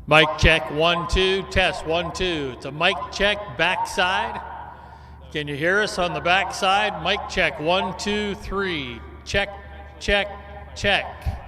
Mic check, 1, 2, test, 1, 2. It's a mic check, backside. Can you hear us on the backside? Mic check, 1, 2, 3. Check, check, check.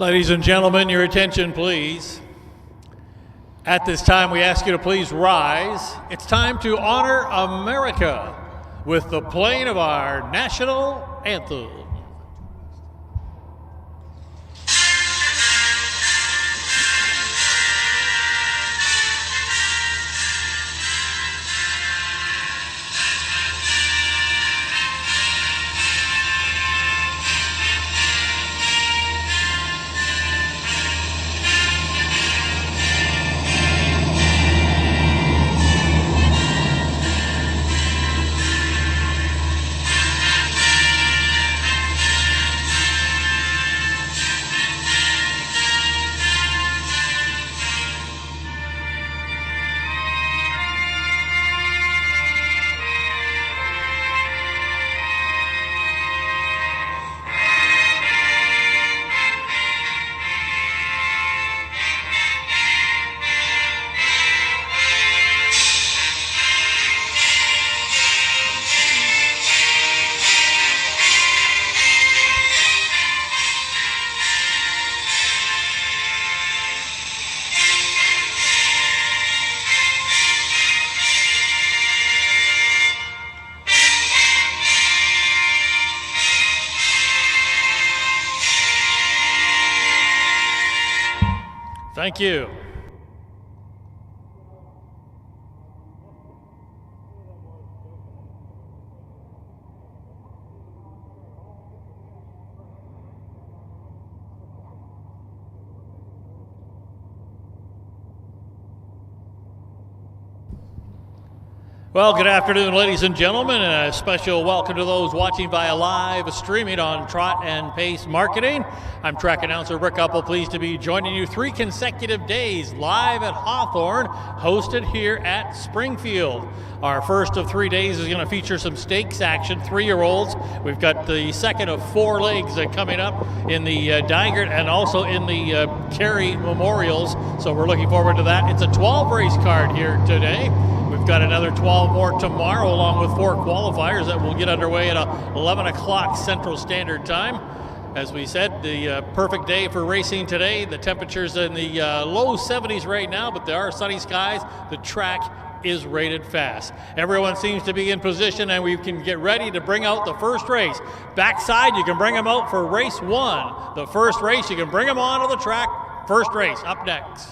Ladies and gentlemen, your attention, please. At this time, we ask you to please rise. It's time to honor America with the playing of our national anthem. Thank you. Well, good afternoon, ladies and gentlemen, and a special welcome to those watching via live streaming on Trot and Pace Marketing. I'm track announcer Rick Uppel, pleased to be joining you 3 consecutive days live at Hawthorne, hosted here at Springfield. Our first of 3 days is going to feature some stakes action, 3-year-olds. We've got the second of 4 legs coming up in the Dygert and also in the Carey Memorials, so we're looking forward to that. It's a 12-race card here today. We've got another 12 more tomorrow, along with 4 qualifiers that will get underway at 11 o'clock Central Standard Time. As we said, the perfect day for racing today. The temperature's in the low 70s right now, but there are sunny skies. The track is rated fast. Everyone seems to be in position, and we can get ready to bring out the first race. Backside, you can bring them out for race 1. The first race, you can bring them onto the track. First race up next.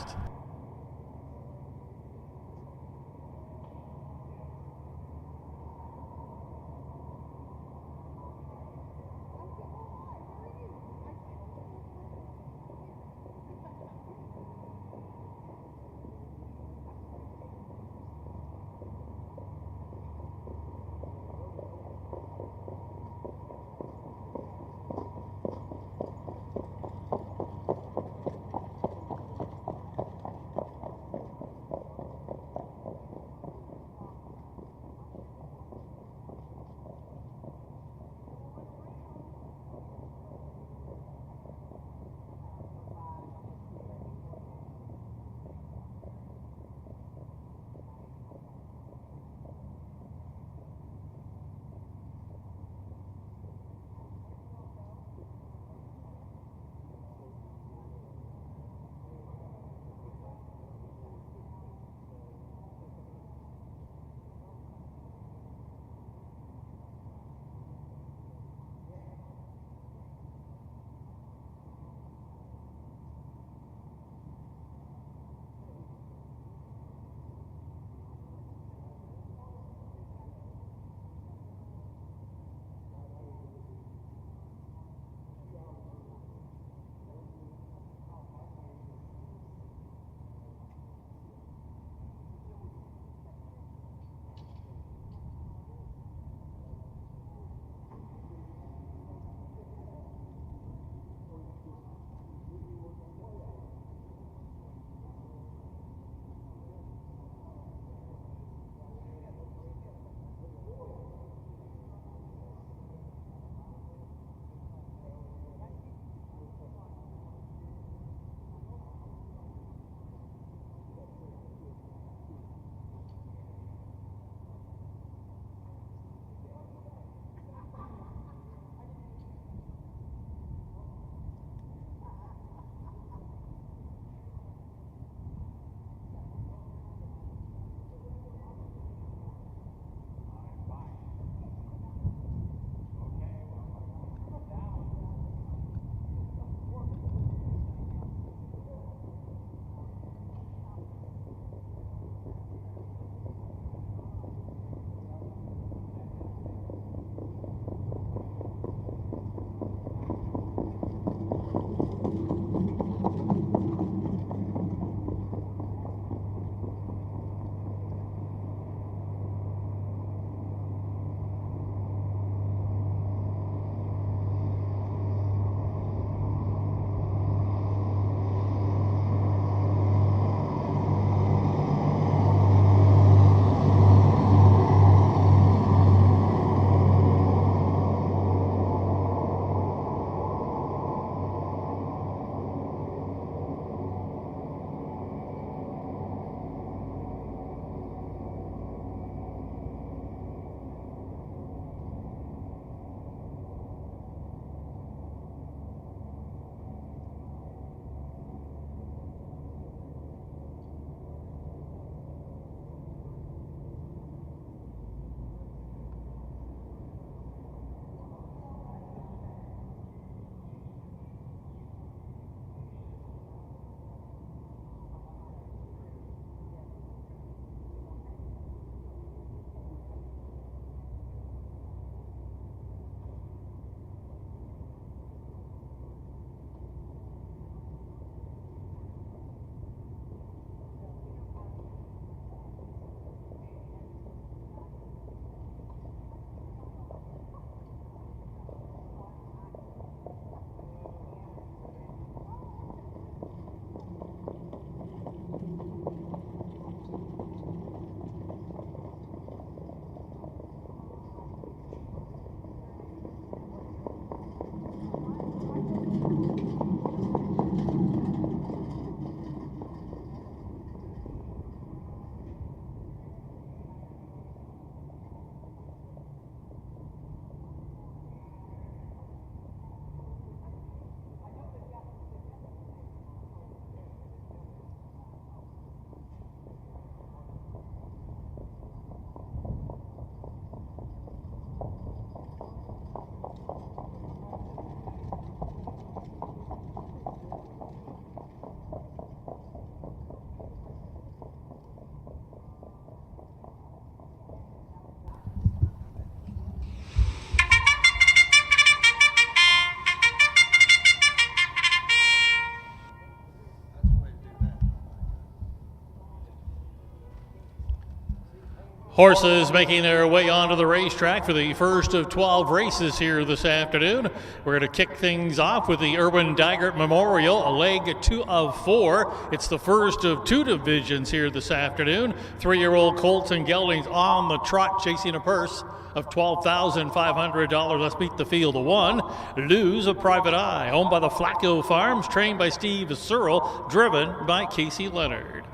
Horses making their way onto the racetrack for the first of 12 races here this afternoon. We're going to kick things off with the Irwin Digert Memorial, a leg 2 of 4. It's the first of 2 divisions here this afternoon. 3-year-old Colton Geldings on the trot, chasing a purse of $12,500. Let's meet the field of 1. Lose a Private Eye, owned by the Flacco Farms, trained by Steve Searle, driven by Casey Leonard.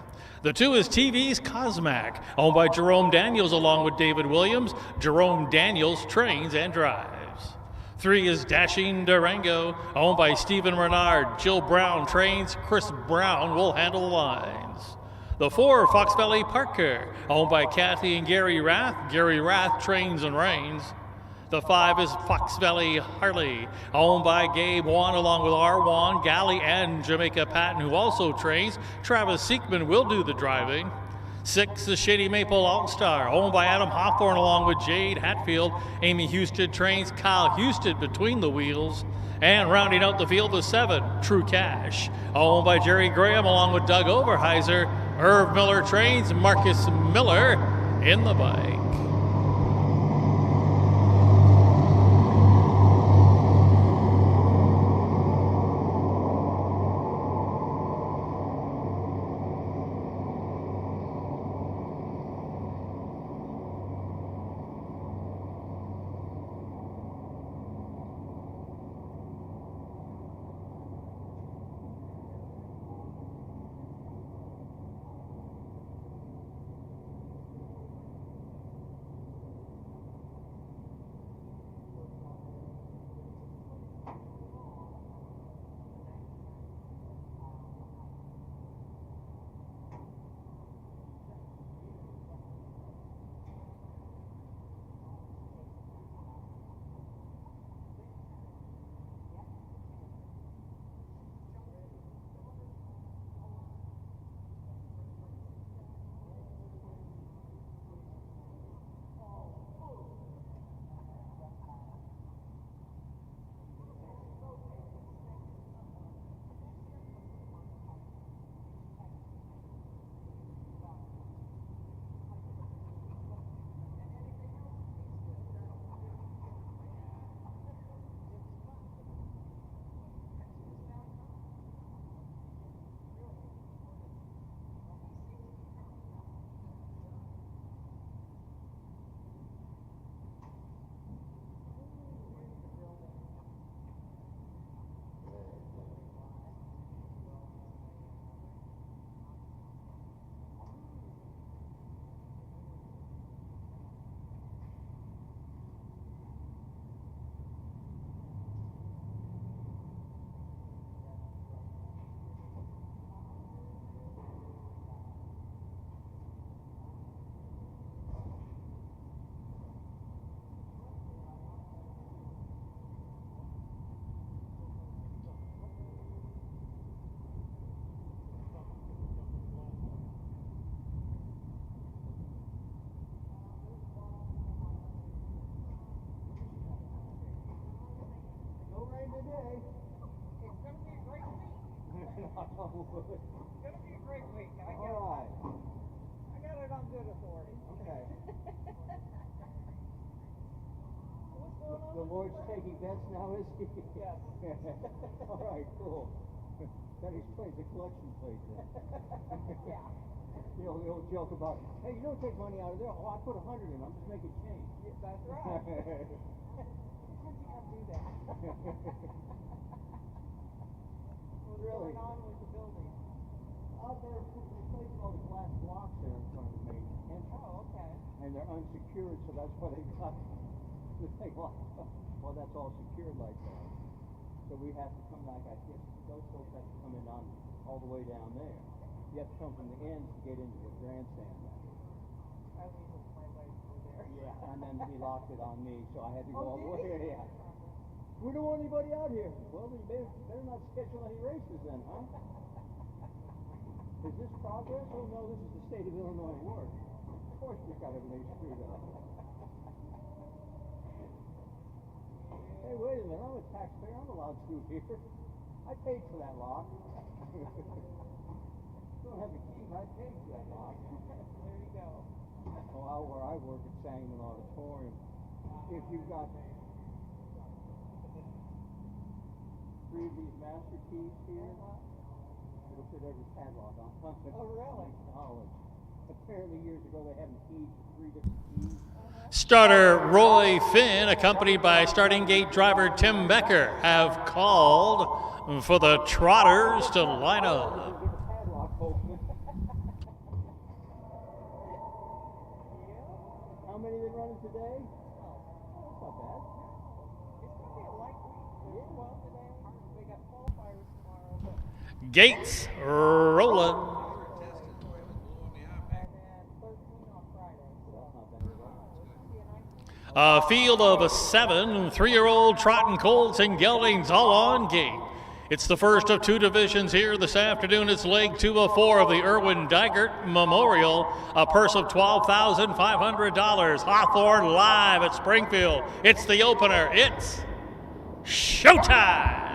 The 2 is TV's Cosmac, owned by Jerome Daniels along with David Williams. Jerome Daniels trains and drives. 3 is Dashing Durango, owned by Stephen Renard. Jill Brown trains. Chris Brown will handle the lines. The 4, Fox Valley Parker, owned by Kathy and Gary Rath. Gary Rath trains and reigns. The 5 is Fox Valley Harley, owned by Gabe Wan along with R1, Galley, and Jamaica Patton, who also trains. Travis Seekman will do the driving. 6 is Shady Maple All-Star, owned by Adam Hawthorne along with Jade Hatfield. Amy Houston trains. Kyle Houston between the wheels. And rounding out the field is 7, True Cash, owned by Jerry Graham along with Doug Overheiser. Irv Miller trains. Marcus Miller in the bike. It's going to be a great week. I got it on good authority. Okay. What's going on? The Lord's taking bets now, is he? Yes. All right, cool. That explains the collection plate then. Yeah. The old joke about, hey, you don't take money out of there. Oh, I put 100 in. I'm just making change. Yeah, that's right. Sometimes you got to do that. What's Really? going on with the building? They're replacing all the glass blocks there in front of the main entrance. Oh, okay. And they're unsecured, so that's why they got the thing locked up. Well, that's all secured like that. So we have to come back, I guess, those folks have to come in on all the way down there. You have to come from the end to get into the grandstand. I leave my way through there. Yeah, and then he locked it on me, so I had to go all the did way. he? Yeah. We don't want anybody out here. Well, we better not schedule any races then, huh? Is this progress? Oh no, this is the state of Illinois work. Of course we got everything screwed up. Hey, wait a minute, I'm a taxpayer, I'm allowed through here. I paid for that lock. Don't have the key, but I paid for that lock. There you go. Well, where I work at Sangamon Auditorium, if you've got 3 of these master keys here, it'll fit every padlock on. Oh, really? College. Apparently years ago they had them keyed to 3 different keys. Starter Roy Finn, accompanied by starting gate driver Tim Becker, have called for the Trotters to line up. Get the padlock open. How many they running today? That's not bad. It's going to be a light week. Well, today we got qualifiers tomorrow, but Gates rolling. and then 13 on Friday. So That's not bad at all. it'll be a nice A field of 7 3-year-old trotting colts and geldings all on gate. It's the first of 2 divisions here this afternoon. It's leg 2 of 4 of the Irwin Dygert Memorial. A purse of $12,500. Hawthorne live at Springfield. It's the opener. It's showtime.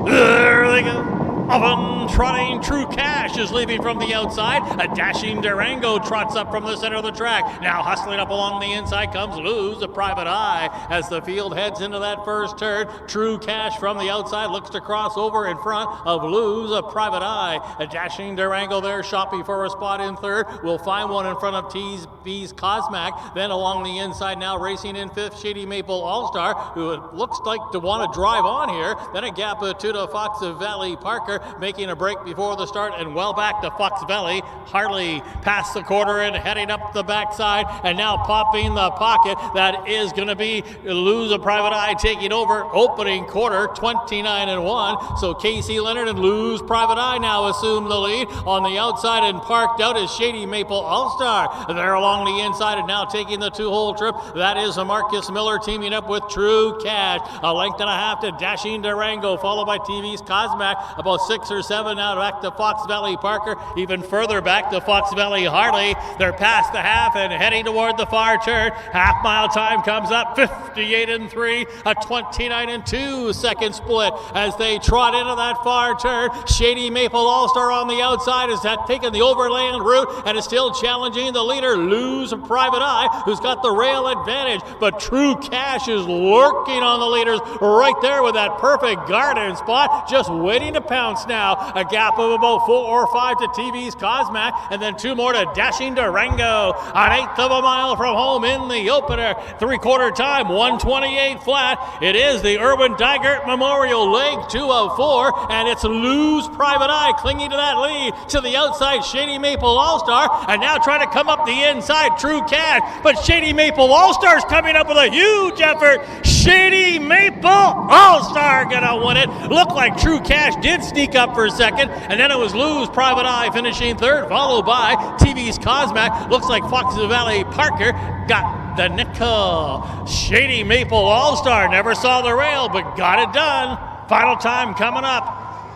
There they go. Often trotting True Cash is leaving from the outside. A dashing Durango trots up from the center of the track. Now hustling up along the inside comes Lose, a Private Eye. As the field heads into that first turn, True Cash from the outside looks to cross over in front of Lose, a Private Eye. A dashing Durango there, shopping for a spot in third. Will find one in front of B's Cosmac. Then along the inside now racing in fifth, Shady Maple All-Star, who looks like to want to drive on here. Then a gap to Fox Valley Parker, making a break before the start and well back to Fox Valley. Harley past the quarter and heading up the backside and now popping the pocket. That is going to be Lose, a Private Eye taking over. Opening quarter 29-1. So Casey Leonard and Lose Private Eye now assume the lead. On the outside and parked out is Shady Maple All-Star. They're along the inside and now taking the 2-hole trip. That is a Marcus Miller teaming up with True Cash. A length and a half to Dashing Durango, followed by TV's Cosmac. About 6 or 7 now back to Fox Valley Parker. Even further back to Fox Valley Harley. They're past the half and heading toward the far turn. Half mile time comes up 58-3. A 29-2 second split as they trot into that far turn. Shady Maple All-Star on the outside has taken the overland route and is still challenging the leader, Lose, a Private Eye, who's got the rail advantage. But True Cash is lurking on the leaders right there with that perfect garden spot, just waiting to pounce now. A gap of about 4 or 5 to TV's Cosmac, and then 2 more to Dashing Durango. An 1/8 of a mile from home in the opener. 3/4 time, 1:28 flat. It is the Irwin Dygert Memorial, leg 2 of 4, and it's Lose Private Eye clinging to that lead. To the outside, Shady Maple All-Star, and now trying to come up the inside, True Cash, but Shady Maple All-Star's coming up with a huge effort. Shady Maple All-Star gonna win it. Looked like True Cash did sneak up for a second, and then it was Lose Private Eye finishing third, followed by TV's Cosmac. Looks like Fox Valley Parker got the nickel. Shady Maple All-Star never saw the rail, but got it done. Final time coming up,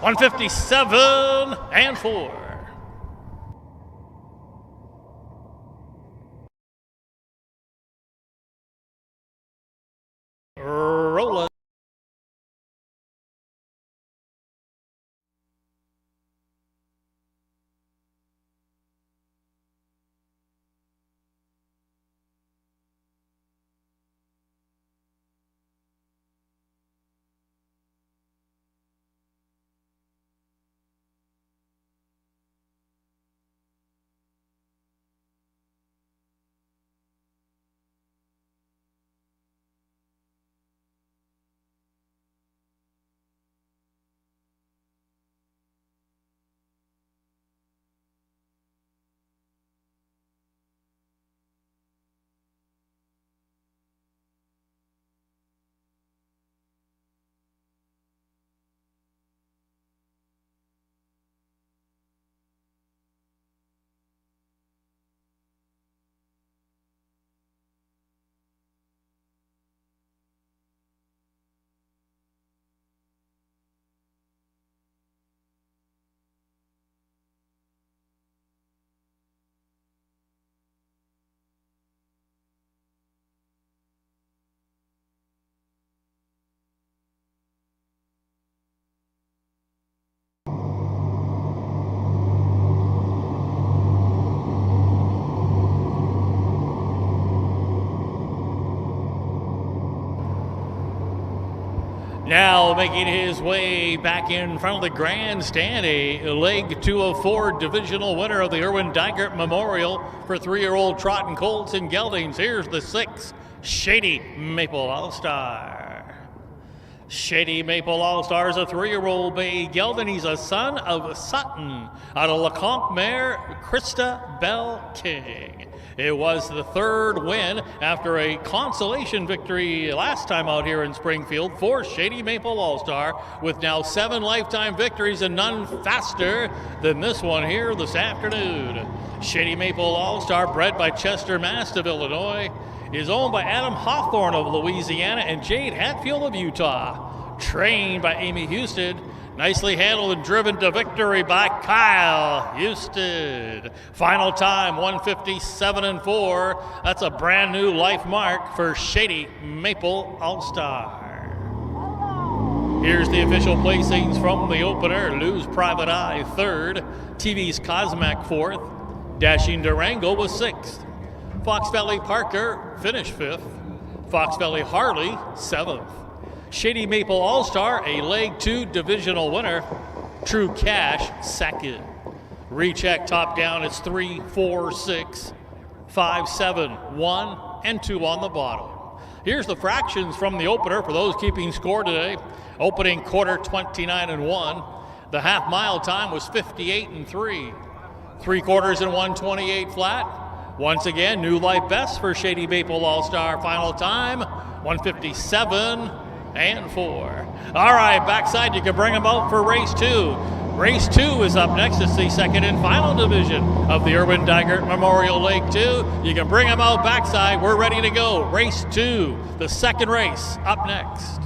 157-4. Rolling. Now making his way back in front of the grandstand, a leg 2 of 4 divisional winner of the Irwin Dygert Memorial for 3-year-old trot and colts and geldings. Here's the 6, Shady Maple All-Star. Shady Maple All-Star is a 3-year-old bay gelding. He's a son of Sutton out of Leconte mare Krista Bell King. It was the 3rd win after a consolation victory last time out here in Springfield for Shady Maple All-Star, with now 7 lifetime victories and none faster than this one here this afternoon. Shady Maple All-Star, bred by Chester Mast of Illinois, is owned by Adam Hawthorne of Louisiana and Jade Hatfield of Utah. Trained by Amy Houston. Nicely handled and driven to victory by Kyle Houston. Final time, 1:57.4. That's a brand new life mark for Shady Maple All-Star. Here's the official placings from the opener. Lou's Private Eye 3rd. TV's Cosmac 4th. Dashing Durango was 6th. Fox Valley Parker finished 5th. Fox Valley Harley 7th. Shady Maple All-Star, a leg 2 divisional winner. True Cash 2nd. Recheck top down, it's 3, 4, 6, 5, 7, 1, and 2 on the bottom. Here's the fractions from the opener for those keeping score today. Opening quarter 29-1. The half mile time was 58-3. 3/4 and 1:28 flat. Once again, new life best for Shady Maple All-Star. Final time, 1:57.4. All right, backside, you can bring them out for race 2. Race 2 is up next. It's the 2nd and final division of the Irwin Dygert Memorial Leg 2. You can bring them out backside. We're ready to go. Race 2, the 2nd race, up next.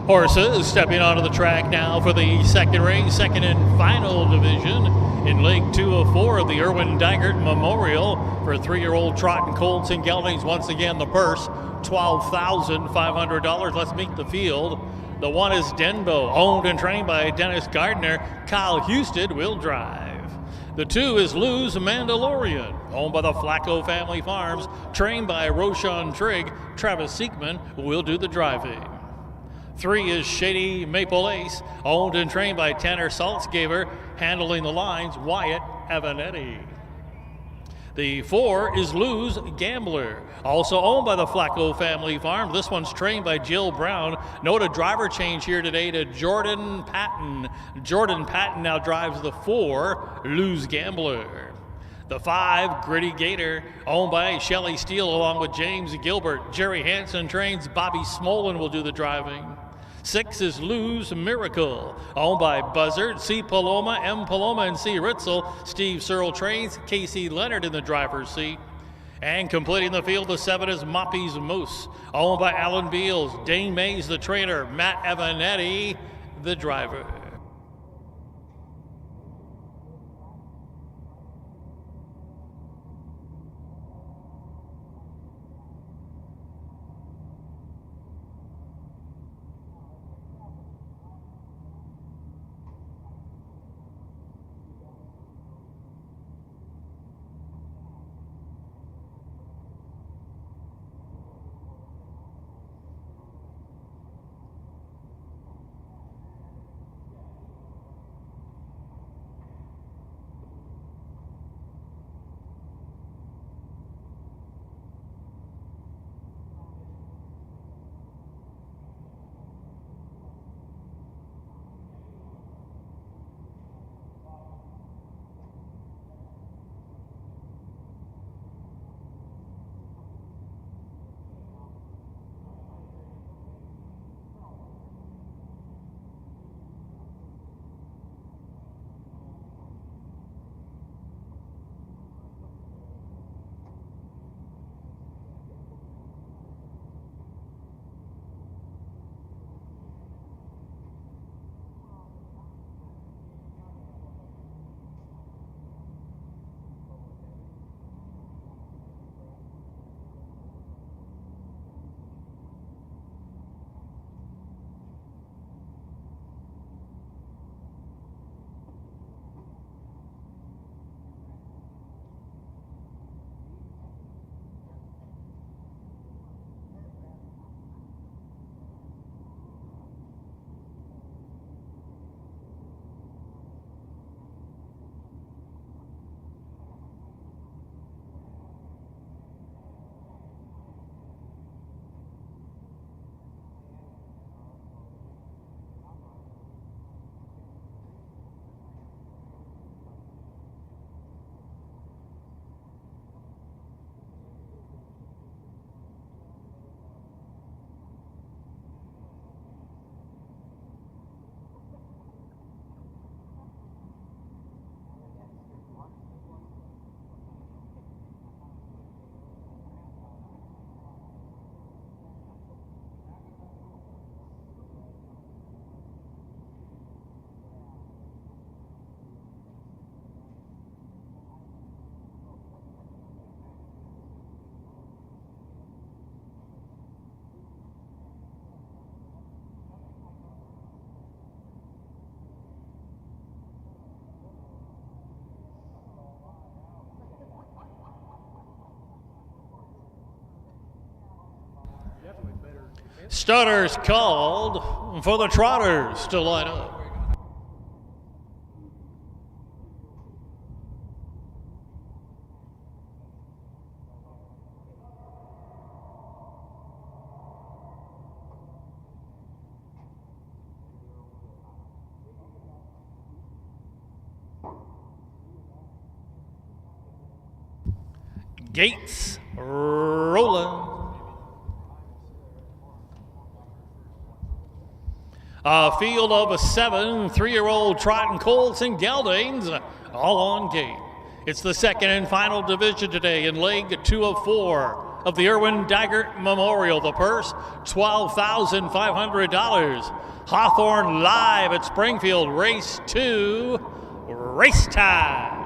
Horses stepping onto the track now for the second race, second and final division in Leg 2 of 4 of the Irwin Dygert Memorial for 3-year-old trot and colts and geldings. Once again, the purse, $12,500. Let's meet the field. The one is Denbo, owned and trained by Dennis Gardner. Kyle Houston will drive. The 2 is Lou's Mandalorian, owned by the Flacco Family Farms, trained by Roshan Trigg. Travis Siekman will do the driving. 3 is Shady Maple Ace, owned and trained by Tanner Saltzgaber, handling the lines, Wyatt Avanetti. The 4 is Lou's Gambler, also owned by the Flacco Family Farm. This one's trained by Jill Brown. Note a driver change here today to Jordan Patton. Jordan Patton now drives the 4, Lou's Gambler. The 5, Gritty Gator, owned by Shelley Steele along with James Gilbert. Jerry Hansen trains. Bobby Smolin will do the driving. 6 is Lou's Miracle, owned by Buzzard, C. Paloma, M. Paloma, and C. Ritzel. Steve Searle trains. Casey Leonard in the driver's seat. And completing the field, the 7 is Moppy's Moose, owned by Alan Beals. Dane Mays, the trainer. Matt Avanetti, the driver. Starters called for the Trotters to line up. Gates rolling. A field of 7 3-year-old trot and colts and geldings, all on gate. It's the second and final division today in Leg 2 of 4 of the Irwin Daggert Memorial. The purse, $12,500. Hawthorne live at Springfield, race 2, race time.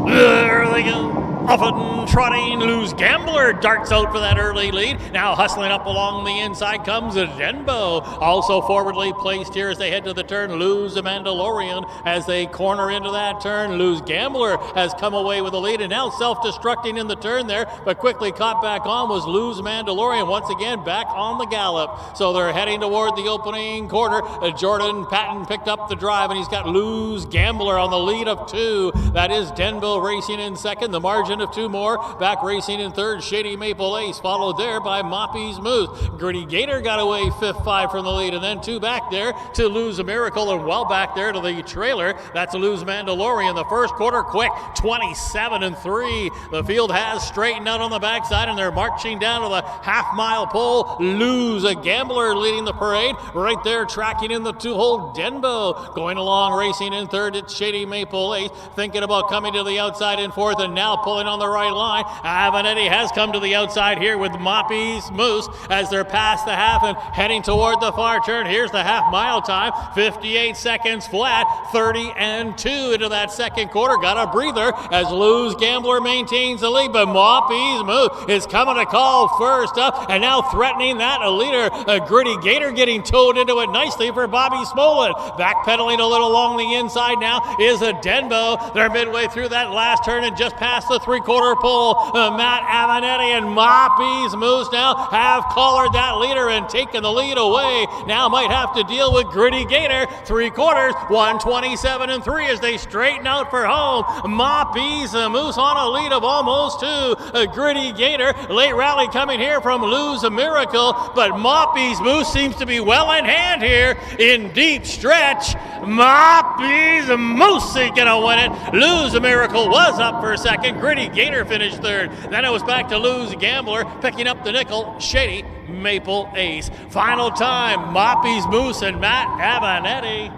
There they go. Off and trotting, Lose Gambler darts out for that early lead. Now hustling up along the inside comes Denbo. Also forwardly placed here as they head to the turn. Lose a Mandalorian as they corner into that turn. Lose Gambler has come away with the lead and now self-destructing in the turn there, but quickly caught back on was Lose Mandalorian once again back on the gallop. So they're heading toward the opening quarter. Jordan Patton picked up the drive and he's got Lose Gambler on the lead of 2. That is Denbo racing in second. The margin of 2 more. Back racing in third, Shady Maple Ace, followed there by Moppy's Moose. Gritty Gator got away 5 from the lead, and then 2 back there to Lose a Miracle, and well back there to the trailer. That's Lose Mandalorian. The first quarter quick, 27-3. The field has straightened out on the backside, and they're marching down to the half-mile pole. Lose a Gambler leading the parade. Right there, tracking in the 2-hole Denbo. Going along, racing in third, it's Shady Maple Ace. Thinking about coming to the outside in fourth, and now pulling on the right line. Avanetti has come to the outside here with Moppy's Moose as they're past the half and heading toward the far turn. Here's the half-mile time, 58 seconds flat, 30-2 into that second quarter. Got a breather as Lose Gambler maintains the lead, but Moppy's Moose is coming to call first up and now threatening that leader. Gritty Gator getting towed into it nicely for Bobby Smolin. Backpedaling a little along the inside now is a Denbo. They're midway through that last turn and just past the 3-quarter pole. Matt Avanetti and Moppy's Moose now have collared that leader and taken the lead away. Now might have to deal with Gritty Gator. 3 quarters, 127-3 as they straighten out for home. Moppy's Moose on a lead of almost 2. Gritty Gator, late rally coming here from Lose a Miracle, but Moppy's Moose seems to be well in hand here in deep stretch. Moppy's Moose is gonna win it. Lose a Miracle was up for second. Gritty Gator finished third. Then it was back to Lose Gambler, picking up the nickel, Shady Maple Ace. Final time, Moppy's Moose and Matt Avanetti.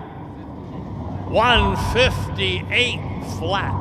158 flat.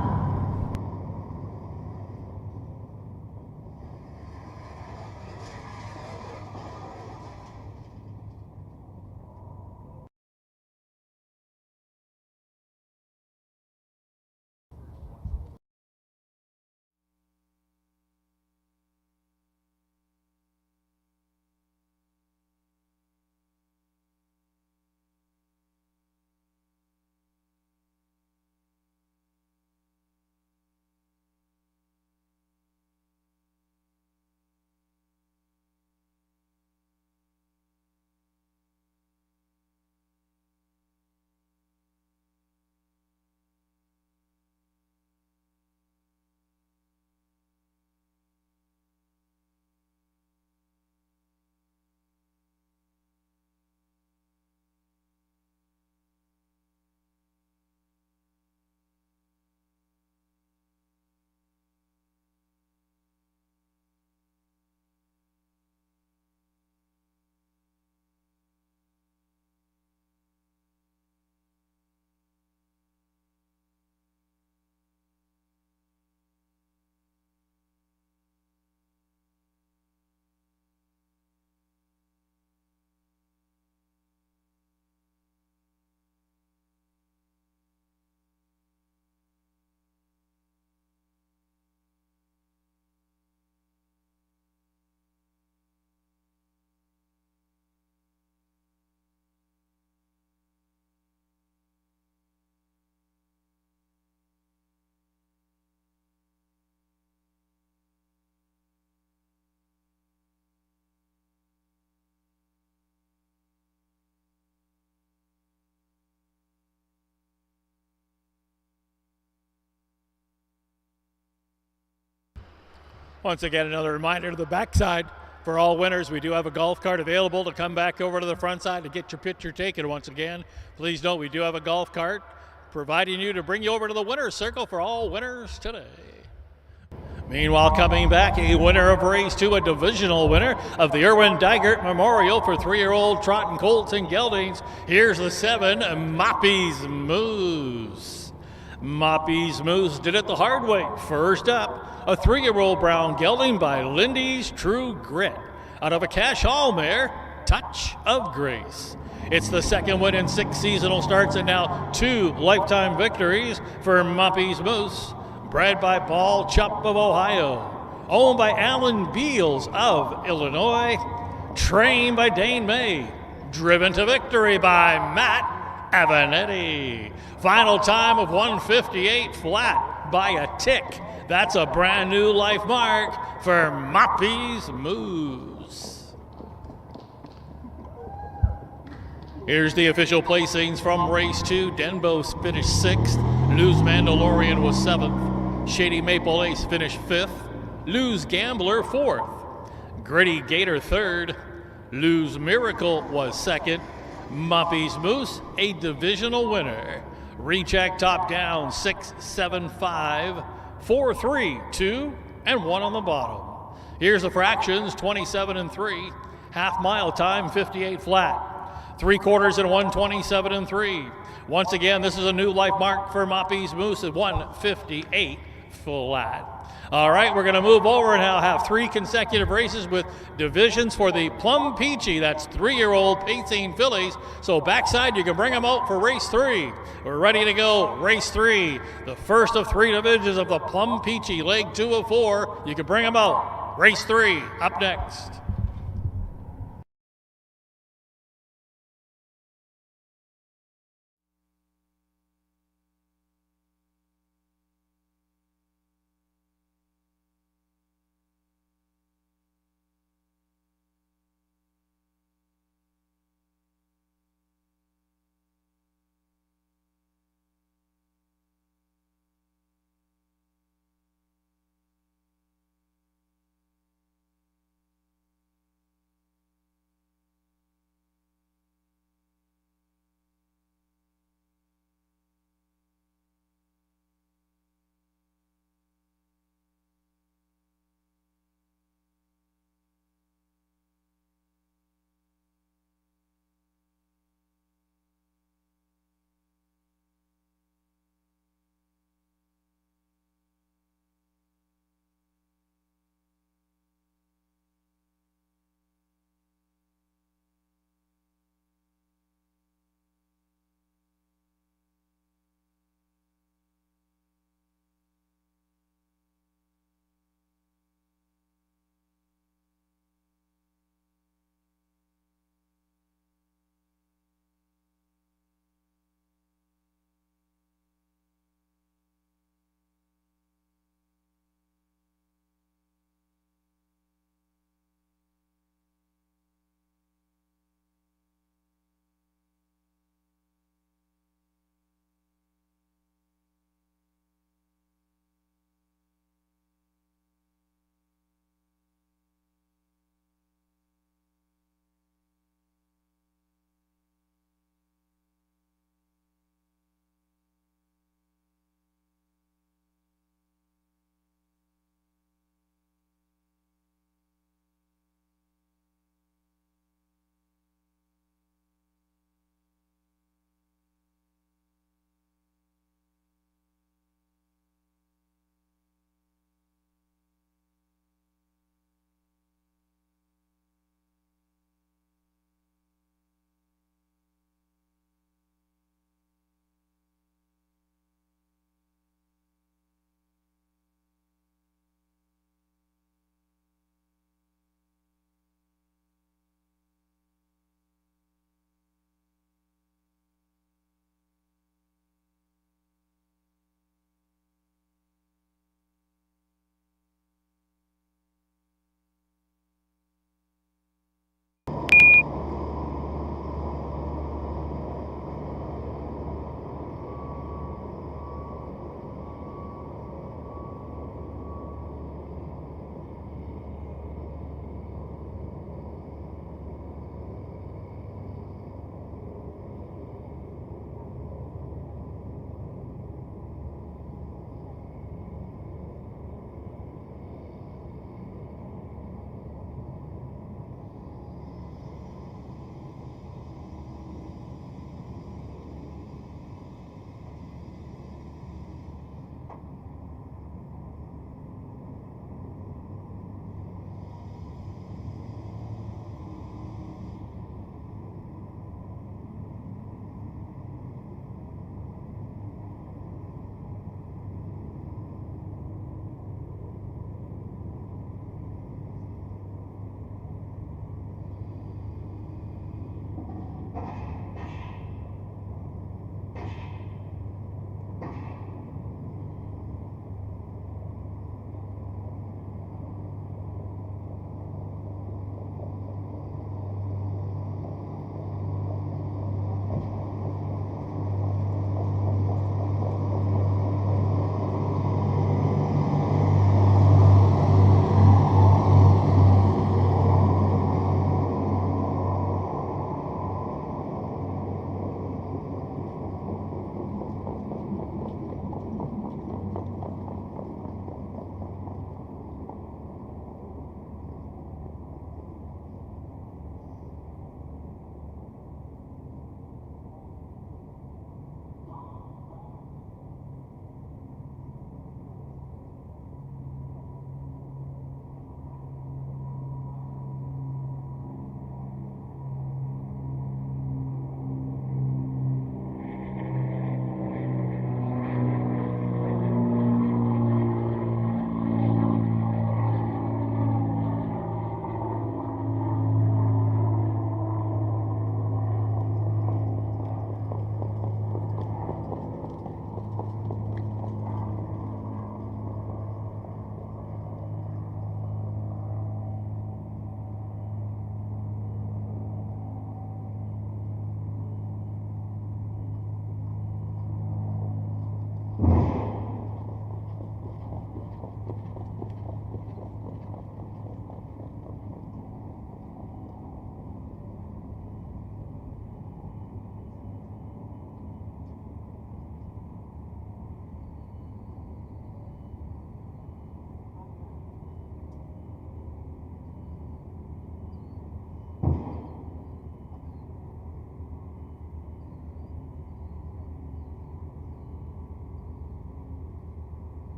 Once again, another reminder to the backside for all winners. We do have a golf cart available to come back over to the front side to get your picture taken. Once again, please note we do have a golf cart providing you to bring you over to the winner's circle for all winners today. Meanwhile, coming back, a winner of race 2, a divisional winner of the Irwin Daggert Memorial for 3-year-old trotting colts and geldings. Here's the 7, Moppy's Moose. Moppy's Moose did it the hard way. First up, a 3-year-old brown gelding by Lindy's True Grit out of a Cash Hall mare, Touch of Grace. It's the second win in 6 seasonal starts and now 2 lifetime victories for Moppy's Moose. Bred by Paul Chupp of Ohio, owned by Alan Beals of Illinois, trained by Dane May, driven to victory by Matt Avanetti. Final time of 158 flat by a tick. That's a brand new life mark for Moppy's Moose. Here's the official placings from race 2. Denbo's finished 6th. Lou's Mandalorian was 7th. Shady Maple Ace finished 5th. Lou's Gambler 4th. Gritty Gator 3rd. Lou's Miracle was 2nd. Moppy's Moose, a divisional winner. Recheck top down 6, 7, 5, 4, 3, 2, and 1 on the bottom. Here's the fractions 27 and 3. Half mile time 58 flat. 3/4 and 127 and 3. Once again, this is a new life mark for Moppy's Moose at 158 flat. All right, we're going to move over and now have 3 consecutive races with divisions for the Plum Peachy. That's 3-year-old pacing fillies. So backside, you can bring them out for race 3. We're ready to go. Race 3, the first of 3 divisions of the Plum Peachy, leg 2 of 4. You can bring them out. Race 3 up next.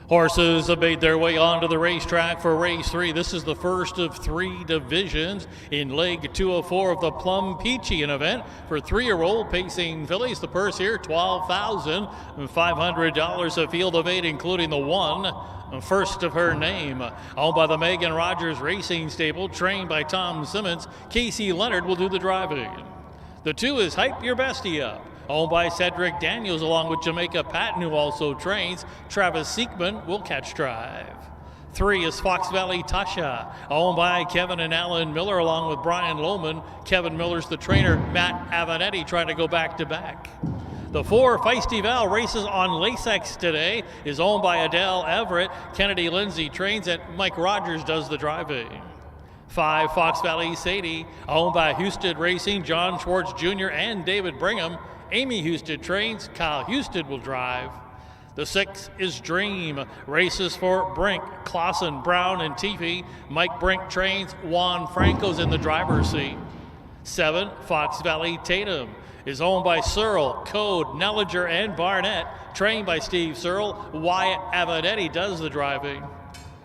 Horses have made their way onto the racetrack for race 3. This is the first of 3 divisions in leg 204 of the Plum Peachian event. For 3-year-old pacing fillies, the purse here, $12,500. A field of 8, including the 1, first of her name. Owned by the Megan Rogers Racing Stable, trained by Tom Simmons. Casey Leonard will do the driving. The 2 is Hype Your Bestie Up, owned by Cedric Daniels, along with Jamaica Patton, who also trains. Travis Siekman will catch drive. 3 is Fox Valley Tasha, owned by Kevin and Alan Miller, along with Brian Lohman. Kevin Miller's the trainer. Matt Avanetti trying to go back-to-back. The 4, Feisty Val, races on Lasix today, is owned by Adele Everett. Kennedy Lindsay trains it. Mike Rogers does the driving. 5, Fox Valley Sadie, owned by Houston Racing, John Schwartz Jr. and David Brigham. Amy Houston trains. Kyle Houston will drive. The 6 is Dream. Races for Brink, Clausen, Brown, and Teefy. Mike Brink trains. Juan Franco's in the driver's seat. 7, Fox Valley Tatum, is owned by Searle, Code, Nellinger, and Barnett. Trained by Steve Searle. Wyatt Avanetti does the driving.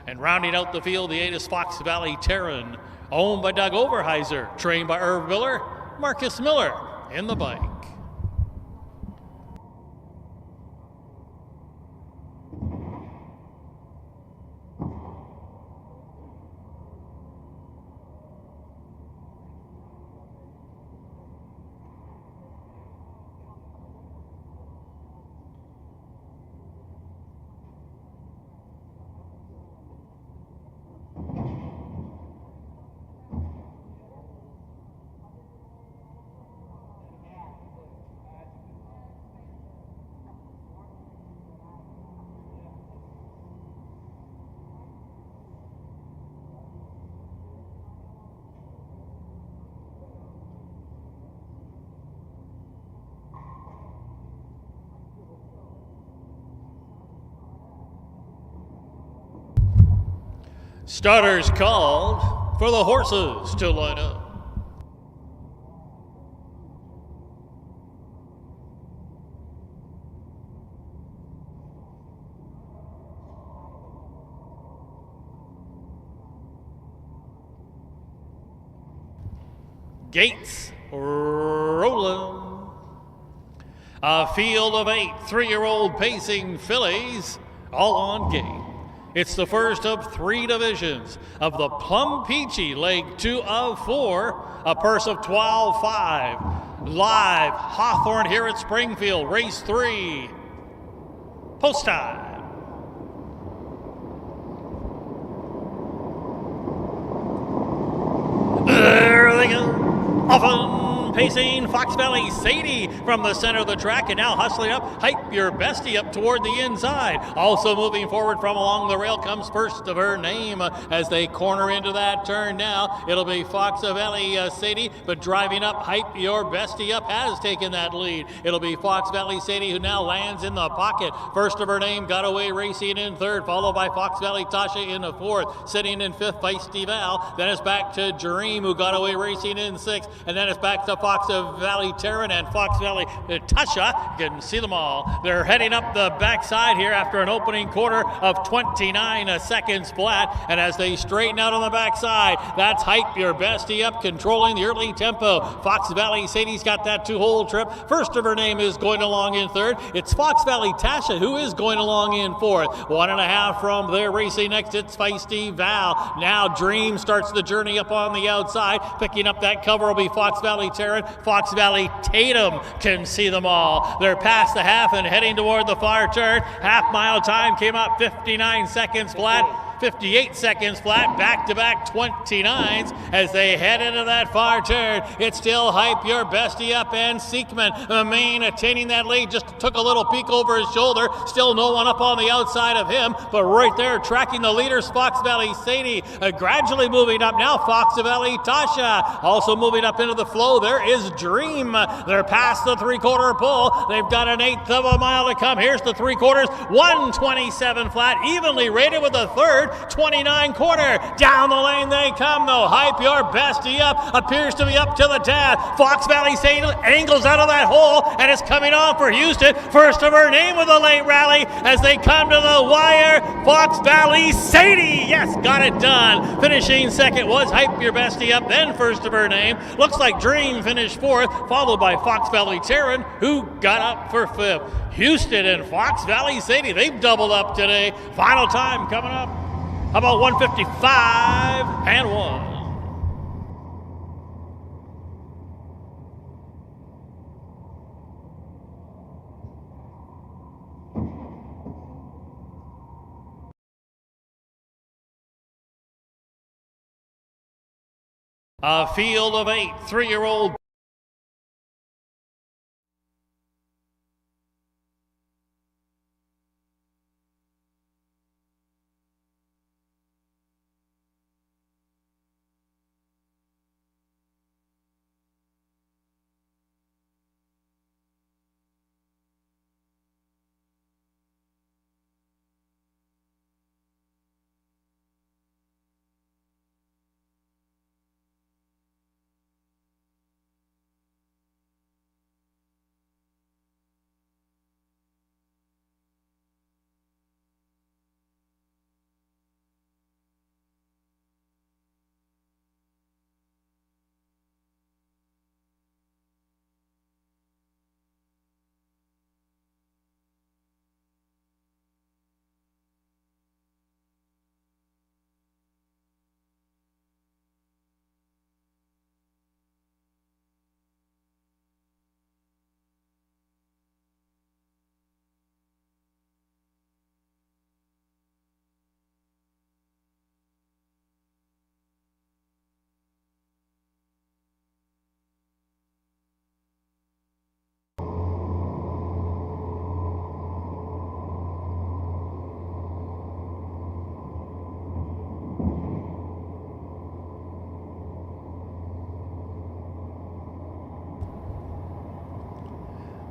And rounding out the field, the 8 is Fox Valley Terran, owned by Doug Overheiser. Trained by Irv Miller. Marcus Miller in the bike. Starters called for the horses to line up. Gates rolling. A field of 8 3-year-old pacing fillies, all on gate. It's the first of 3 divisions of the Plum Peachy, leg 2 of 4, a purse of $12,500. Live Hawthorne here at Springfield, race 3. Post time. There they go. Often pacing Fox Valley Sadie from the center of the track, and now hustling up Hype Your Bestie up toward the inside. Also moving forward from along the rail comes first of her name as they corner into that turn now. It'll be Fox Valley Sadie, but driving up Hype Your Bestie Up has taken that lead. It'll be Fox Valley Sadie who now lands in the pocket. First of her name, Got Away Racing in 3rd, followed by Fox Valley Tasha in the 4th. Sitting in 5th, Feisty Val. Then it's back to Dream, who got away racing in 6th, and then it's back to Fox Valley Terran and Fox Valley Tasha. You can see them all. They're heading up the backside here after an opening quarter of 29 seconds flat, and as they straighten out on the backside, that's Hype Your Bestie Up controlling the early tempo. Fox Valley Sadie's got that 2-hole trip. First of her name is going along in 3rd. It's Fox Valley Tasha who is going along in 4th. 1.5 from there racing next. It's Feisty Val. Now Dream starts the journey up on the outside. Picking up that cover will be Fox Valley Terran. Fox Valley Tatum can see them all. They're past the half and heading toward the far turn. Half-mile time came up 59 seconds flat. 58 seconds flat, back-to-back 29s as they head into that far turn. It's still Hype Your Bestie Up and Siekman, the main, attaining that lead. Just took a little peek over his shoulder. Still no one up on the outside of him, but right there tracking the leaders, Fox Valley Sadie, gradually moving up now. Fox Valley Tasha also moving up into the flow. There is Dream. They're past the 3/4 pull. They've got an 1/8 of a mile to come. Here's the 3/4, 127 flat, evenly rated with a 3rd. third, 29 quarter. Down the lane they come, though. Hype Your Bestie Up appears to be up to the task. Fox Valley Sadie angles out of that hole and is coming on for Houston. First of her name with a late rally as they come to the wire. Fox Valley Sadie, yes, got it done. Finishing second was Hype Your Bestie Up, then first of her name. Looks like Dream finished fourth, followed by Fox Valley Taryn, who got up for fifth. Houston and Fox Valley Sadie, they've doubled up today. Final time coming up. How about 155 and 1? A field of 8 3-year-old.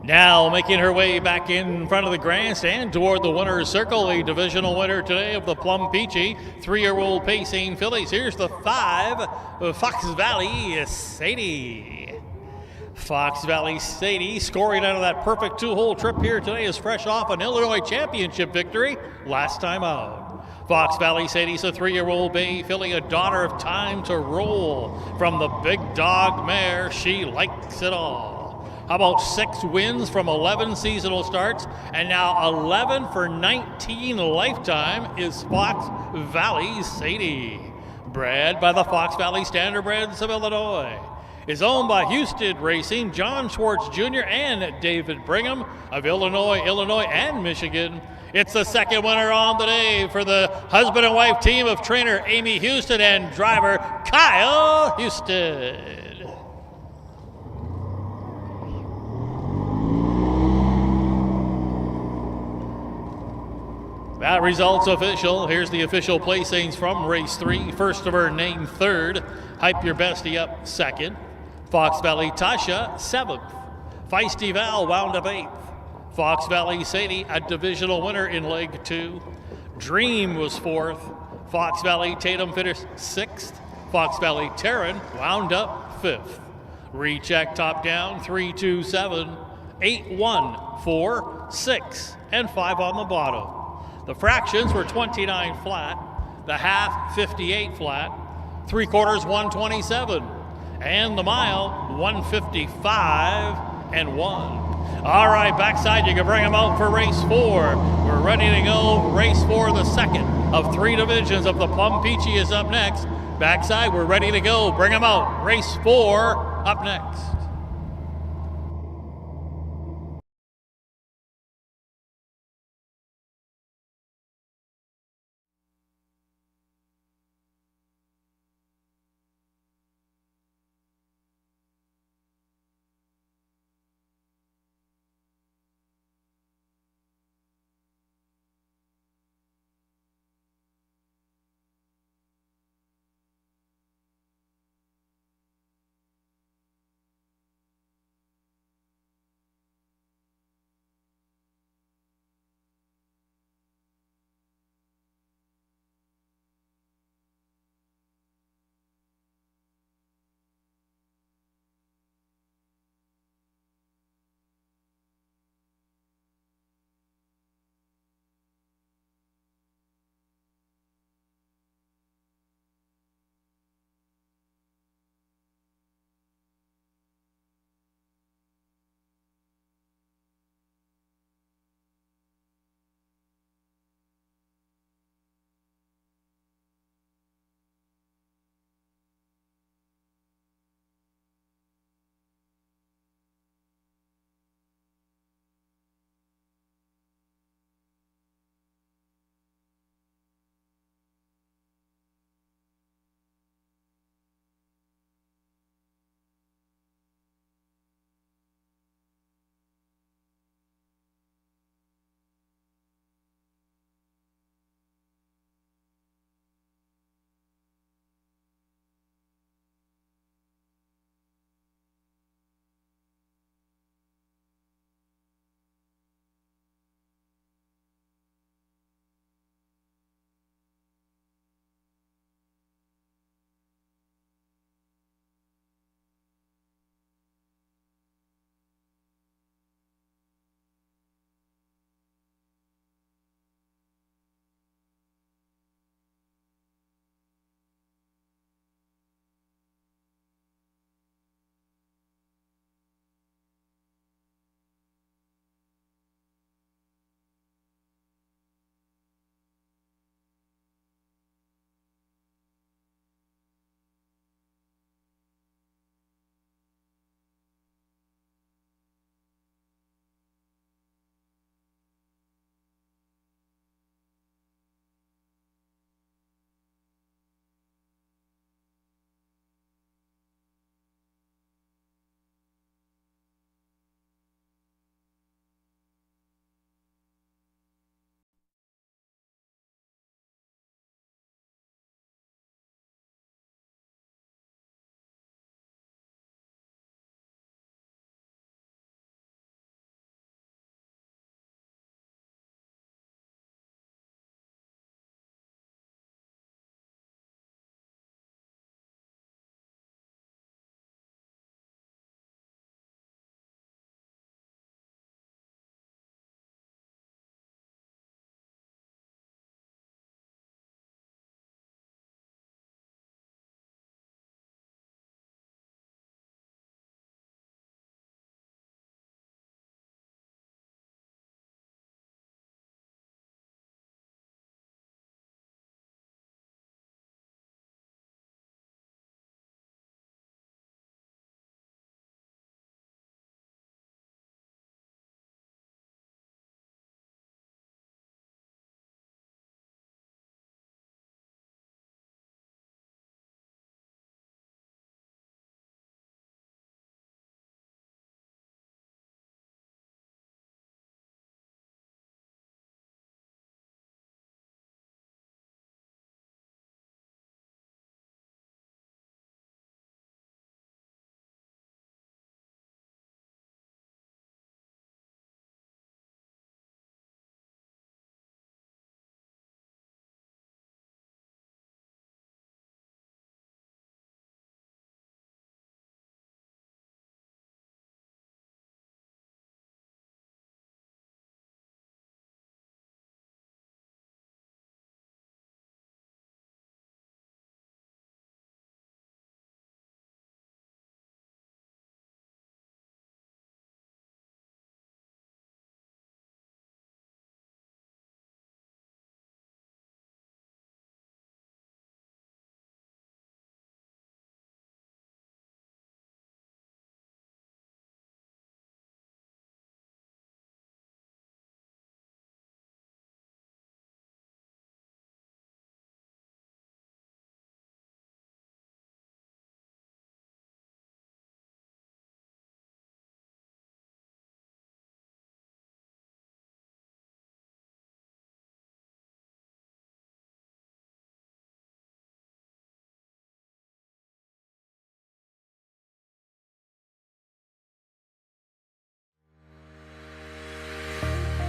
Now making her way back in front of the grandstand toward the winner's circle, a divisional winner today of the Plum Peachy 3-year-old pacing fillies. Here's the 5 of Fox Valley Sadie. Fox Valley Sadie scoring out of that perfect 2-hole trip here today is fresh off an Illinois championship victory last time out. Fox Valley Sadie's a 3-year-old bay filly, a daughter of Time to Roll from the Big Dog mare. She likes it all. How about 6 wins from 11 seasonal starts, and now 11 for 19 lifetime is Fox Valley Sadie. Bred by the Fox Valley Standardbreds of Illinois. Is owned by Houston Racing, John Schwartz Jr. and David Brigham of Illinois, and Michigan. It's the second winner on the day for the husband and wife team of trainer Amy Houston and driver Kyle Houston. That result's official. Here's the official placings from race 3. First of her name, third. Hype Your Bestie Up, second. Fox Valley Tasha, 7th. Feisty Val wound up 8th. Fox Valley Sadie, a divisional winner in leg 2. Dream was 4th. Fox Valley Tatum finished 6th. Fox Valley Taryn wound up 5th. Recheck top down, 3, 2, 7, 8, 1, 4, 6, and 5 on the bottom. The fractions were 29 flat, the half 58 flat, 3/4 127, and the mile 155 and 1. All right, backside you can bring them out for race 4. We're ready to go. Race 4, the second of 3 divisions of the Plum Peachy is up next. Backside, we're ready to go. Bring them out. Race 4 up next.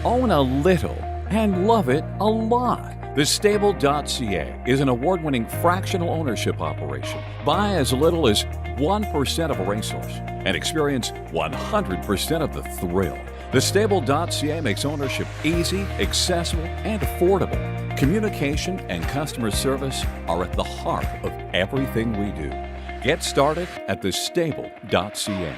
Own a little and love it a lot. TheStable.ca is an award-winning fractional ownership operation. Buy as little as 1% of a racehorse and experience 100% of the thrill. TheStable.ca makes ownership easy, accessible, and affordable. Communication and customer service are at the heart of everything we do. Get started at TheStable.ca.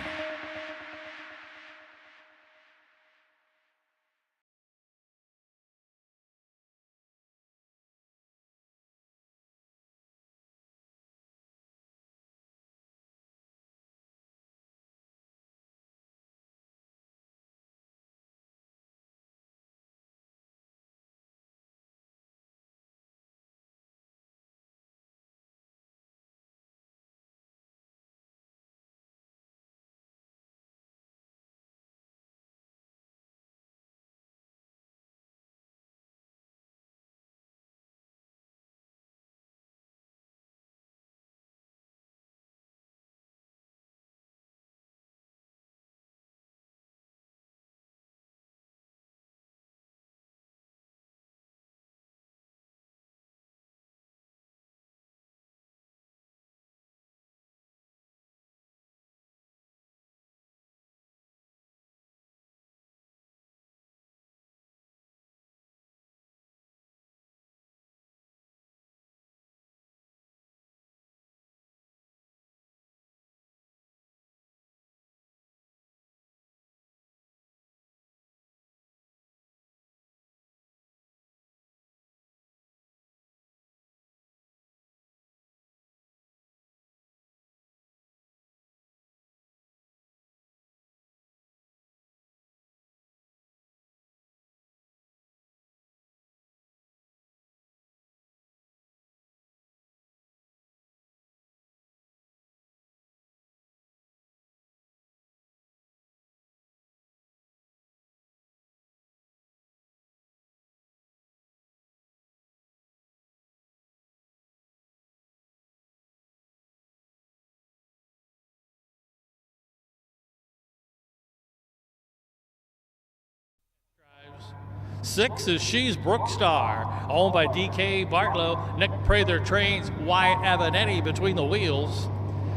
Six is She's Brookstar, owned by DK Bartlow. Nick Prather trains Wyatt Avenetti between the wheels.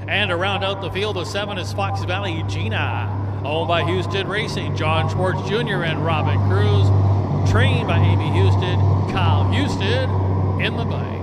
And to round out the field of 7 is Fox Valley Gina, owned by Houston Racing. John Schwartz Jr. and Robin Cruz, trained by Amy Houston. Kyle Houston in the bike.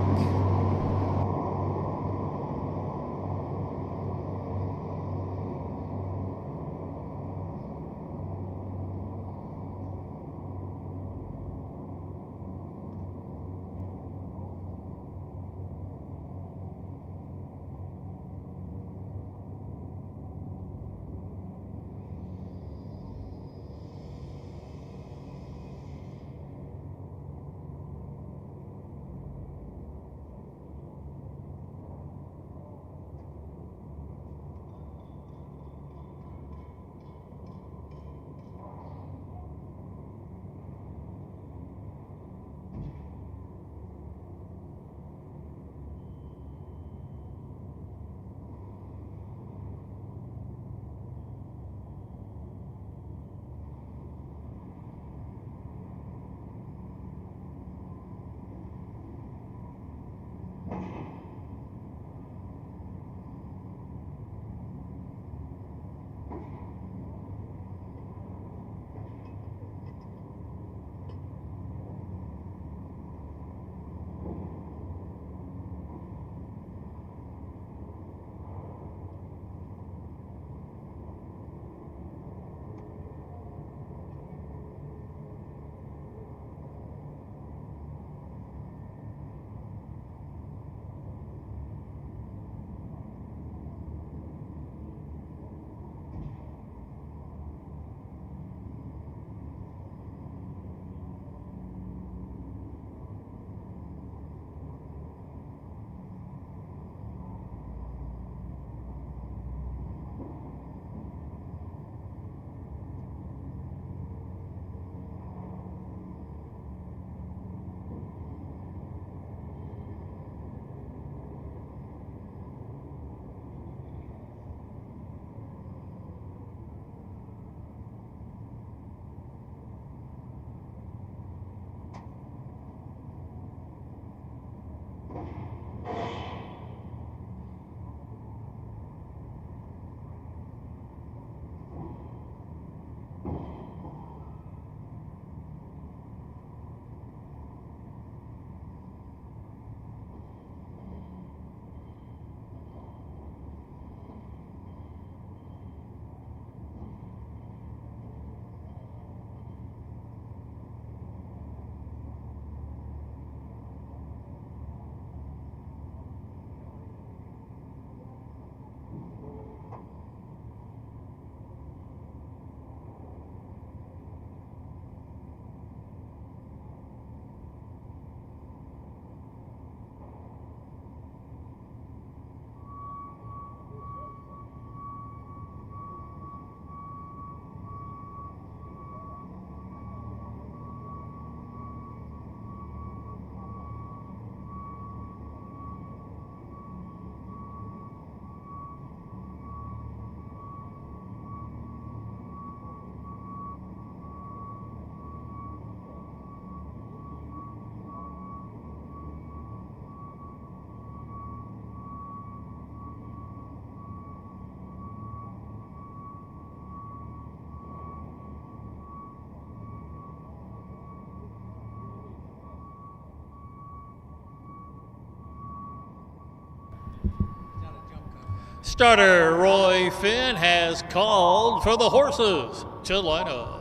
Starter Roy Finn has called for the horses to line up.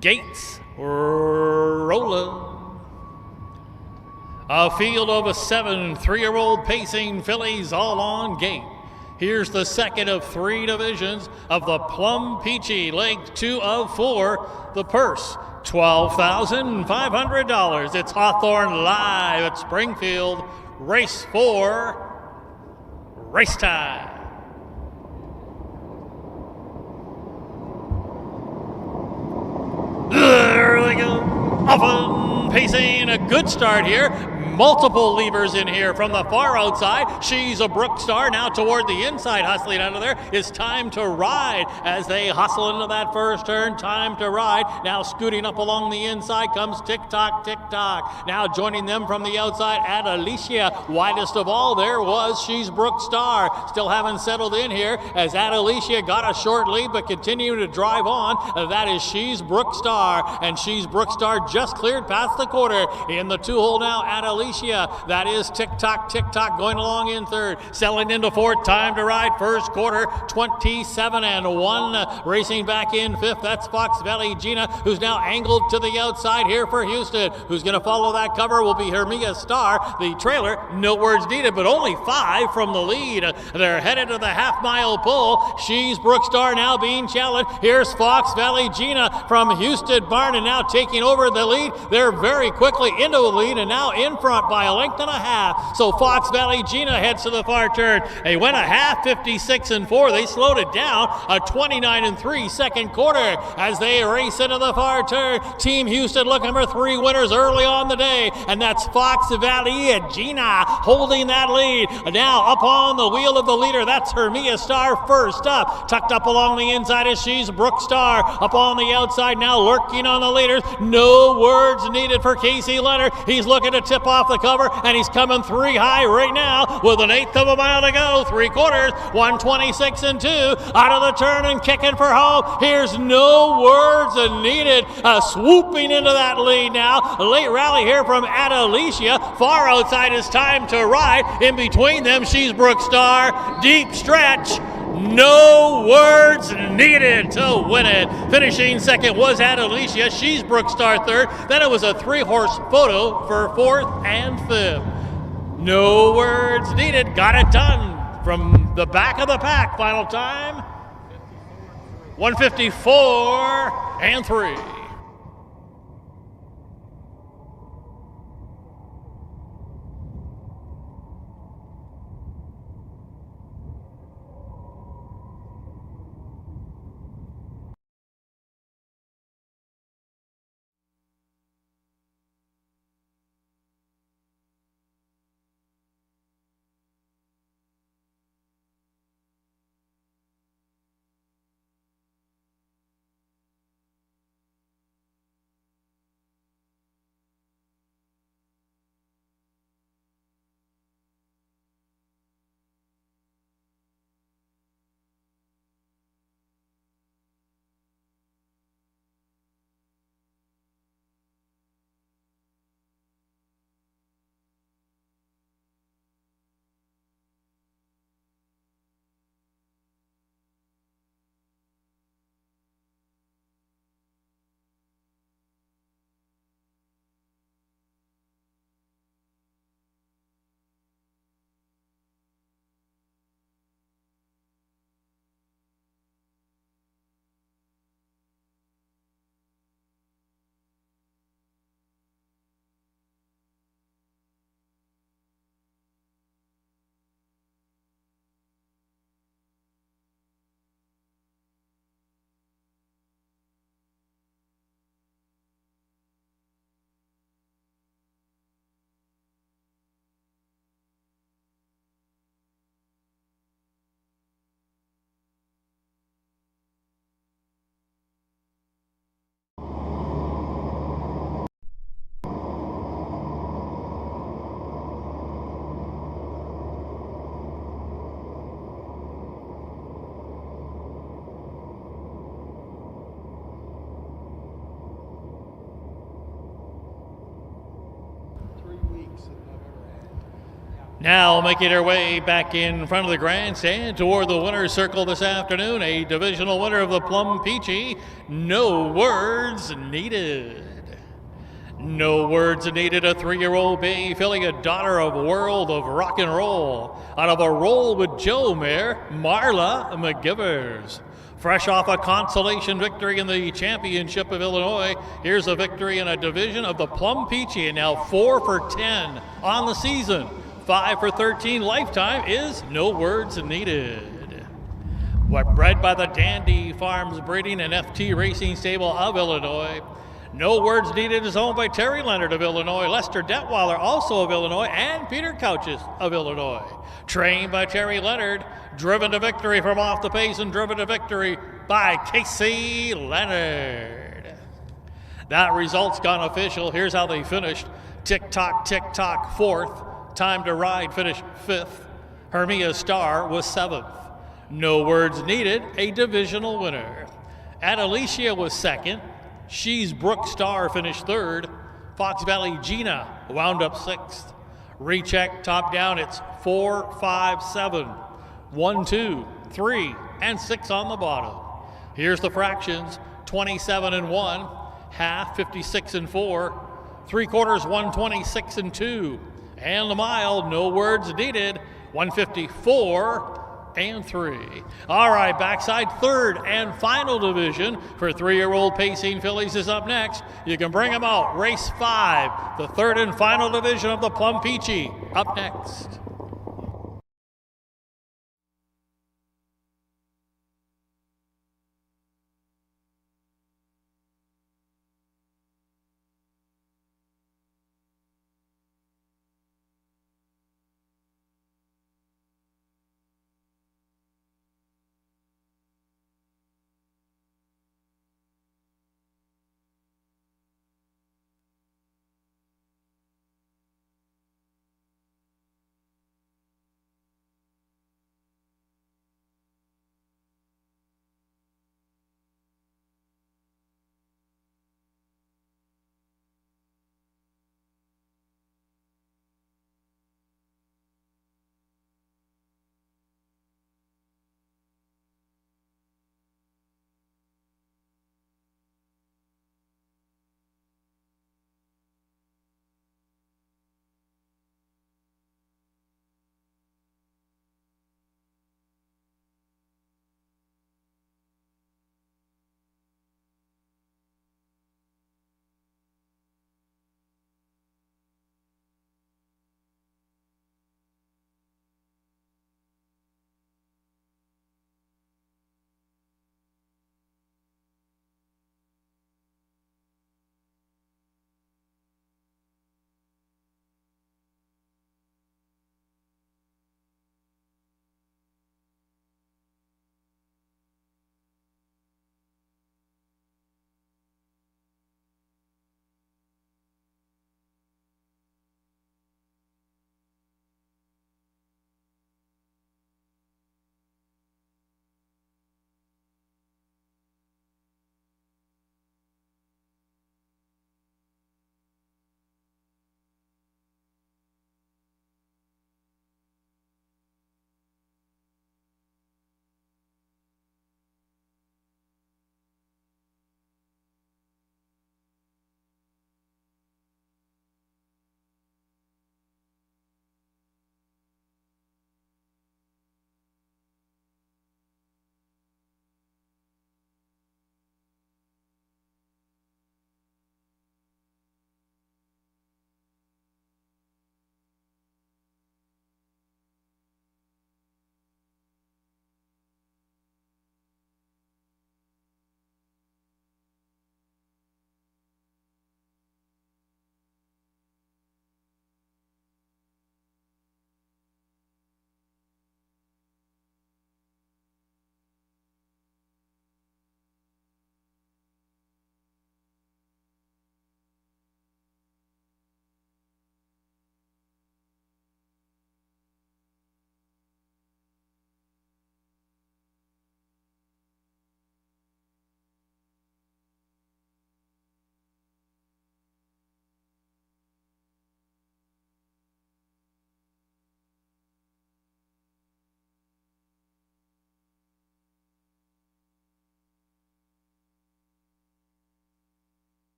Gates rolling. A field of 7 3-year-old pacing fillies all on gate. Here's the second of 3 divisions of the Plum Peachy, leg 2 of 4. The purse, $12,500. It's Hawthorne live at Springfield. Race 4, race time. There they go. Often pacing, a good start here. Multiple levers in here from the far outside. She's a Brook Star now toward the inside, hustling out of there. It's Time to Ride as they hustle into that first turn. Time to Ride now scooting up along the inside comes Tick Tock, Tick Tock. Now joining them from the outside at Alicia. Widest of all there was She's Brook Star. Still haven't settled in here as at Alicia got a short lead but continuing to drive on. That is She's Brook Star, and She's Brook Star just cleared past the quarter in the 2-hole now at Alicia. That is Tick Tock, Tick Tock going along in third. Selling into fourth. Time to Ride first quarter, 27-1. Racing back in fifth. That's Fox Valley Gina, who's now angled to the outside here for Houston. Who's going to follow that cover will be Hermia Star. The trailer, no words needed, but only 5 from the lead. They're headed to the half-mile pull. She's Brook Star now being challenged. Here's Fox Valley Gina from Houston Barn and now taking over the lead. They're very quickly into the lead and now in front by a length and a half. So Fox Valley Gina heads to the far turn. They went a half, 56-4. They slowed it down, a 29-3 second quarter as they race into the far turn. Team Houston looking for 3 winners early on the day, and that's Fox Valley Gina holding that lead. Now up on the wheel of the leader, that's Hermia Star first up. Tucked up along the inside as She's Brook Star. Up on the outside now lurking on the leaders. No words needed for Casey Leonard. He's looking to tip off the cover, and he's coming 3 high right now with an 1/8 of a mile to go. 3 quarters, 126-2. Out of the turn and kicking for home. Here's no words needed. Swooping into that lead now. A late rally here from Adelicia. Far outside is Time to Ride. In between them, She's Brook Star. Deep stretch. No words needed to win it. Finishing second was Adelicia. She's Brook Star third. Then it was a 3-horse photo for fourth and fifth. No words needed. Got it done from the back of the pack. Final time, 154-3. Now making her way back in front of the grandstand toward the winner's circle this afternoon, a divisional winner of the Plum Peachy, No Words Needed. No Words Needed, a 3-year-old bay filly, a daughter of World of Rock and Roll, out of a Roll with Joe mare, Marla McGivers. Fresh off a consolation victory in the Championship of Illinois, here's a victory in a division of the Plum Peachy, and now 4 for 10 on the season. 5 for 13 lifetime is No Words Needed. What bred by the Dandy Farms Breeding and FT Racing Stable of Illinois. No Words Needed is owned by Terry Leonard of Illinois, Lester Detweiler also of Illinois, and Peter Couches of Illinois. Trained by Terry Leonard, driven to victory from off the pace and driven to victory by Casey Leonard. That result's gone official. Here's how they finished. Tick-tock, 4th. Time to Ride finished 5th. Hermia Star was 7th. No Words Needed, a divisional winner. Adelicia was 2nd. She's Brook Star finished 3rd. Fox Valley Gina wound up 6th. Recheck top down, it's 4, 5, 7. 1, 2, 3, and 6 on the bottom. Here's the fractions: 27 and 1, half 56 and 4, 3/4 126 and 2. And the mile, No Words Needed, 154 and 3. All right, backside 3rd and final division for 3-year-old pacing fillies is up next. You can bring them out. Race 5, the 3rd and final division of the Plum Peachy, up next.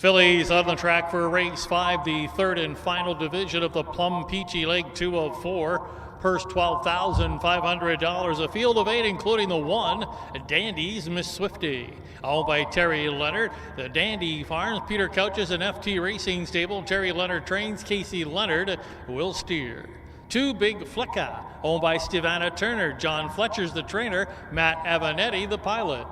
Fillies on the track for race 5, the third and final division of the Plum Peachy Lake 204. Purse $12,500. A field of 8, including the 1, Dandy's Miss Swifty. Owned by Terry Leonard. The Dandy Farms, Peter Couches and FT Racing Stable. Terry Leonard trains, Casey Leonard will steer. 2, Big Flicka, owned by Stevana Turner. John Fletcher's the trainer, Matt Avanetti the pilot.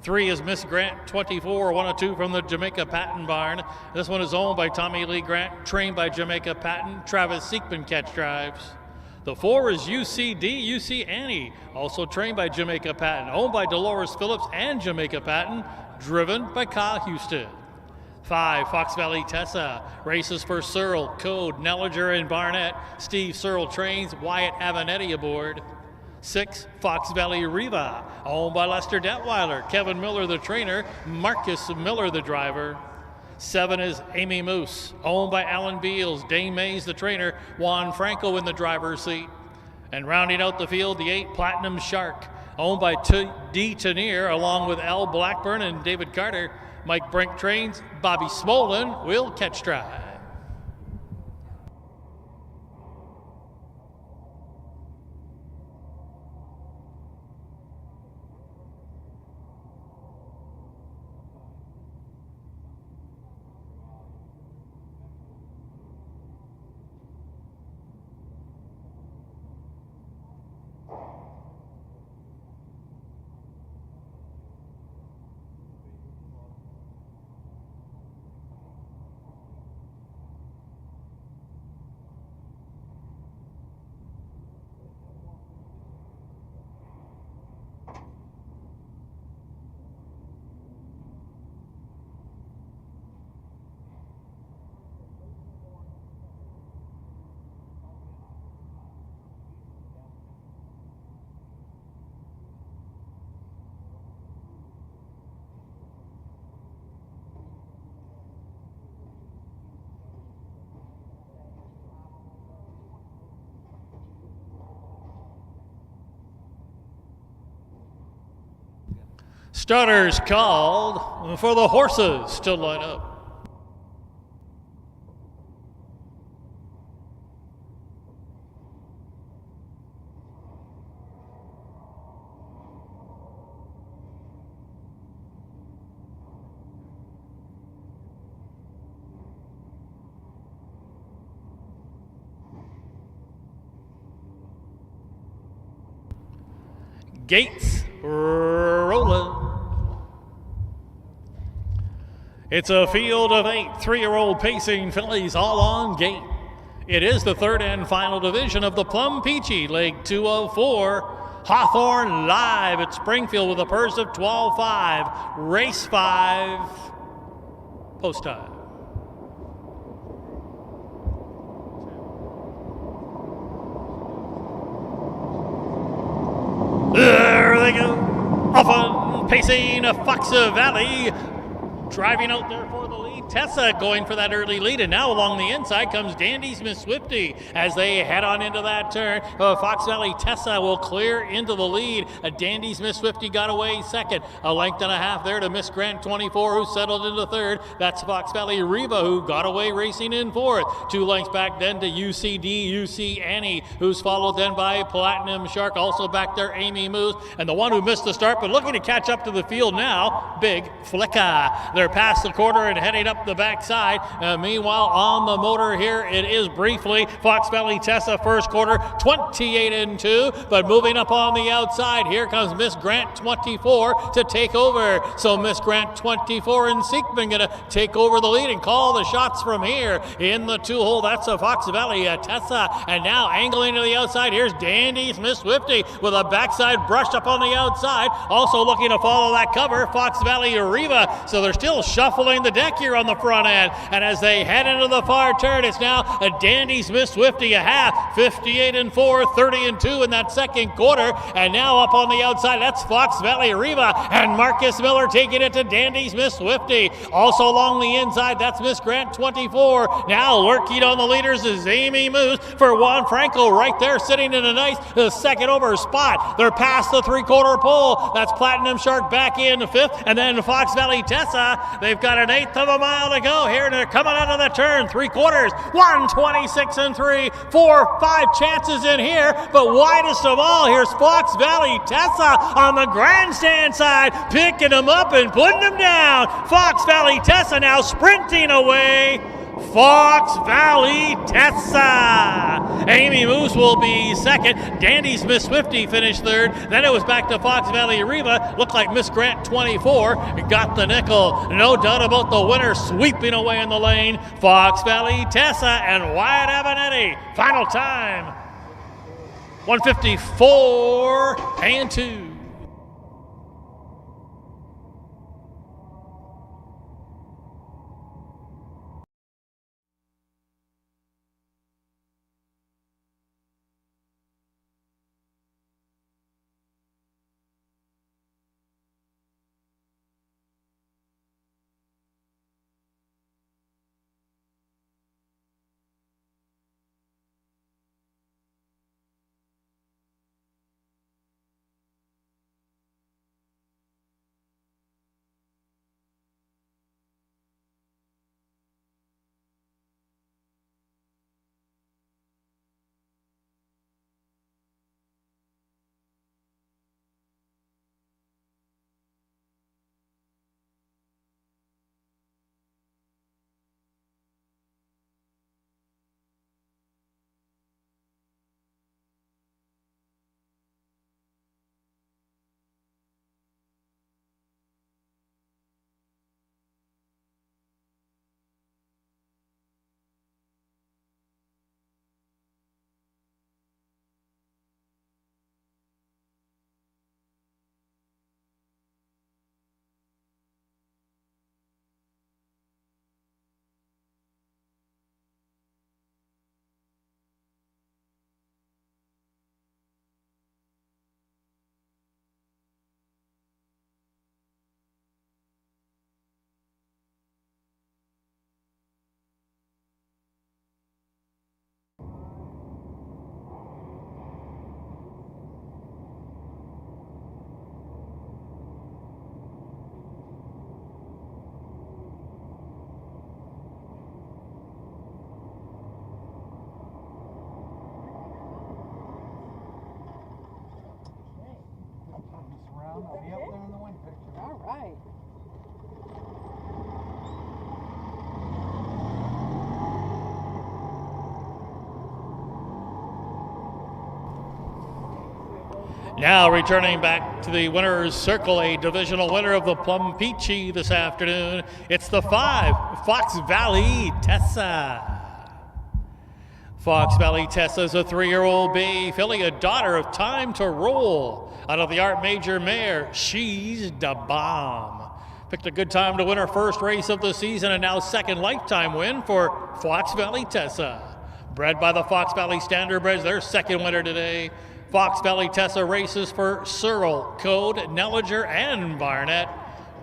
3 is Miss Grant 24, 102 from the Jamaica Patton Barn. This one is owned by Tommy Lee Grant, trained by Jamaica Patton. Travis Seekman catch drives. The 4 is UC Annie, also trained by Jamaica Patton, owned by Dolores Phillips and Jamaica Patton, driven by Kyle Houston. 5, Fox Valley Tessa, races for Searle, Code, Nelliger, and Barnett. Steve Searle trains, Wyatt Avanetti aboard. 6, Fox Valley Riva, owned by Lester Detweiler, Kevin Miller the trainer, Marcus Miller the driver. 7 is Amy Moose, owned by Alan Beals, Dane Mays the trainer, Juan Franco in the driver's seat. And rounding out the field, the 8, Platinum Shark, owned by D. Tanier, along with Al Blackburn and David Carter. Mike Brink trains, Bobby Smolin will catch stride. Starters called for the horses to line up. Gates rolling. It's a field of 8 3-year-old pacing fillies all on gate. It is the 3rd and final division of the Plum Peachy, leg 204. Hawthorne live at Springfield with a purse of 12.5. Race 5. Post time. There they go. Often pacing Fox Valley. Driving out there for the lead. Tessa going for that early lead, and now along the inside comes Dandy's Miss Swifty as they head on into that turn. Fox Valley Tessa will clear into the lead. Dandy's Miss Swifty got away second. A length and a half there to Miss Grant 24, who settled into third. That's Fox Valley Reba, who got away racing in fourth. 2 lengths back then to UC Annie, who's followed then by Platinum Shark. Also back there, Amy Moose. And the one who missed the start, but looking to catch up to the field now, Big Flicka. They're past the quarter and heading up the backside. Meanwhile, on the motor here, it is briefly Fox Valley Tessa first quarter, 28-2, but moving up on the outside, here comes Miss Grant 24 to take over. So Miss Grant 24 and Seekman going to take over the lead and call the shots from here in the 2-hole. That's a Fox Valley Tessa, and now angling to the outside. Here's Dandy's Miss Swifty with a backside brush up on the outside. Also looking to follow that cover, Fox Valley Riva. So they're still shuffling the deck here on the front end, and as they head into the far turn, it's now a Dandy's Miss Swifty a half, 58-4, 30-2 in that second quarter, and now up on the outside, that's Fox Valley Riva, and Marcus Miller taking it to Dandy's Miss Swifty. Also along the inside, that's Miss Grant 24. Now lurking on the leaders is Amy Moose for Juan Franco right there, sitting in a nice second over spot. They're past the 3/4 pole. That's Platinum Shark back in fifth, and then Fox Valley Tessa. They've got an 1/8 of a mile to go here, and they're coming out of the turn. 3/4, 1:26-3, 4-5 chances in here, but widest of all, here's Fox Valley Tessa on the grandstand side, picking them up and putting them down. Fox Valley Tessa now sprinting away. Fox Valley Tessa. Amy Moose will be second. Dandy's Miss Swifty finished third. Then it was back to Fox Valley Riva. Looked like Miss Grant 24 got the nickel. No doubt about the winner sweeping away in the lane. Fox Valley Tessa and Wyatt Avanetti. Final time. 154 and 2. I'll be up there in the wind picture. All right. Now returning back to the winner's circle, a divisional winner of the Plum Peachy this afternoon. It's the 5, Fox Valley Tessa. Fox Valley Tessa is a 3-year-old bay filly, a daughter of Time to Roll out of the Art Major mare. She's the bomb. Picked a good time to win her first race of the season and now second lifetime win for Fox Valley Tessa. Bred by the Fox Valley Standardbreds, their second winner today. Fox Valley Tessa races for Searle, Code, Nelliger, and Barnett.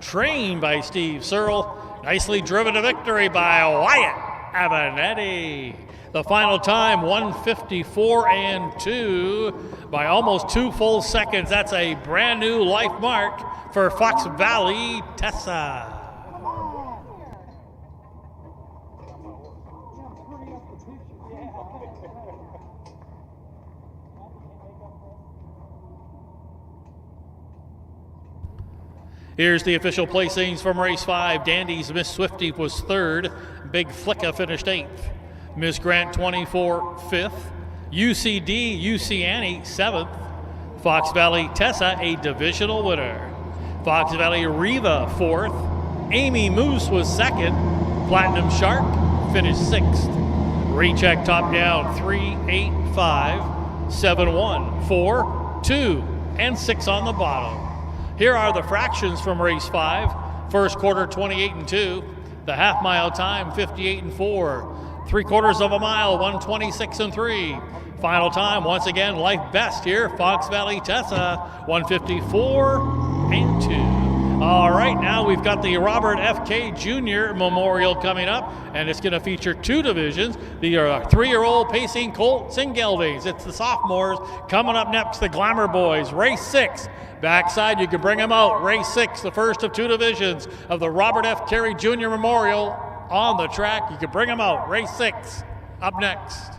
Trained by Steve Searle. Nicely driven to victory by Wyatt Avanetti. The final time, 154 and 2 by almost 2 full seconds. That's a brand new life mark for Fox Valley Tessa. Here's the official placings from race 5. Dandy's Miss Swifty was 3rd. Big Flicka finished 8th. Miss Grant 24, 5th. UCD, UC Annie, 7th. Fox Valley Tessa, a divisional winner. Fox Valley Riva, 4th. Amy Moose was 2nd. Platinum Shark finished 6th. Recheck top down, 3, 8, 5, 7, 1, 4, 2, and 6 on the bottom. Here are the fractions from race 5. First quarter, 28 and 2. The half mile time, 58 and 4. 3/4 of a mile, 126 and 3. Final time, once again, life best here, Fox Valley Tessa, 154 and 2. All right, now we've got the Robert F.K. Jr. Memorial coming up, and it's going to feature 2 divisions. The 3-year-old pacing colts and geldings. It's the sophomores. Coming up next, the Glamour Boys, race 6. Backside, you can bring them out. Race 6, the first of 2 divisions of the Robert F. Carey Jr. Memorial. On the track, you can bring them out. Race 6, up next.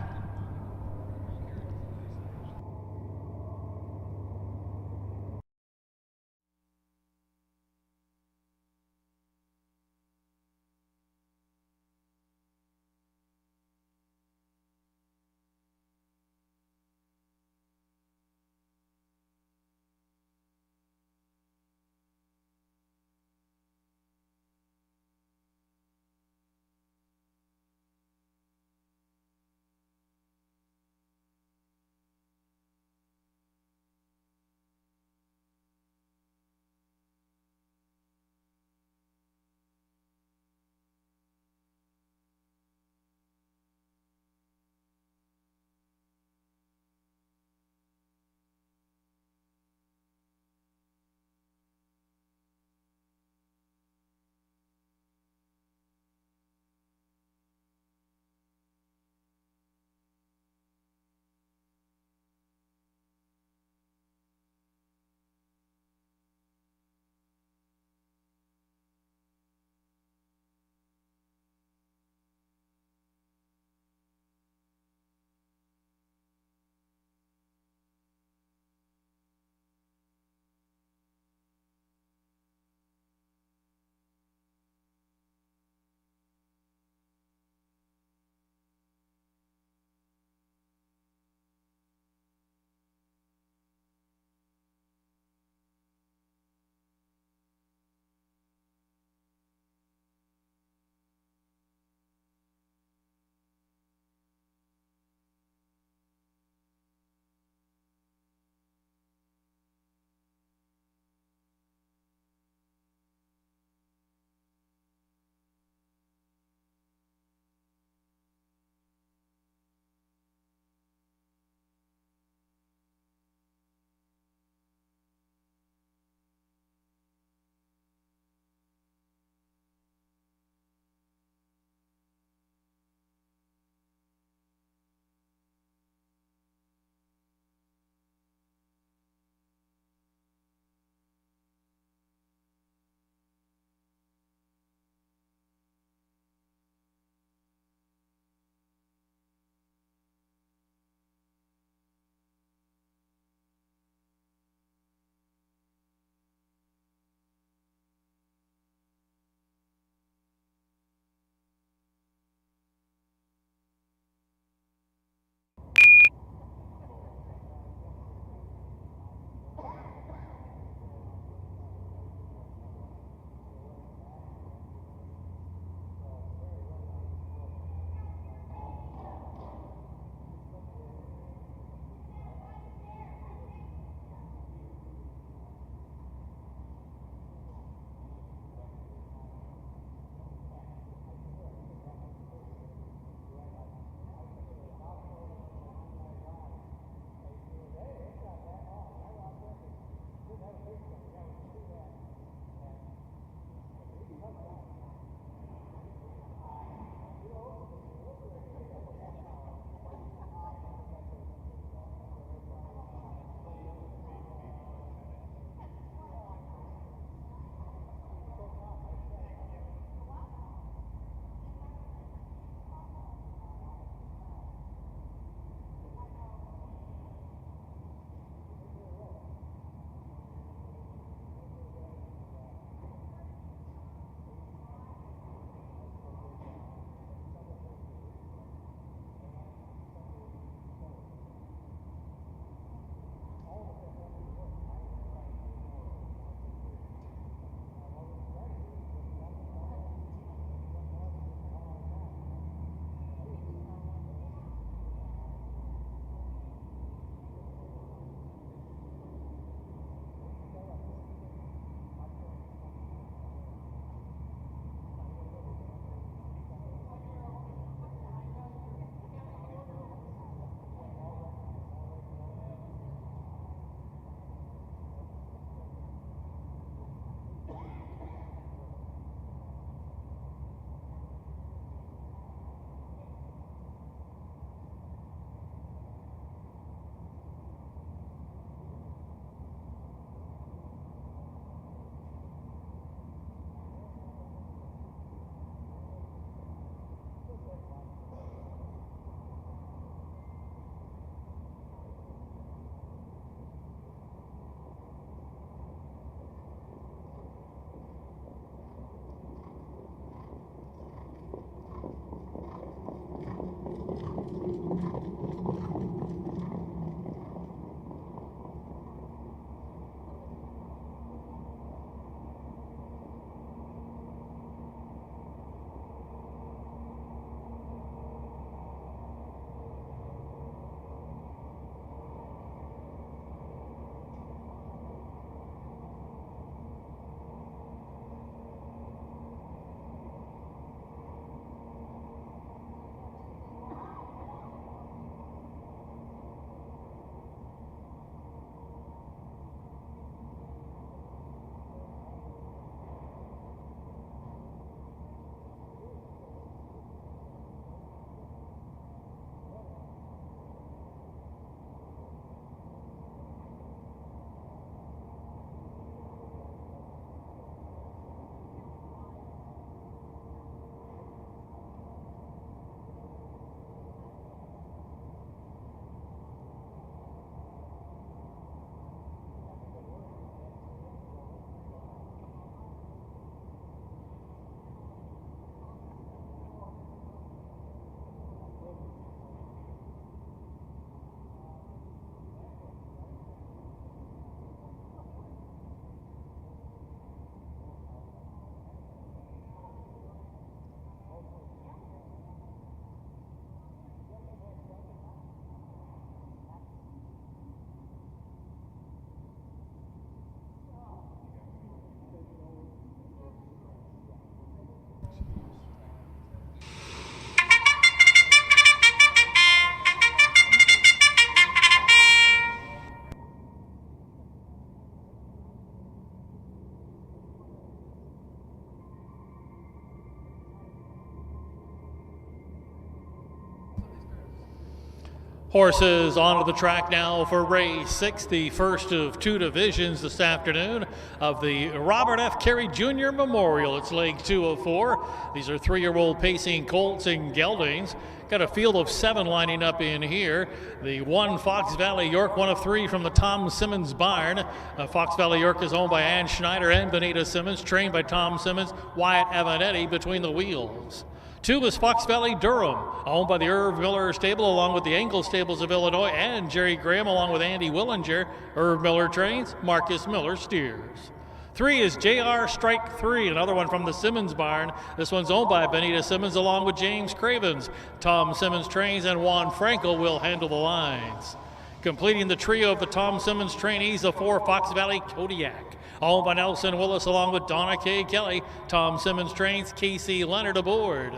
Horses onto the track now for race 6, the first of 2 divisions this afternoon of the Robert F. Carey Jr. Memorial. It's leg 2 of 4. These are 3-year-old pacing colts and geldings. Got a field of 7 lining up in here. The 1 Fox Valley York, 1 of 3 from the Tom Simmons barn. Fox Valley York is owned by Ann Schneider and Benita Simmons, trained by Tom Simmons, Wyatt Avanetti between the wheels. 2 is Fox Valley Durham, owned by the Irv Miller Stable along with the Engel Stables of Illinois and Jerry Graham along with Andy Willinger. Irv Miller trains, Marcus Miller steers. 3 is JR Strike 3, another one from the Simmons barn. This one's owned by Benita Simmons along with James Cravens. Tom Simmons trains and Juan Frankel will handle the lines. Completing the trio of the Tom Simmons trainees, the 4 Fox Valley Kodiak, owned by Nelson Willis along with Donna K. Kelly. Tom Simmons trains, Casey Leonard aboard.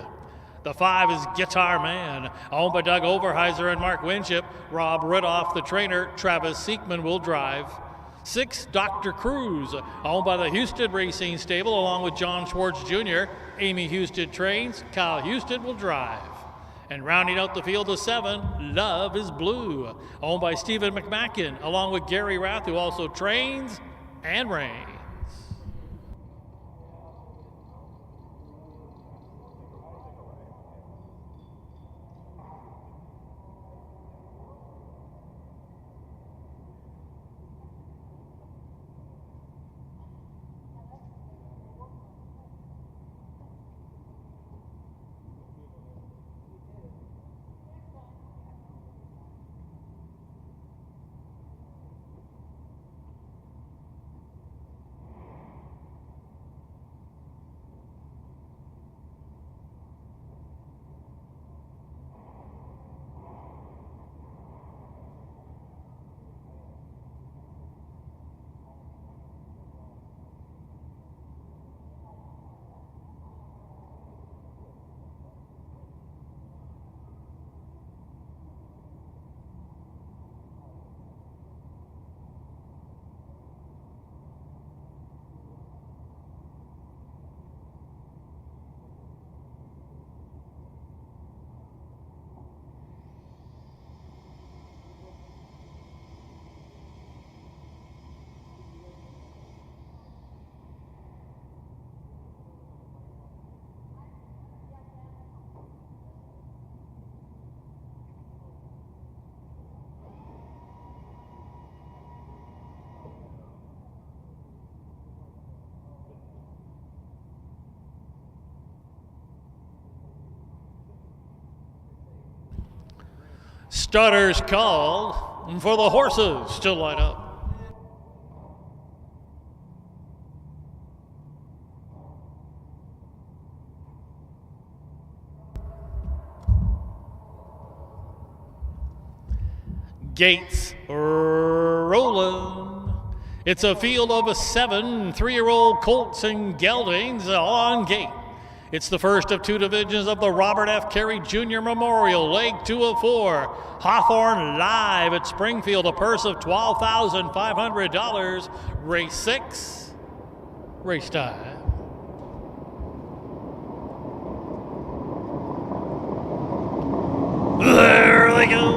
The 5 is Guitar Man, owned by Doug Overheiser and Mark Winship. Rob Ridoff, the trainer. Travis Siekman will drive. 6, Dr. Cruz, owned by the Houston Racing Stable along with John Schwartz Jr. Amy Houston trains, Kyle Houston will drive. And rounding out the field of 7, Love is Blue, owned by Stephen McMacken along with Gary Rath, who also trains and reigns. Starters called for the horses to line up. Gates rolling. It's a field of 7 3-year-old colts and geldings on gate. It's the first of 2 divisions of the Robert F. Carey Jr. Memorial, leg 2 of 4. Hawthorne live at Springfield, a purse of $12,500. Race 6, race time. There they go,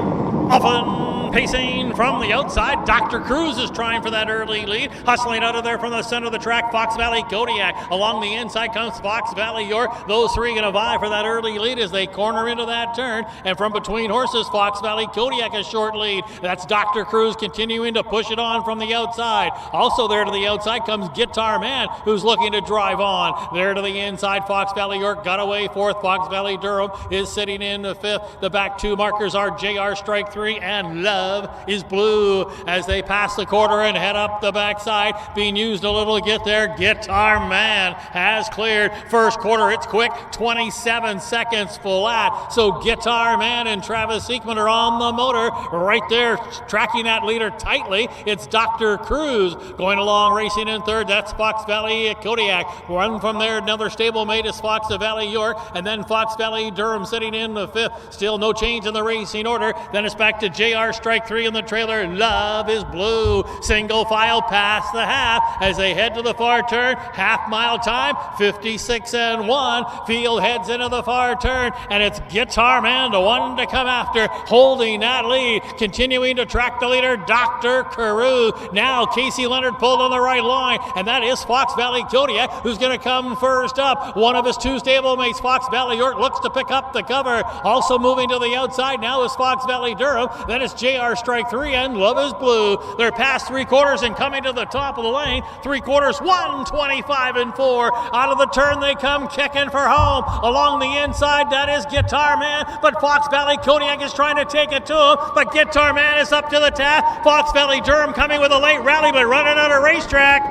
often pacing from the outside. Dr. Cruz is trying for that early lead. Hustling out of there from the center of the track, Fox Valley Kodiak. Along the inside comes Fox Valley York. Those 3 going to vie for that early lead as they corner into that turn. And from between horses, Fox Valley Kodiak a short lead. That's Dr. Cruz continuing to push it on from the outside. Also there to the outside comes Guitar Man, who's looking to drive on. There to the inside, Fox Valley York got away 4th. Fox Valley Durham is sitting in the 5th. The back 2 markers are JR Strike 3 and Love is Blue as they pass the quarter and head up the backside. Being used a little to get there. Guitar Man has cleared. First quarter, it's quick, 27 seconds flat. So Guitar Man and Travis Siekman are on the motor right there, tracking that leader tightly. It's Dr. Cruz going along, racing in 3rd. That's Fox Valley Kodiak. Run from there, another stablemate is Fox Valley York, and then Fox Valley Durham sitting in the 5th. Still no change in the racing order. Then it's back to JR Strike strike 3 in the trailer. Love is Blue. Single file past the half as they head to the far turn. Half-mile time, 56-1. Field heads into the far turn, and it's Guitar Man, the one to come after, holding that lead. Continuing to track the leader, Dr. Carew. Now Casey Leonard pulled on the right line, and that is Fox Valley Kodiak, who's going to come first up. One of his two stablemates, Fox Valley York, looks to pick up the cover. Also moving to the outside now is Fox Valley Durham. Then it's JR Strike 3 and Love is Blue. They're past 3/4 and coming to the top of the lane. 3/4, 125-4. Out of the turn they come kicking for home. Along the inside, that is Guitar Man, but Fox Valley Kodiak is trying to take it to him, but Guitar Man is up to the task. Fox Valley Durham coming with a late rally, but running out of racetrack.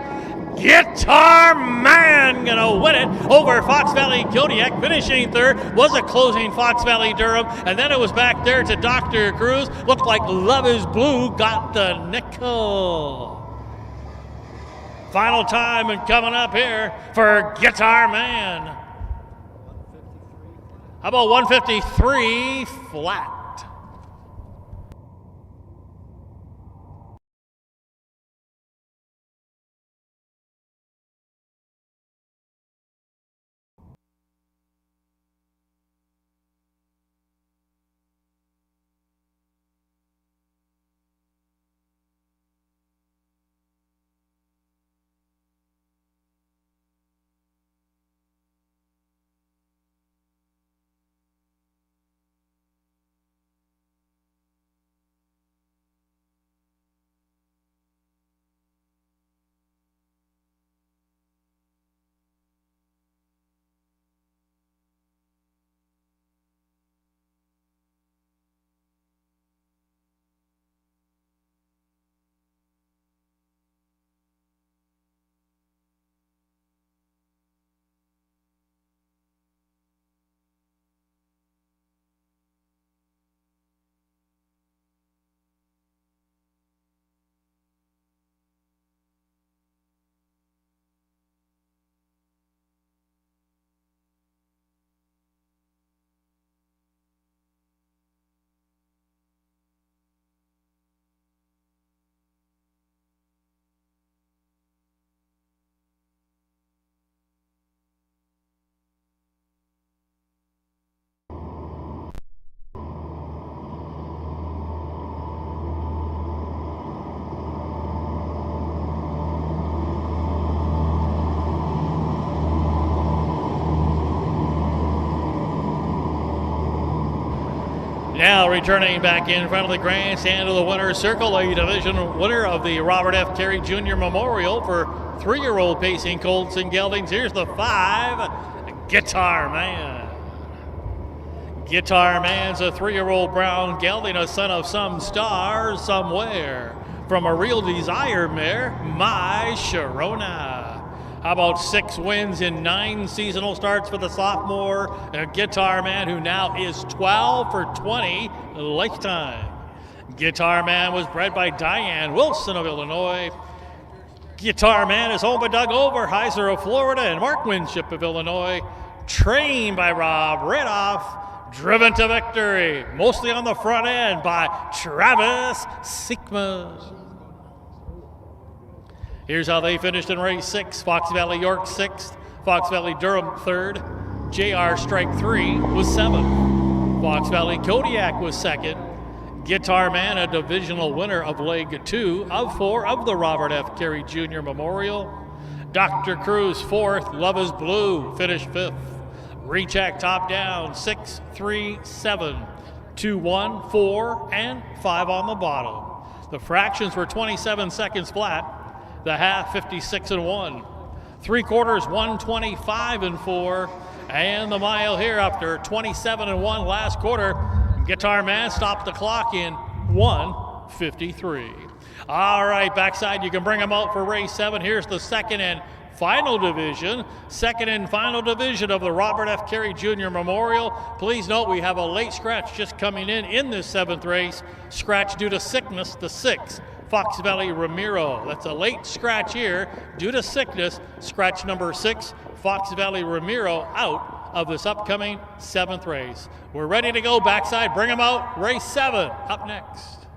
Guitar Man gonna win it over Fox Valley Kodiak. Finishing third was a closing Fox Valley Durham, and then it was back there to Dr. Cruz. Looked like Love is Blue got the nickel. Final time and coming up here for Guitar Man. How about 153 flat? Now returning back in front of the grandstand of the winner's circle, a division winner of the Robert F. Carey Jr. Memorial for 3-year-old pacing colts and geldings. Here's the 5, Guitar Man. Guitar Man's a 3-year-old brown gelding, a son of some star somewhere. From a Real Desire mare, My Sharona. How about 6 wins in 9 seasonal starts for the sophomore Guitar Man, who now is 12 for 20 lifetime. Guitar Man was bred by Diane Wilson of Illinois. Guitar Man is owned by Doug Overheiser of Florida and Mark Winship of Illinois. Trained by Rob Ridoff. Driven to victory, mostly on the front end, by Travis Siekma. Here's how they finished in race 6. Fox Valley York 6th, Fox Valley Durham 3rd, JR Strike 3 was 7th. Fox Valley Kodiak was 2nd. Guitar Man, a divisional winner of leg 2 of 4 of the Robert F. Carey Jr. Memorial. Dr. Cruz 4th, Love is Blue finished 5th. Recheck top down 6, 3, 7, 2, 1, 4, and 5 on the bottom. The fractions were 27 seconds flat. The half 56-1, 3/4 125-4, and the mile here after 27-1 last quarter. Guitar Man stopped the clock in 1:53. All right, backside you can bring them out for race 7. Here's the second and final division of the Robert F. Carey Jr. Memorial. Please note we have a late scratch just coming in this 7th race. Scratch due to sickness, the 6th. Fox Valley Ramiro. That's a late scratch here due to sickness. Scratch number 6, Fox Valley Ramiro, out of this upcoming 7th race. We're ready to go backside. Bring them out. Race 7 up next.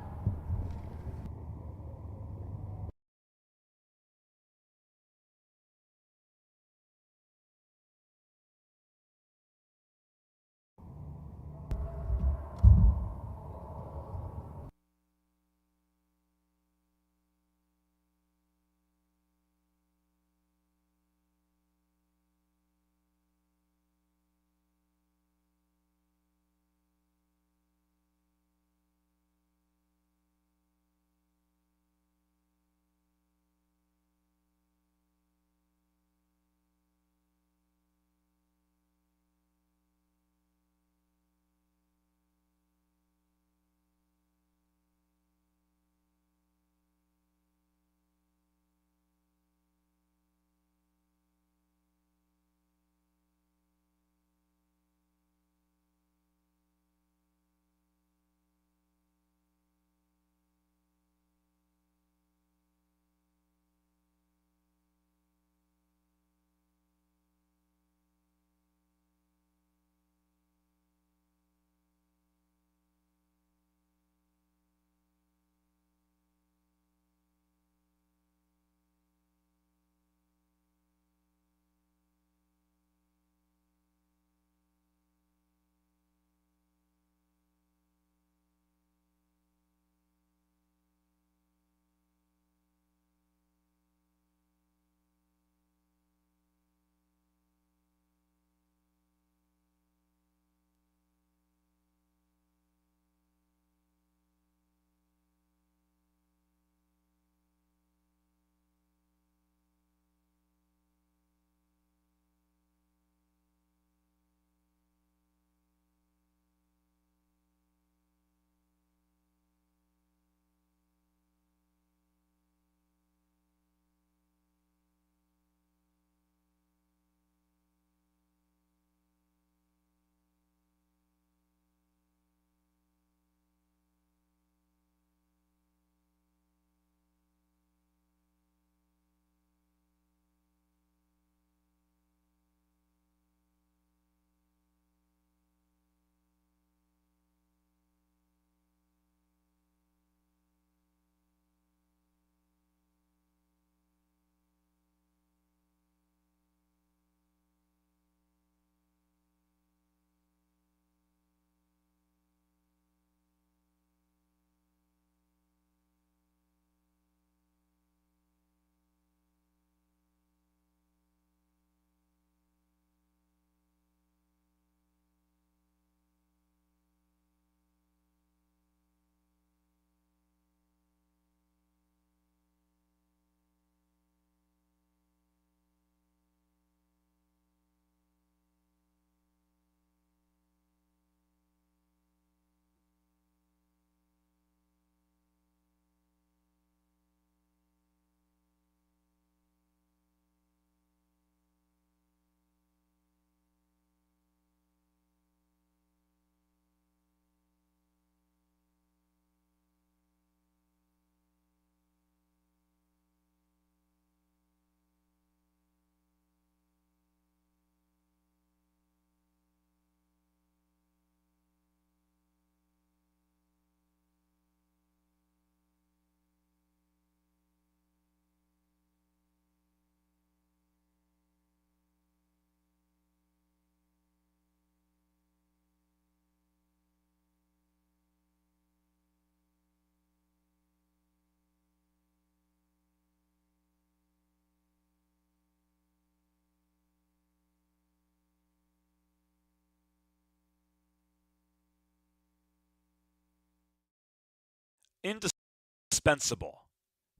Indispensable.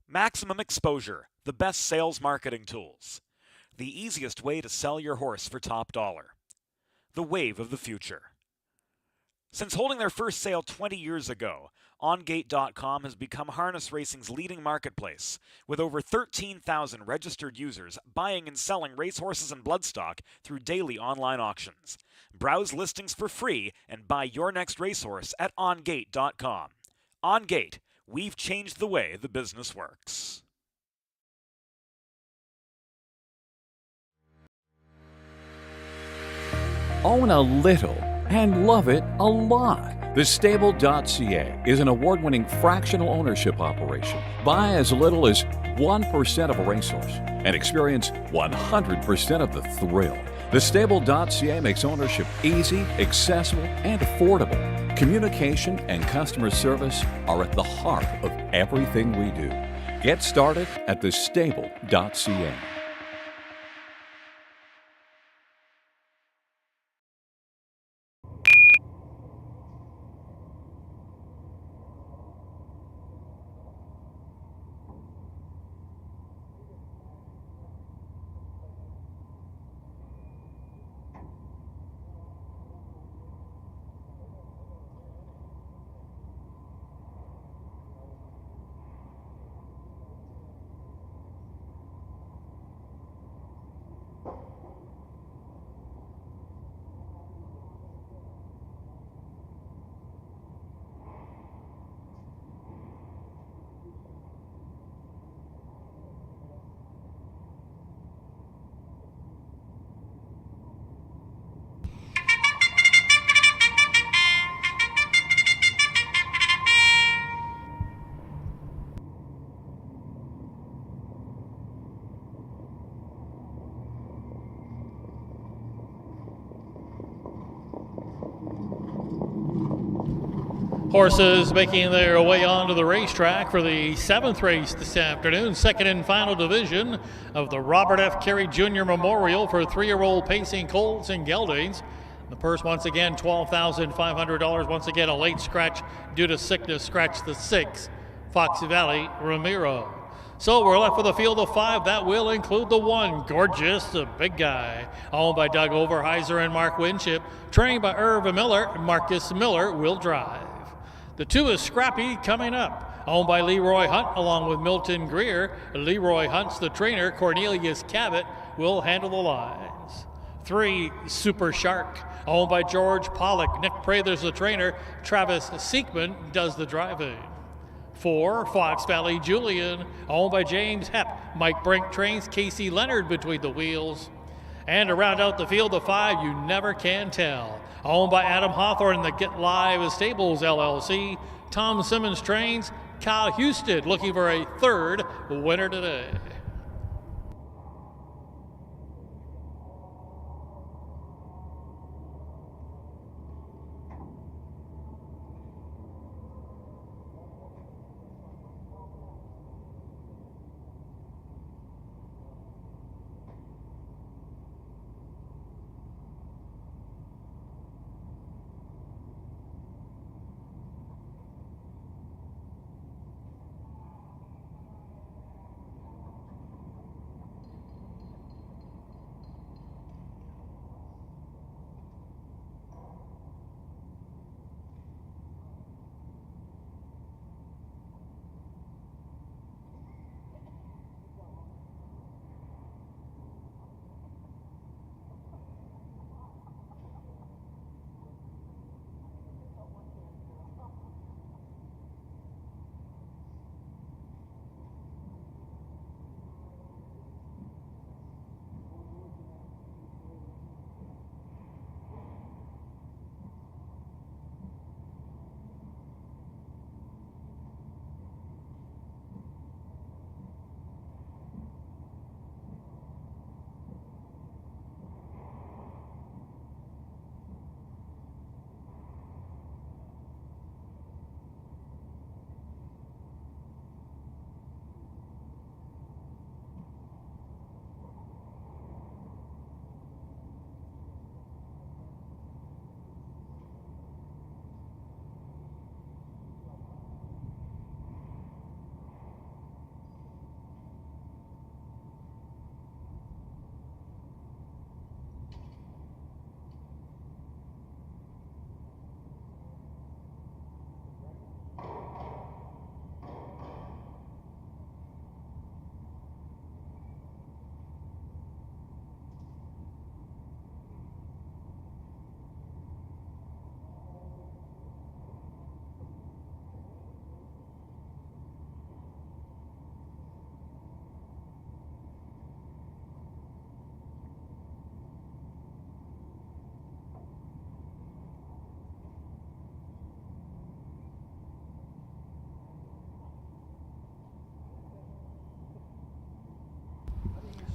Maximum exposure, the best sales marketing tools. The easiest way to sell your horse for top dollar. The wave of the future. Since holding their first sale 20 years ago, OnGate.com has become harness racing's leading marketplace, with over 13,000 registered users buying and selling racehorses and bloodstock through daily online auctions. Browse listings for free and buy your next racehorse at OnGate.com. OnGate, we've changed the way the business works. Own a little and love it a lot. TheStable.ca is an award-winning fractional ownership operation. Buy as little as 1% of a racehorse and experience 100% of the thrill. TheStable.ca makes ownership easy, accessible, and affordable. Communication and customer service are at the heart of everything we do. Get started at TheStable.ca. Horses making their way onto the racetrack for the 7th race this afternoon, second and final division of the Robert F. Carey Jr. Memorial for 3-year-old pacing colts and geldings. The purse once again $12,500. Once again a late scratch due to sickness. Scratch the 6, Fox Valley Ramiro. So we're left with a field of 5. That will include the 1, Gorgeous, the big guy, owned by Doug Overheiser and Mark Winship, trained by Irv Miller. Marcus Miller will drive. The 2 is Scrappy coming up, owned by Leroy Hunt along with Milton Greer. Leroy Hunt's the trainer. Cornelius Cabot will handle the lines. 3, Super Shark, owned by George Pollock. Nick Prather's the trainer. Travis Seekman does the driving. 4, Fox Valley Julian, owned by James Hepp. Mike Brink trains. Casey Leonard between the wheels. And to round out the field of 5, You Never Can Tell, owned by Adam Hawthorne and the Get Live Stables LLC. Tom Simmons trains. Kyle Houston looking for a 3rd winner today.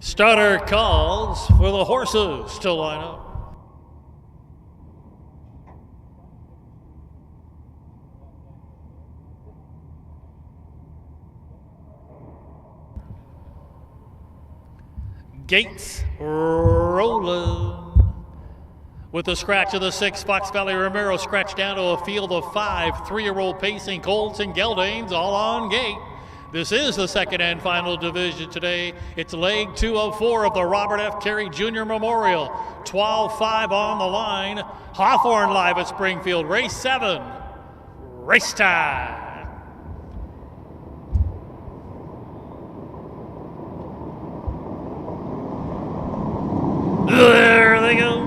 Starter calls for the horses to line up. Gates rolling. With the scratch of the 6, Fox Valley Romero scratched down to a field of 5 3-year-old pacing colts and geldings all on gate. This is the second and final division today. It's leg 2 of 4 of the Robert F. Carey Jr. Memorial. 12-5 on the line. Hawthorne live at Springfield. Race 7. Race time. There they go.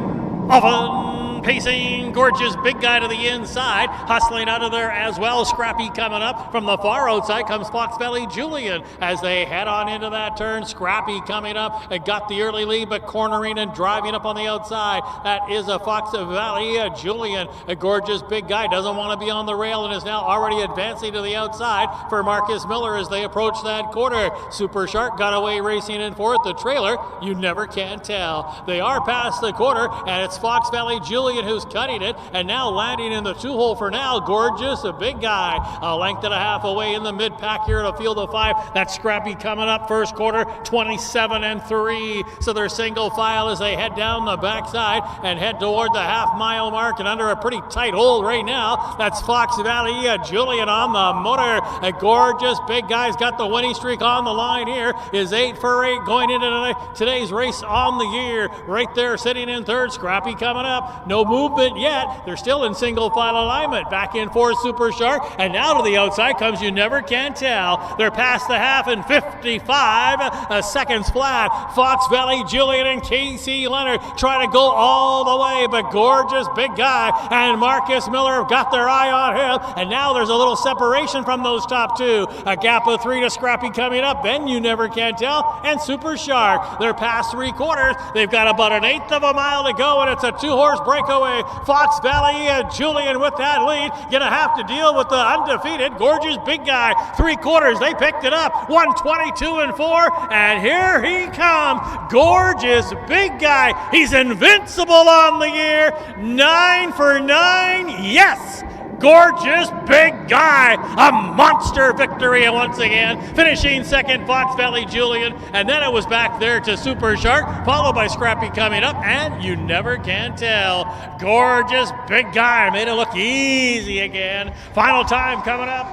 Often pacing, gorgeous big guy to the inside, hustling out of there as well. Scrappy coming up from the far outside comes Fox Valley Julian as they head on into that turn. Scrappy coming up and got the early lead, but cornering and driving up on the outside. That is a Fox Valley Julian, a gorgeous big guy, doesn't want to be on the rail and is now already advancing to the outside for Marcus Miller as they approach that quarter. Super Shark got away racing in fourth. The trailer, you never can tell. They are past the quarter, and it's Fox Valley Julian who's cutting it, and now landing in the 2-hole for now. Gorgeous, a big guy, a length and a half away in the mid-pack here at a field of 5. That's Scrappy coming up first quarter, 27-3. So they're single file as they head down the backside and head toward the half-mile mark, and under a pretty tight hold right now. That's Fox Valley Julian on the motor. A gorgeous big guy's got the winning streak on the line here. Is 8 for 8 going into today's race on the year. Right there sitting in third, Scrappy coming up. No movement yet. They're still in single file alignment. Back in fourth, Super Shark, and now to the outside comes You Never Can Tell. They're past the half in 55 seconds flat. Fox Valley Julian and Casey Leonard try to go all the way, but gorgeous big guy and Marcus Miller have got their eye on him, and now there's a little separation from those top 2. A gap of 3 to Scrappy coming up, then You Never Can Tell and Super Shark. They're past 3 quarters. They've got about an 1/8 of a mile to go, and it's a 2-horse breakaway. Fox Valley Julian with that lead. Gonna have to deal with the undefeated gorgeous big guy. 3 quarters, they picked it up. 122-4, and here he comes. Gorgeous big guy. He's invincible on the year. 9 for 9. Yes! Gorgeous big guy, a monster victory once again. Finishing second, Fox Valley Julian, and then it was back there to Super Shark, followed by Scrappy coming up, and You Never Can Tell. Gorgeous big guy, made it look easy again. Final time coming up,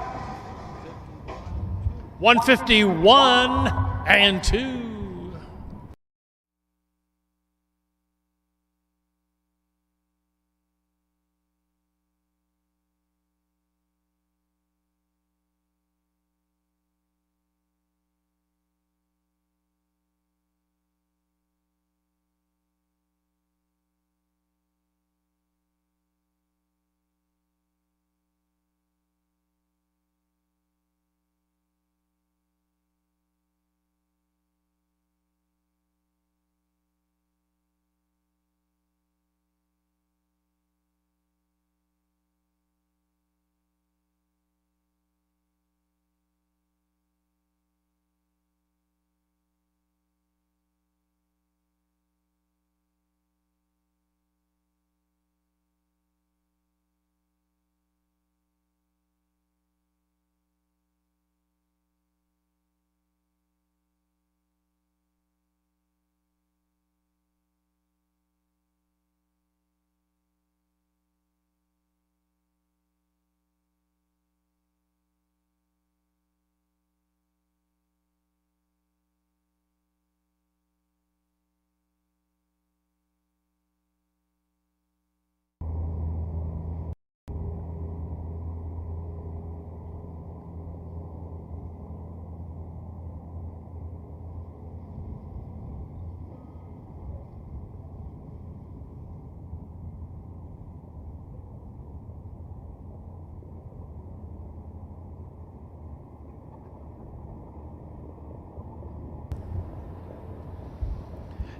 151-2.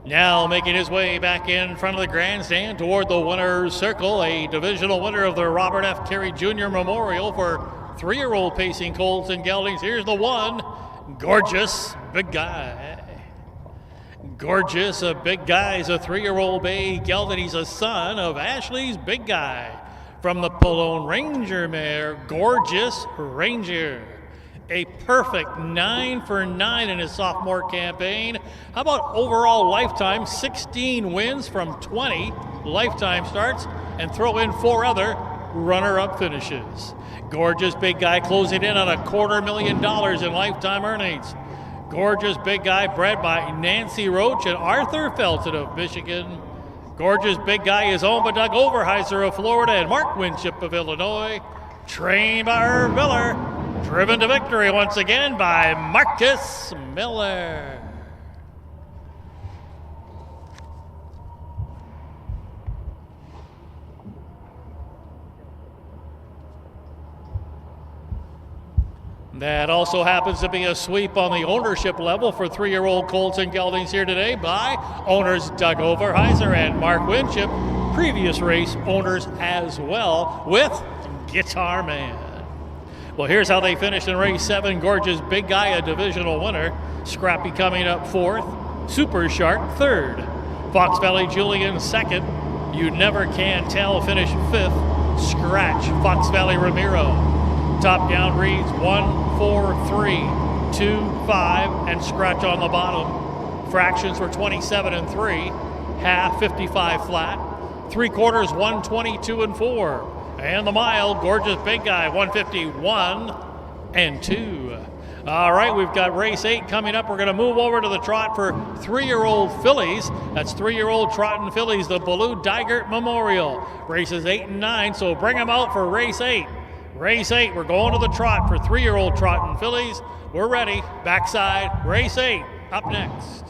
Now making his way back in front of the grandstand toward the winner's circle, a divisional winner of the Robert F. Carey Jr. Memorial for 3-year-old pacing colts and geldings. Here's the one, gorgeous big guy. Gorgeous, a big guy, is a 3-year-old bay gelding. He's a son of Ashley's big guy. From the Pallone Ranger mare, Gorgeous Ranger. A perfect 9 for 9 in his sophomore campaign. How about overall lifetime? 16 wins from 20 lifetime starts, and throw in 4 other runner-up finishes. Gorgeous big guy closing in on $250,000 in lifetime earnings. Gorgeous big guy bred by Nancy Roach and Arthur Felton of Michigan. Gorgeous big guy is owned by Doug Overheiser of Florida and Mark Winship of Illinois. Trained by Irv Miller. Driven to victory once again by Marcus Miller. That also happens to be a sweep on the ownership level for 3-year-old colts and geldings here today by owners Doug Overheiser and Mark Winship. Previous race owners as well with Guitar Man. Well, here's how they finished in race 7. Gorgeous big guy, a divisional winner. Scrappy coming up 4th. Super Shark 3rd. Fox Valley Julian 2nd. You Never Can Tell finished 5th. Scratch Fox Valley Ramiro. Top down reads 1, 4, 3, 2, 5, and scratch on the bottom. Fractions were 27 and 3, half 55 flat, 3/4 122 and 4, and the mile Gorgeous big guy 151 and 2. All right, we've got race 8 coming up. We're going to move over to the trot for 3-year-old fillies. That's 3-year-old trotting fillies, the Baloo Digert Memorial. Races 8 and 9, so bring them out for race 8. Race 8, we're going to the trot for 3-year-old trotting fillies. We're ready. Backside, race 8, up next.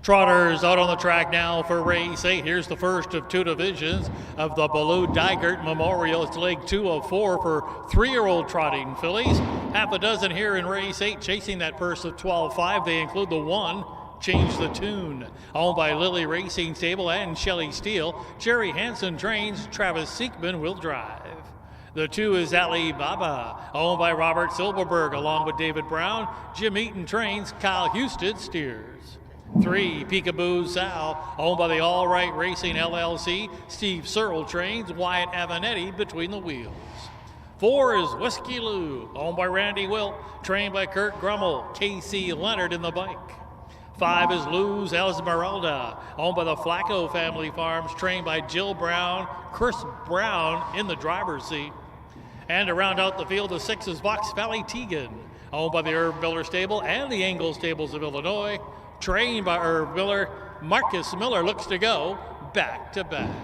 Trotters out on the track now for race 8. Here's the first of 2 divisions of the Baloo Dygert Memorial. It's leg 2 of 4 for 3-year-old trotting fillies. Half a dozen here in race 8 chasing that purse of 12.5. They include the 1, Change the Tune, owned by Lily Racing Stable and Shelley Steele. Jerry Hansen trains, Travis Siekman will drive. The 2 is Ali Baba, owned by Robert Silverberg, along with David Brown. Jim Eaton trains, Kyle Husted steers. 3, Peekaboo Sal, owned by the All Right Racing LLC. Steve Searle trains, Wyatt Avanetti between the wheels. 4 is Whiskey Lou, owned by Randy Wilt, trained by Kurt Grummel, Casey Leonard in the bike. 5 is Luz Esmeralda, owned by the Flacco family farms, trained by Jill Brown, Chris Brown in the driver's seat. And to round out the field, the 6 is Fox Valley Tegan, owned by the Irv Miller Stable and the Engel Stables of Illinois. Trained by Irv Miller, Marcus Miller looks to go back to back.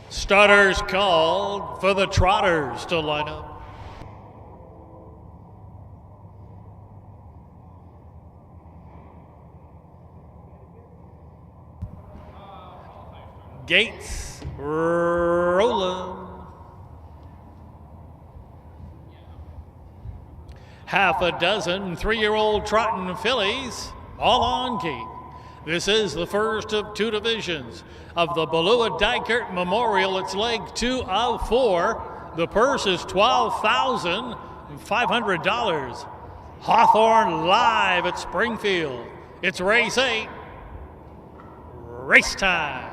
Starters called for the Trotters to line up. Gates rolling. Half a dozen 3-year-old trotting fillies all on gate. This is the first of 2 divisions of the Baloo Dygert Memorial. It's leg 2 of 4. The purse is $12,500. Hawthorne live at Springfield. It's race 8. Race time.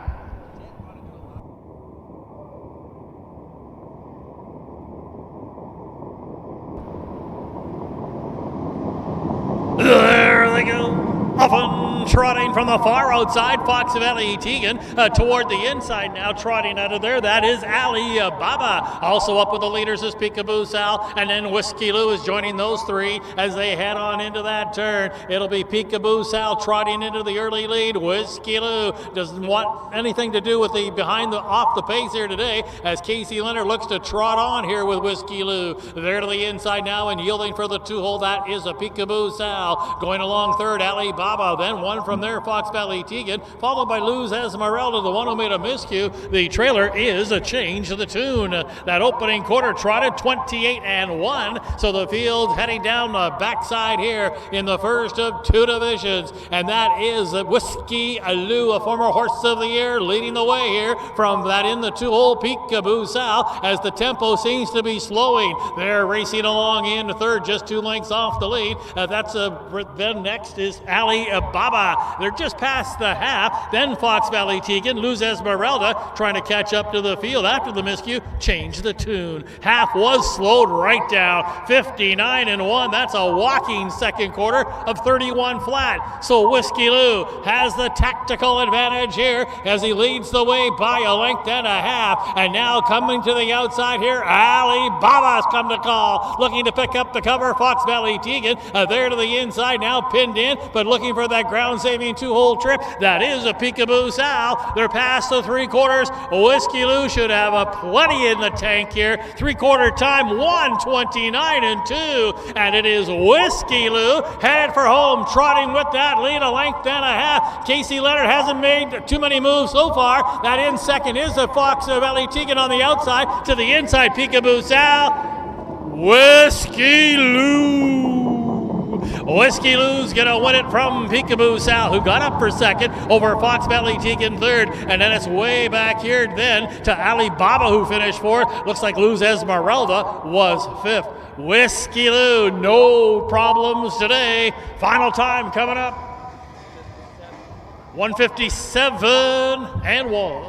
There they go. Often trotting from the far outside, Fox Valley Tegan toward the inside now, trotting out of there. That is Ali Baba. Also up with the leaders is Peekaboo Sal, and then Whiskey Lou is joining those 3 as they head on into that turn. It'll be Peekaboo Sal trotting into the early lead. Whiskey Lou doesn't want anything to do with the off the pace here today, as Casey Leonard looks to trot on here with Whiskey Lou. There to the inside now and yielding for the 2-hole. That is a Peekaboo Sal. Going along third, Ali Baba. Then one from there, Fox Valley Tegan, followed by Luz Esmeralda, the one who made a miscue. The trailer is a Change the Tune. That opening quarter trotted 28-1. So the field heading down the backside here in the first of 2 divisions. And that is Whiskey Lou, a former Horse of the Year, leading the way here from that in the 2-hole Peekaboo Sal, as the tempo seems to be slowing. They're racing along in third, just 2 lengths off the lead. Then next is Ali Baba. They're just past the half. Then Fox Valley Tegan, Luz Esmeralda trying to catch up to the field after the miscue. Change the tune. Half was slowed right down. 59-1. That's a walking second quarter of 31 flat. So Whiskey Lou has the tactical advantage here as he leads the way by a length and a half. And now coming to the outside here, Alibaba's come to call. Looking to pick up the cover. Fox Valley Tegan there to the inside, now pinned in, but looking for that ground-saving two-hole trip. That is a Peekaboo Sal. They're past the three quarters. Whiskey Lou should have a plenty in the tank here. Three-quarter time, 1:29-2, and it is Whiskey Lou headed for home, trotting with that lead a length and a half. Casey Leonard hasn't made too many moves so far. That in second is the Fox Valley Tegan on the outside. To the inside, Peekaboo Sal. Whiskey Lou. Whiskey Lou's going to win it from Peekaboo Sal, who got up for second over Fox Valley Tegan third. And then it's way back here then to Alibaba, who finished fourth. Looks like Luz Esmeralda was fifth. Whiskey Lou, no problems today. Final time coming up. 1:57-1.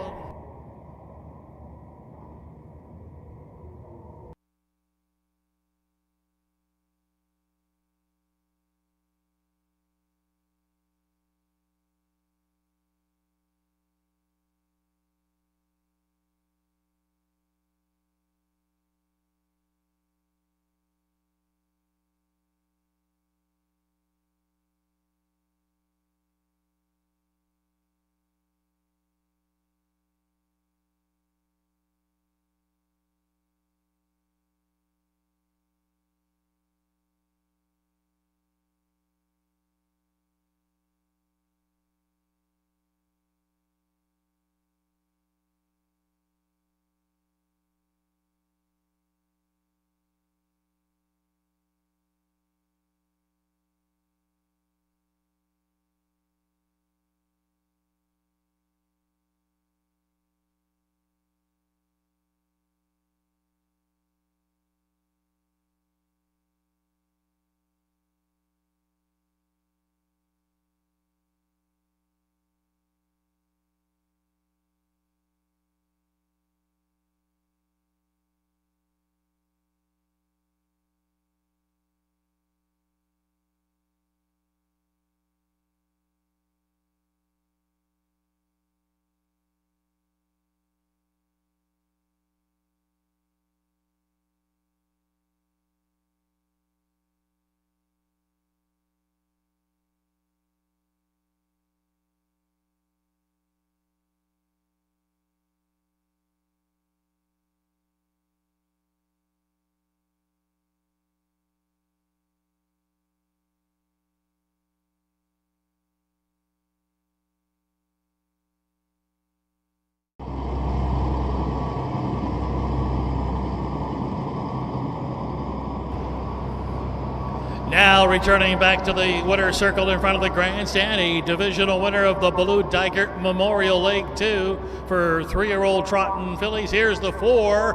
Now returning back to the winner's circle in front of the grandstand, a divisional winner of the Blue Dygert Memorial League 2 for 3-year-old trotting fillies. Here's the 4,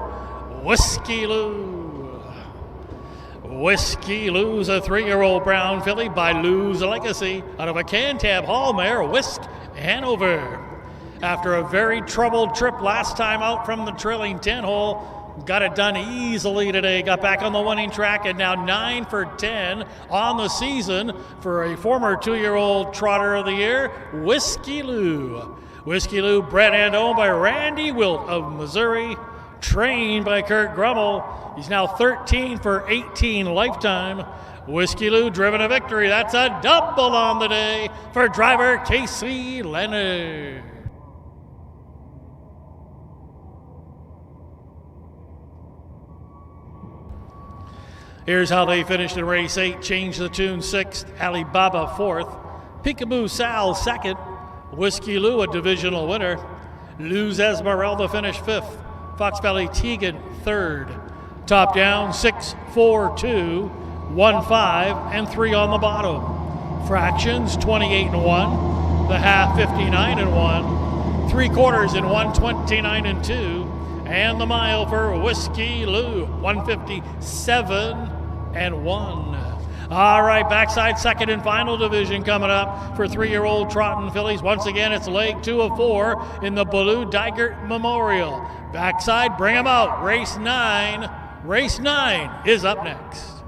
Whiskey Lou. Whiskey Lou's a 3-year-old brown filly by Lou's Legacy out of a Cantab Hall mare, Whisk Hanover. After a very troubled trip last time out from the trailing 10-hole, got it done easily today, got back on the winning track, and now 9 for 10 on the season for a former 2-year-old trotter of the year, Whiskey Lou. Whiskey Lou, bred and owned by Randy Wilt of Missouri, trained by Kurt Grummel. He's now 13 for 18 lifetime. Whiskey Lou driven a victory. That's a double on the day for driver Casey Leonard. Here's how they finished in race 8. Change the tune 6th, Alibaba 4th, Peekaboo Sal 2nd, Whiskey Lou a divisional winner, Luz Esmeralda finished 5th, Fox Valley Tegan 3rd. Top down 6, 4, 2, 1, 5, and 3 on the bottom. Fractions 28-1, the half 59-1, 3 quarters in 1:29-2, and the mile for Whiskey Lou 1:57-1. All right, backside second and final division coming up for 3-year-old trotting fillies. Once again, it's leg 2 of 4 in the Blue Dygert Memorial. Backside, bring them out. Race 9. Race 9 is up next.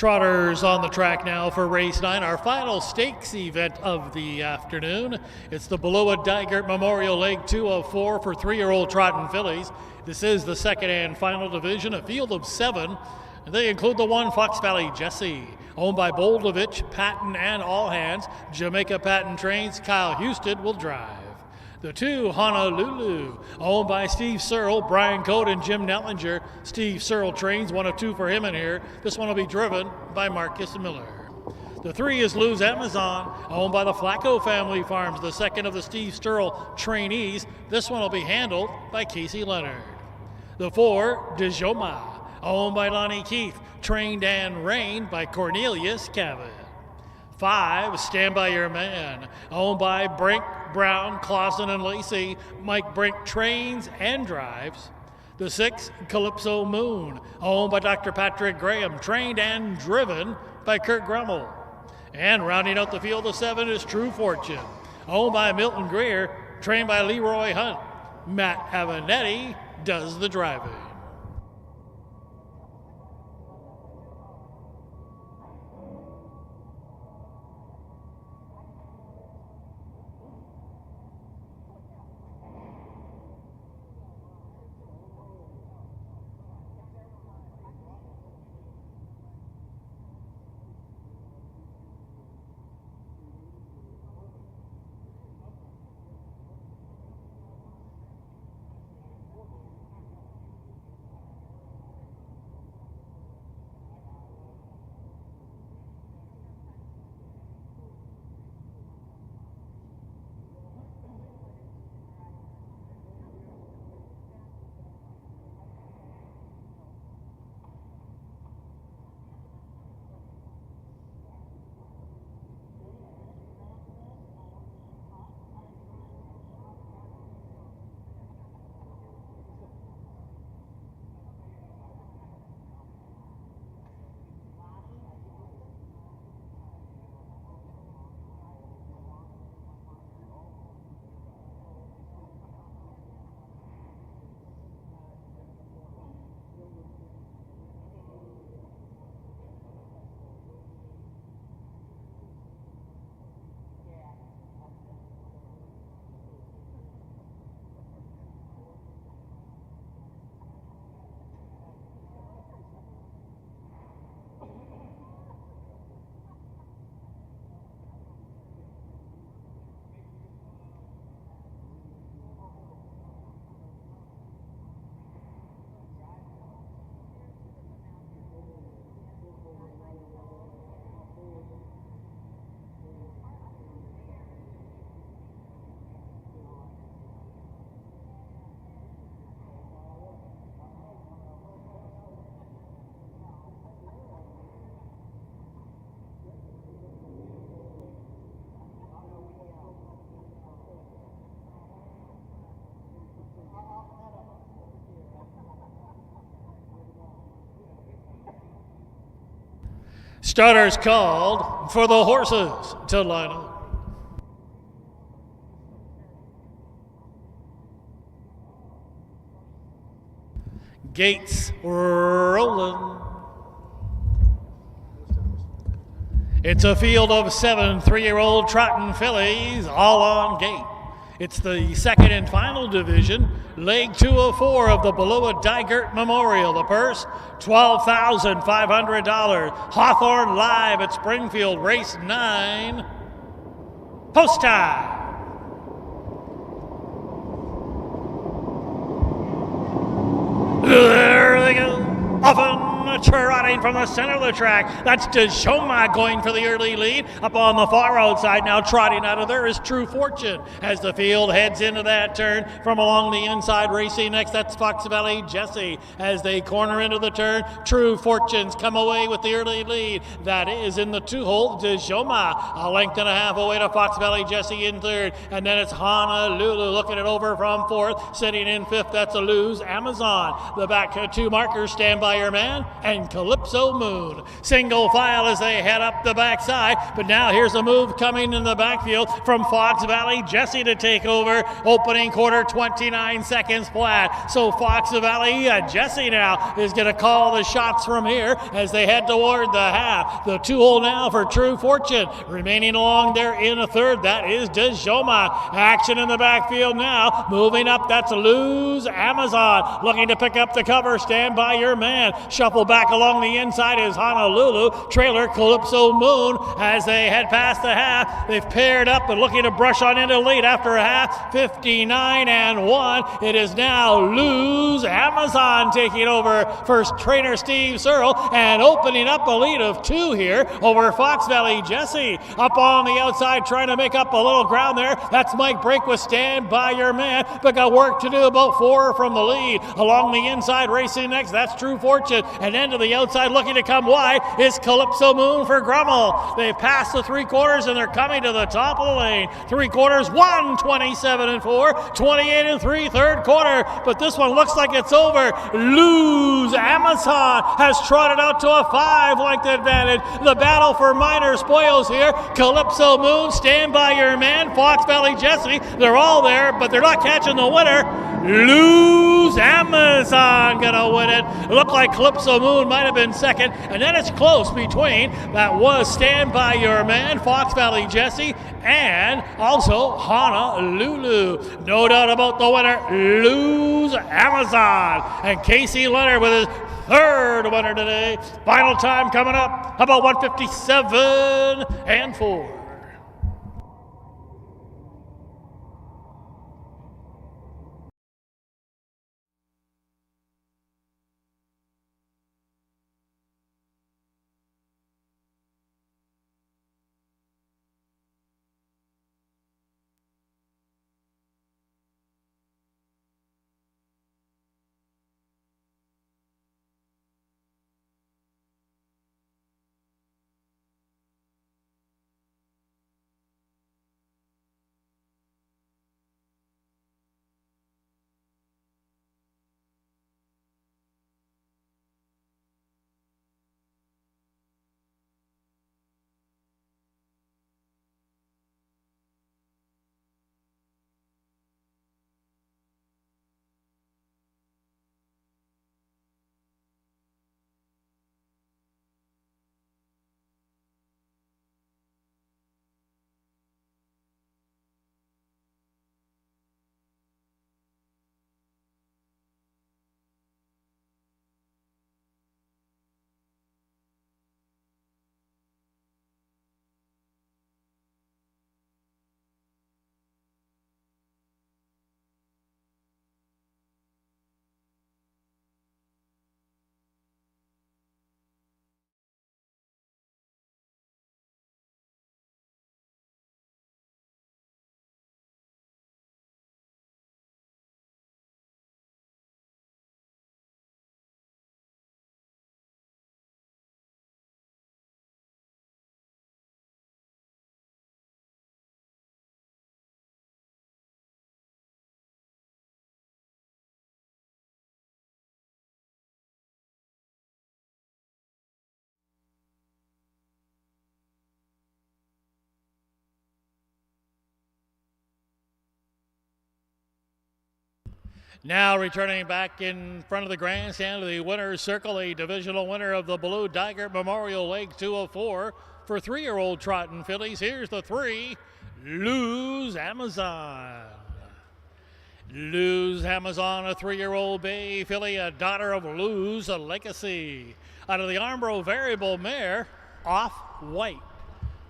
Trotters on the track now for race 9, our final stakes event of the afternoon. It's the Below Dygert Memorial Leg 2 of 4 for 3-year-old trotting fillies. This is the second and final division, a field of 7. And they include the 1 Fox Valley Jesse, owned by Boldovich, Patton, and All Hands. Jamaica Patton trains, Kyle Houston will drive. The 2 Honolulu, owned by Steve Searle, Brian Cote, and Jim Nellinger. Steve Searle trains, 1 of 2 for him in here. This one will be driven by Marcus Miller. The 3 is Lou's Amazon, owned by the Flacco family farms, the second of the Steve Searle trainees. This one will be handled by Casey Leonard. The 4, Dijoma, owned by Lonnie Keith, trained and reined by Cornelius Cavett. 5, Stand By Your Man, owned by Brink, Brown, Clausen, and Lacey. Mike Brink trains and drives. The 6, Calypso Moon, owned by Dr. Patrick Graham, trained and driven by Kurt Grummel. And rounding out the field of 7 is True Fortune, owned by Milton Greer, trained by Leroy Hunt. Matt Avenetti does the driving. Starters called for the horses to line up. Gates rolling. It's a field of 7 3-year-old trotting fillies, all on gate. It's the second and final division, leg 2 of 4 of the Below Dygert Memorial. The purse, $12,500. Hawthorne live at Springfield, race 9. Post time. There they go. Often trotting from the center of the track. That's Dijoma going for the early lead. Up on the far outside now, trotting out of there is True Fortune as the field heads into that turn from along the inside. Racing next, that's Fox Valley Jesse as they corner into the turn. True Fortune's come away with the early lead. That is in the 2-hole. Dijoma a length and a half away to Fox Valley Jesse in 3rd. And then it's Honolulu looking it over from 4th. Sitting in 5th, that's a Lou's Amazon. The back 2 markers, Stand By Your Man and Calypso Calypso Moon. Single file as they head up the backside, but now here's a move coming in the backfield from Fox Valley Jesse to take over. Opening quarter, 29 seconds flat. So Fox Valley Jesse now is going to call the shots from here as they head toward the half. The 2-hole now for True Fortune. Remaining along there in a third, that is DeJoma. Action in the backfield now. Moving up, that's Lose Amazon. Looking to pick up the cover. Stand by your man. Shuffle back along the inside is Honolulu. Trailer Calypso Moon as they head past the half. They've paired up and looking to brush on into lead after a half. 59-1. It is now Lose Amazon taking over first trainer Steve Searle and opening up a lead of 2 here over Fox Valley Jesse. Up on the outside trying to make up a little ground there. That's Mike Brake with Stand By Your Man, but got work to do, about 4 from the lead. Along the inside racing next, that's True Fortune. And then to the outside looking to come wide is Calypso Moon for Grummel. They've passed the 3/4 and they're coming to the top of the lane. 3/4, 1:27-4, 28-3 third quarter, but this one looks like it's over. Lose Amazon has trotted out to a 5-length advantage. The battle for minor spoils here. Calypso Moon, Stand By Your Man, Fox Valley Jesse, they're all there, but they're not catching the winner. Lose Amazon gonna win it. It looked like Calypso Moon might have been second, and then it's close between. That was Stand By Your Man, Fox Valley Jesse, and also Honolulu. No doubt about the winner, Lose Amazon. And Casey Leonard with his third winner today. Final time coming up, about 1:57-4. Now returning back in front of the grandstand to the winner's circle, a divisional winner of the Blue Dygert Memorial Lake 204 for 3-year-old trotting fillies. Here's the 3, Lose Amazon. Lose Amazon, a 3-year-old bay filly, a daughter of Lose, a legacy. Out of the Armbro variable mare, Off White.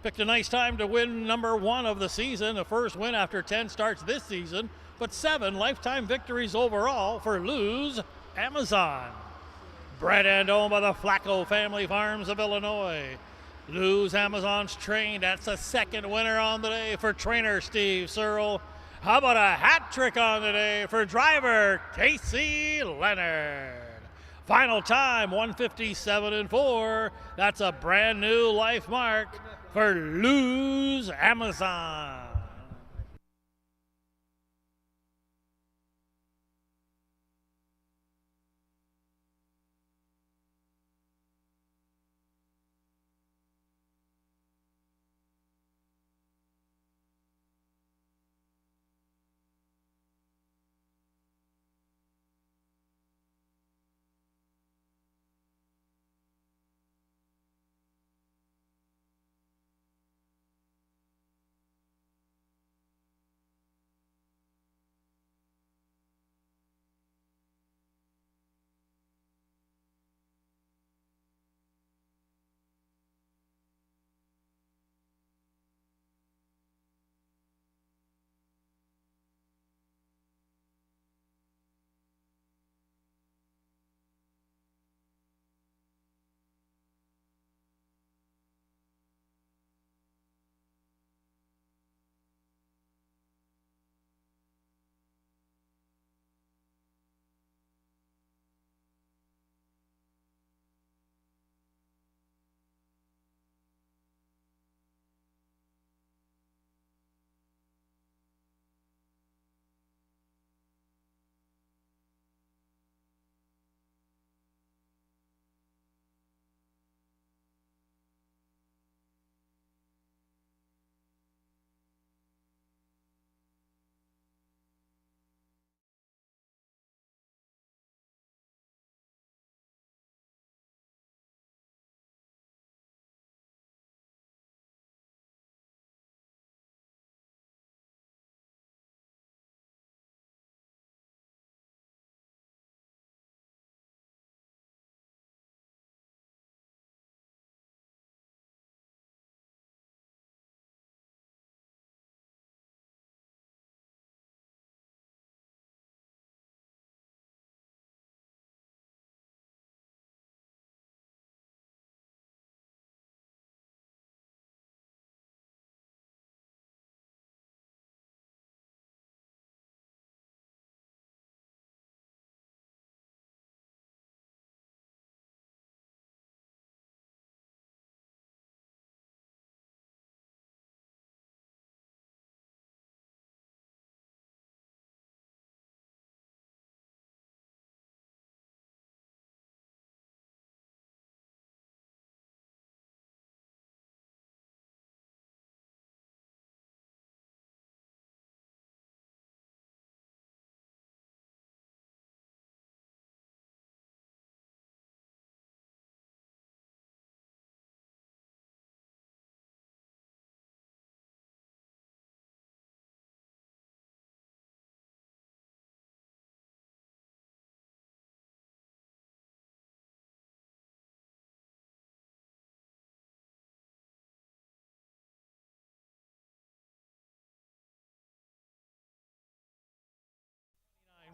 Picked a nice time to win number 1 of the season, the first win after 10 starts this season, but 7 lifetime victories overall for Lose Amazon. Bred and owned by the Flacco Family Farms of Illinois. Lose Amazon's trained. That's a second winner on the day for trainer Steve Searle. How about a hat trick on the day for driver Casey Leonard? Final time, 1:57-4. That's a brand new life mark for Lose Amazon.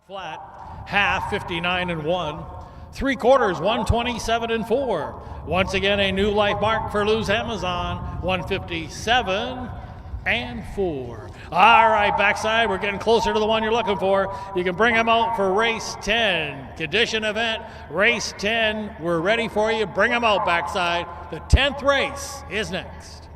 Flat, half 59 and 1. 3/4 127 and 4. Once again, a new life mark for Lou's Amazon, 157 and 4. All right, backside, we're getting closer to the one you're looking for. You can bring them out for race 10. Condition event, race 10. We're ready for you. Bring them out backside. The 10th race is next.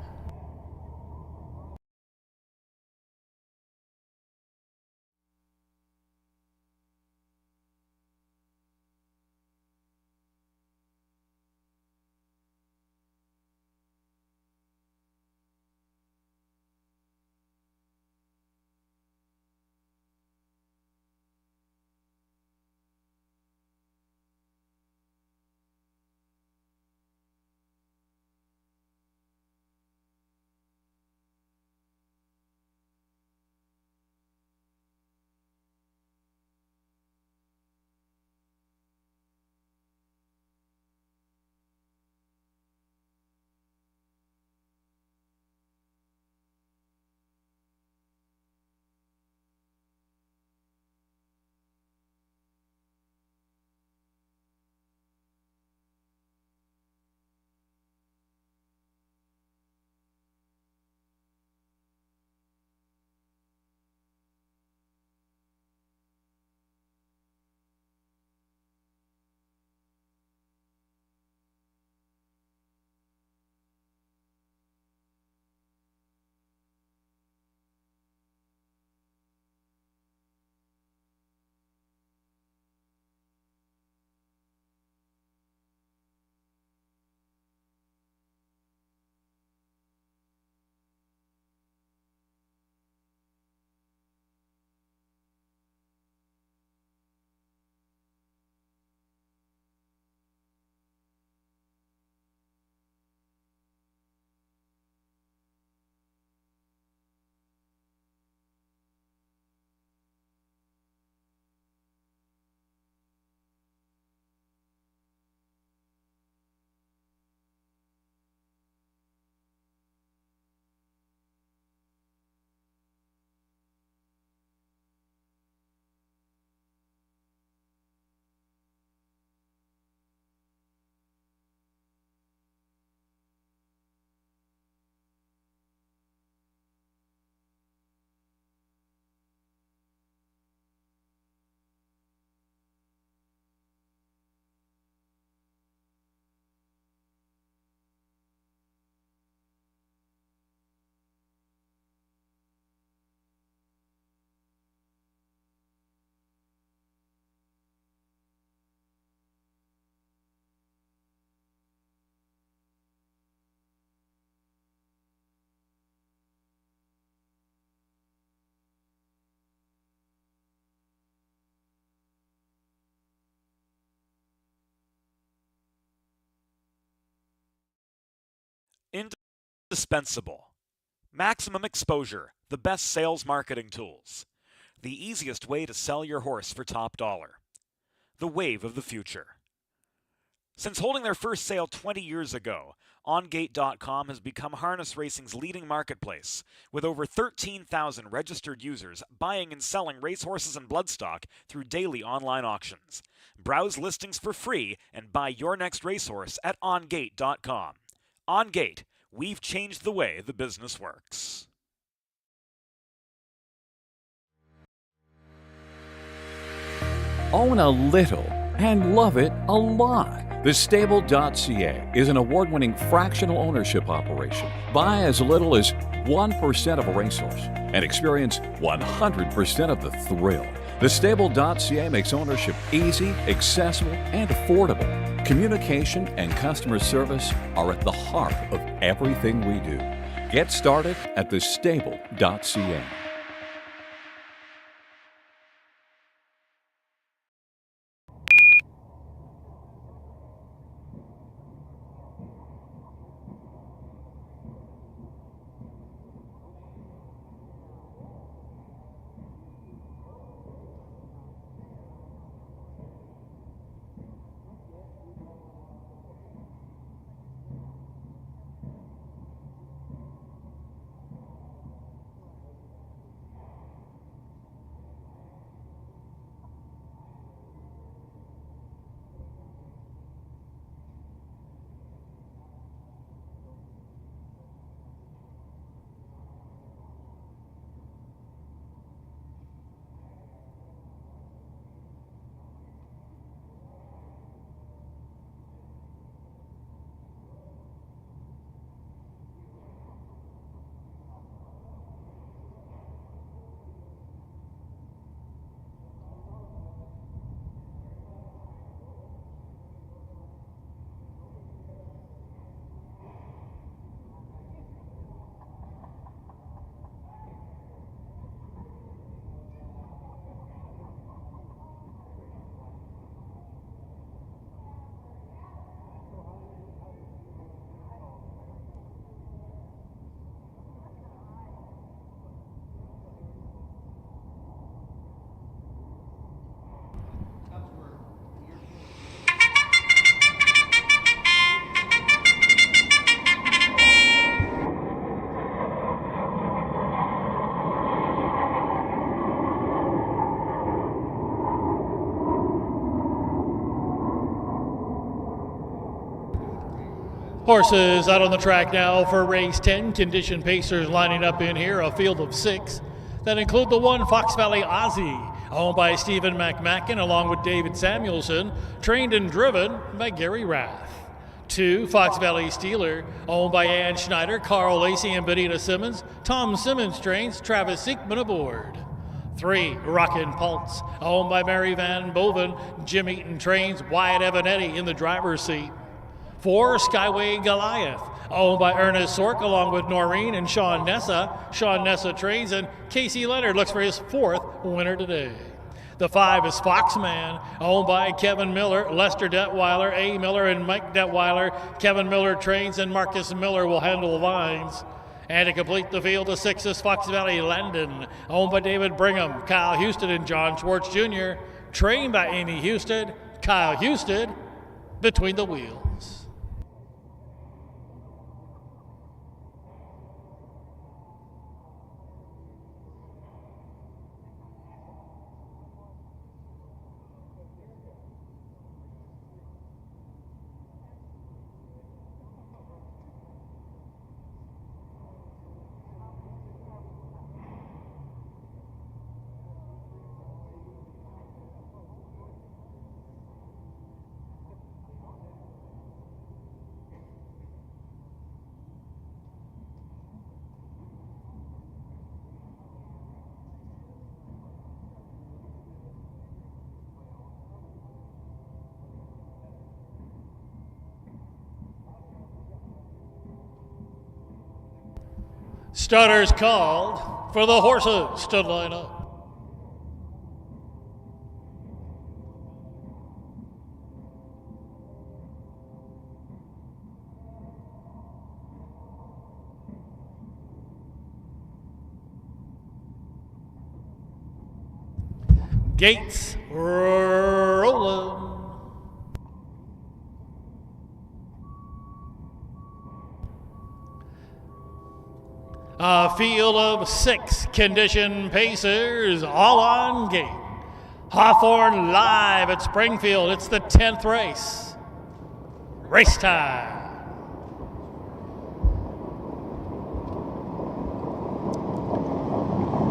Indispensable. Maximum exposure, the best sales marketing tools. The easiest way to sell your horse for top dollar. The wave of the future. Since holding their first sale 20 years ago, OnGate.com has become harness racing's leading marketplace, with over 13,000 registered users buying and selling racehorses and bloodstock through daily online auctions. Browse listings for free and buy your next racehorse at OnGate.com. OnGate, we've changed the way the business works. Own a little and love it a lot. TheStable.ca is an award-winning fractional ownership operation. Buy as little as 1% of a racehorse and experience 100% of the thrill. TheStable.ca makes ownership easy, accessible, and affordable. Communication and customer service are at the heart of everything we do. Get started at TheStable.ca. Horses out on the track now for race 10. Condition pacers lining up in here, a field of 6 that include the 1 Fox Valley Aussie, owned by Stephen McMacken along with David Samuelson, trained and driven by Gary Rath. 2 Fox Valley Steeler, owned by Ann Schneider, Carl Lacey, and Benita Simmons. Tom Simmons trains, Travis Siekman aboard. 3 Rockin' Pulse, owned by Mary Van Boven, Jim Eaton trains, Wyatt Evanetti in the driver's seat. 4 Skyway Goliath, owned by Ernest Sork along with Noreen and Sean Nessa. Sean Nessa trains, and Casey Leonard looks for his 4th winner today. The 5 is Foxman, owned by Kevin Miller, Lester Detweiler, A. Miller, and Mike Detweiler. Kevin Miller trains, and Marcus Miller will handle the lines. And to complete the field, the 6 is Fox Valley Landon, owned by David Brigham, Kyle Houston, and John Schwartz Jr., trained by Amy Houston. Kyle Houston between the wheels. Starters called for the horses to line up. Gates rolling. A field of 6 condition pacers, all on gate. Hawthorne live at Springfield. It's the 10th race. Race time.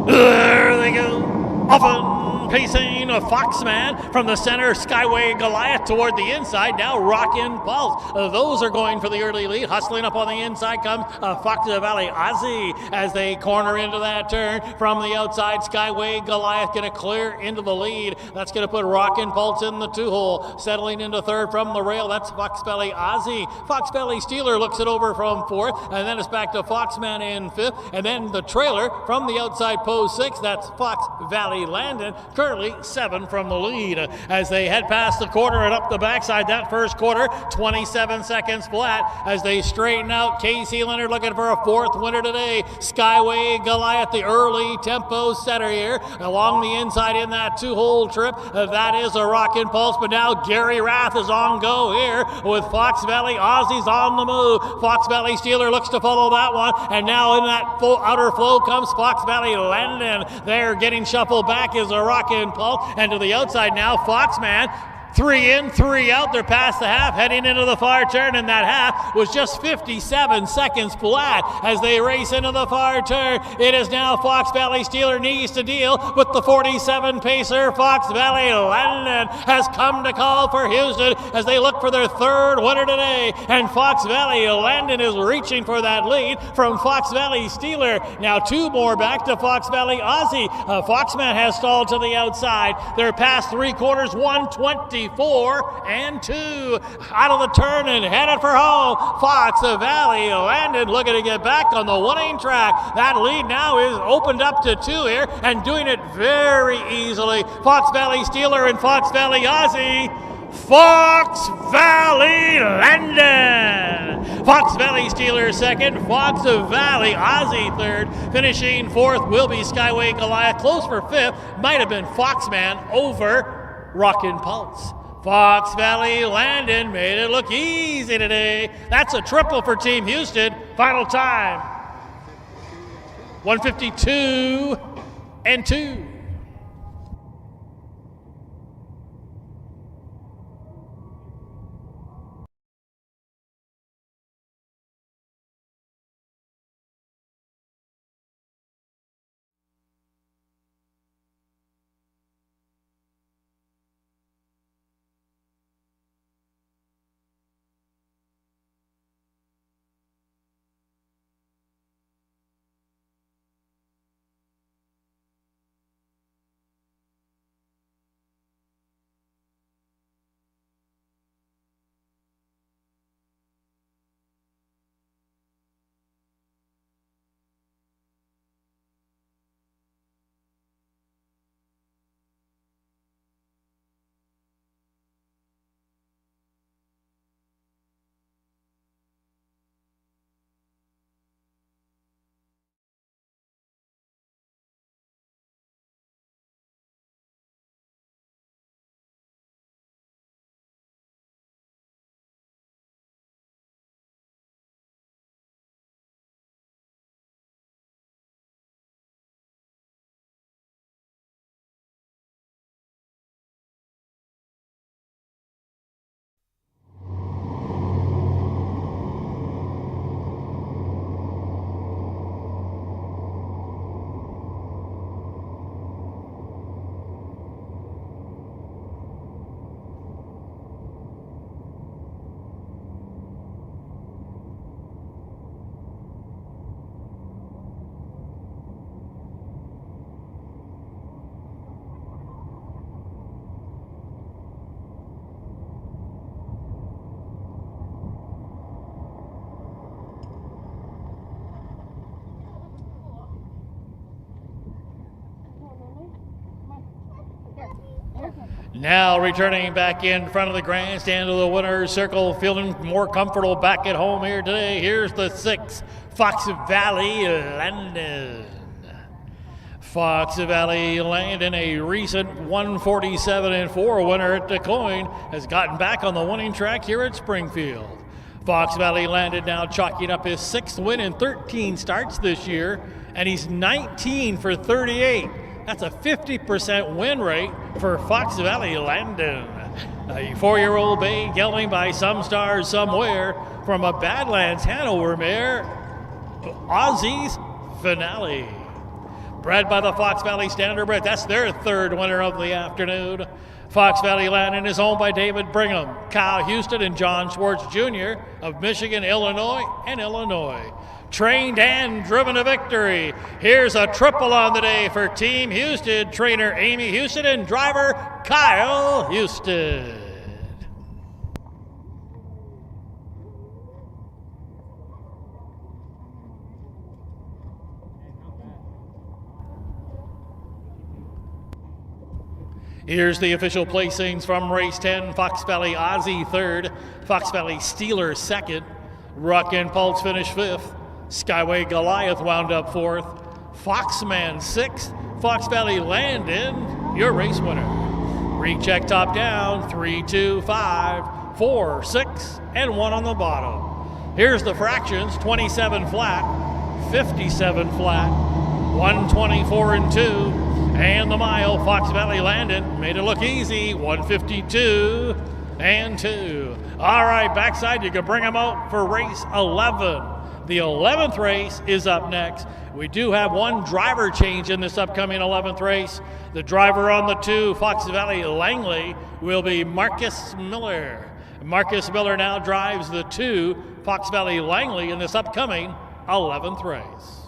There they go. Often pacing a Foxman from the center, Skyway Goliath toward the inside. Now Rockin' Pulse. Those are going for the early lead. Hustling up on the inside comes Fox Valley Aussie as they corner into that turn. From the outside, Skyway Goliath going to clear into the lead. That's going to put Rockin' Pulse in the 2-hole. Settling into 3rd from the rail, that's Fox Valley Aussie. Fox Valley Steeler looks it over from 4th, and then it's back to Foxman in 5th. And then the trailer from the outside pose 6, that's Fox Valley Landon, currently 7 from the lead. As they head past the quarter and up the backside, that first quarter, 27 seconds flat as they straighten out. Casey Leonard looking for a 4th winner today. Skyway Goliath, the early tempo setter here, along the inside in that 2-hole trip. That is a Rockin' Pulse, but now Gary Rath is on go here with Fox Valley Aussies on the move. Fox Valley Steeler looks to follow that one, and now in that full outer flow comes Fox Valley Landon. They're getting shuffled back is a Rockin' Pulse, and to the outside now, Foxman. 3 in, 3 out. They're past the half, heading into the far turn, and that half was just 57 seconds flat as they race into the far turn. It is now Fox Valley Steeler needs to deal with the 47 pacer. Fox Valley Landon has come to call for Houston as they look for their 3rd winner today, and Fox Valley Landon is reaching for that lead from Fox Valley Steeler. Now 2 more back to Fox Valley Aussie. Foxman has stalled to the outside. They're past 3 quarters, 124 and 2 out of the turn and headed for home. Fox Valley Landon looking to get back on the winning track. That lead now is opened up to 2 here and doing it very easily. Fox Valley Steeler and Fox Valley Aussie. Fox Valley Landon. Fox Valley Steeler 2nd, Fox Valley Aussie 3rd. Finishing 4th will be Skyway Goliath. Close for 5th. Might have been Foxman over Rockin' Pulse. Fox Valley Landon made it look easy today. That's a triple for Team Houston. Final time, 152 and 2. Now returning back in front of the grandstand to the winner's circle, feeling more comfortable back at home here today. Here's the 6, Fox Valley Landon. Fox Valley Landon, a recent 147-4 winner at DeCoin, has gotten back on the winning track here at Springfield. Fox Valley Landon now chalking up his 6th win in 13 starts this year, and he's 19 for 38. That's a 50% win rate for Fox Valley Landon. A 4-year-old bay gelding by Some Stars Somewhere from a Badlands Hanover mare, Aussie's Finale. Bred by the Fox Valley Standardbred, that's their 3rd winner of the afternoon. Fox Valley Landon is owned by David Brigham, Kyle Houston, and John Schwartz Jr. of Michigan, Illinois, and Illinois. Trained and driven to victory. Here's a triple on the day for Team Houston, trainer Amy Houston and driver Kyle Houston. Here's the official placings from race 10. Fox Valley Aussie 3rd, Fox Valley Steeler 2nd, Ruck and Pulse finished 5th, Skyway Goliath wound up 4th, Foxman 6th, Fox Valley Landon, your race winner. Recheck top down, 3, 2, 5, 4, 6, and 1 on the bottom. Here's the fractions, 27 flat, 57 flat, 124 and 2, and the mile, Fox Valley Landon made it look easy, 152 and 2. All right, backside, you can bring them out for race 11. The 11th race is up next. We do have one driver change in this upcoming 11th race. The driver on the 2, Fox Valley Langley, will be Marcus Miller. Marcus Miller now drives the 2, Fox Valley Langley, in this upcoming 11th race.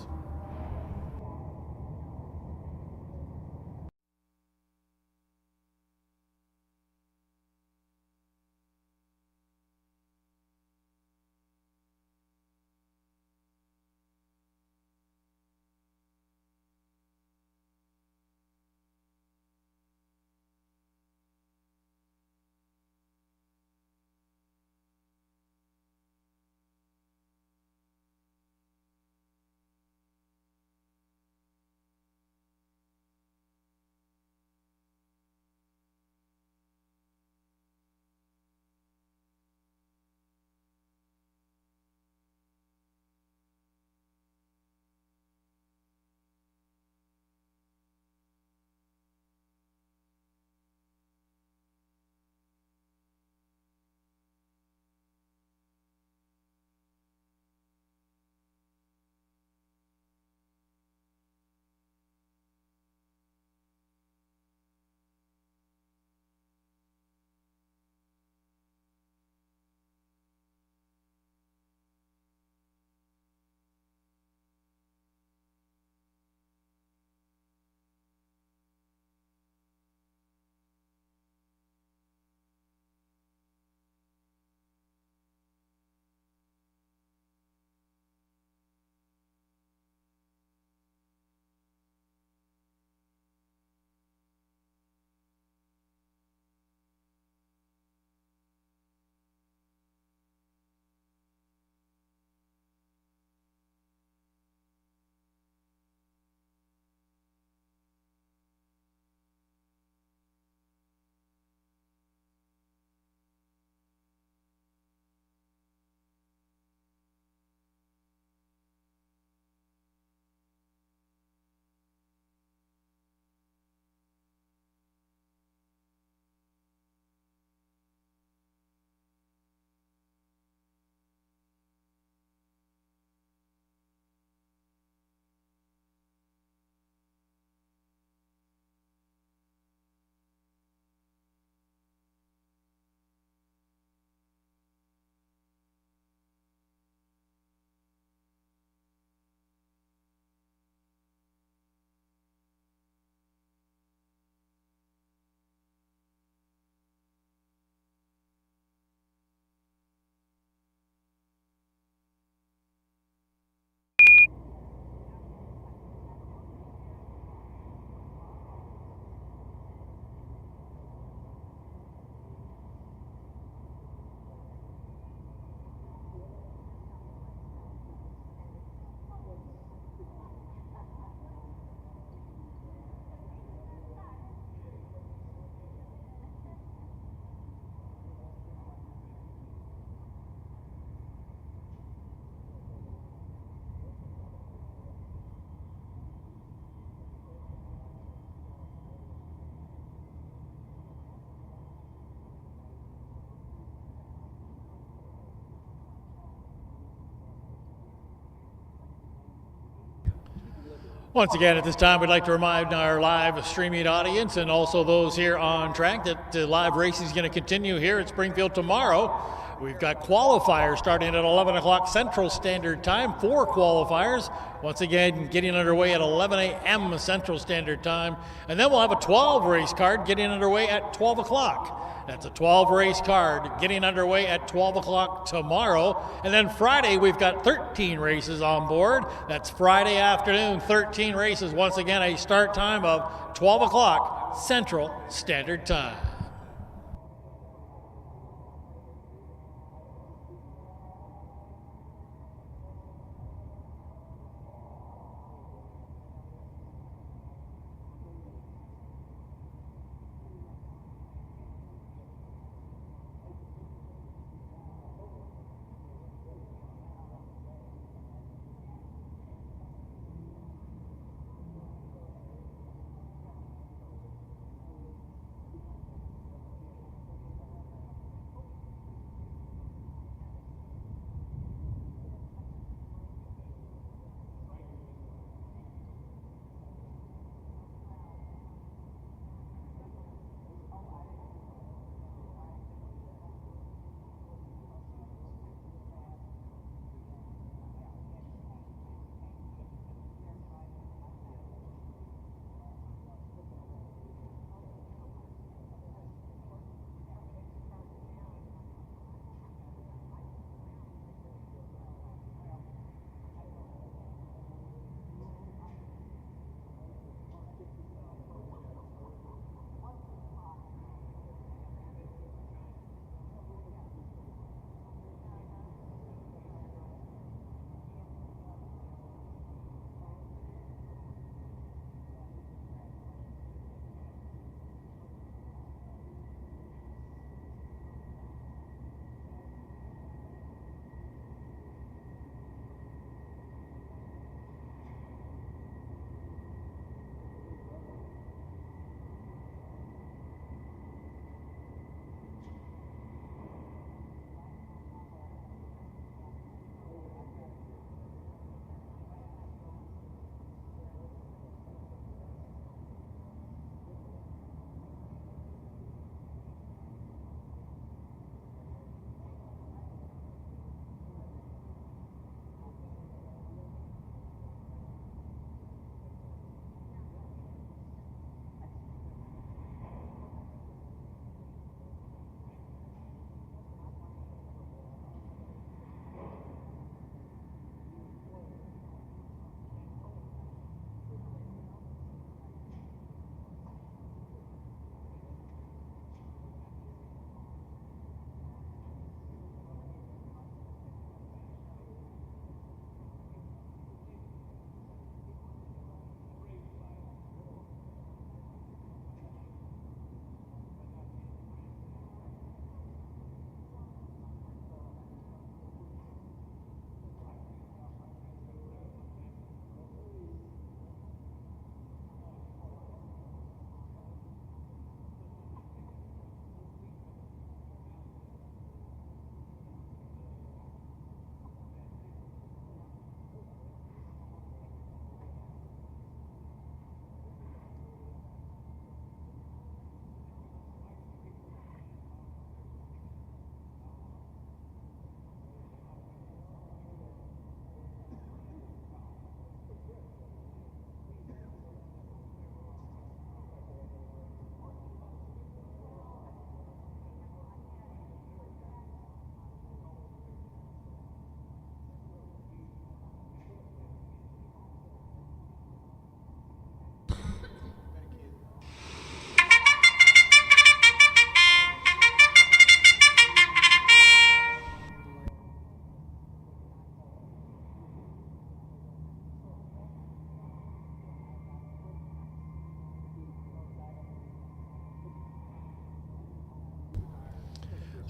Once again, at this time, we'd like to remind our live streaming audience and also those here on track that the live race is going to continue here at Springfield tomorrow. We've got qualifiers starting at 11 o'clock Central Standard Time, 4 qualifiers. Once again, getting underway at 11 a.m. Central Standard Time. And then we'll have a 12 race card getting underway at 12 o'clock. That's a 12 race card getting underway at 12 o'clock tomorrow. And then Friday, we've got 13 races on board. That's Friday afternoon, 13 races. Once again, a start time of 12 o'clock Central Standard Time.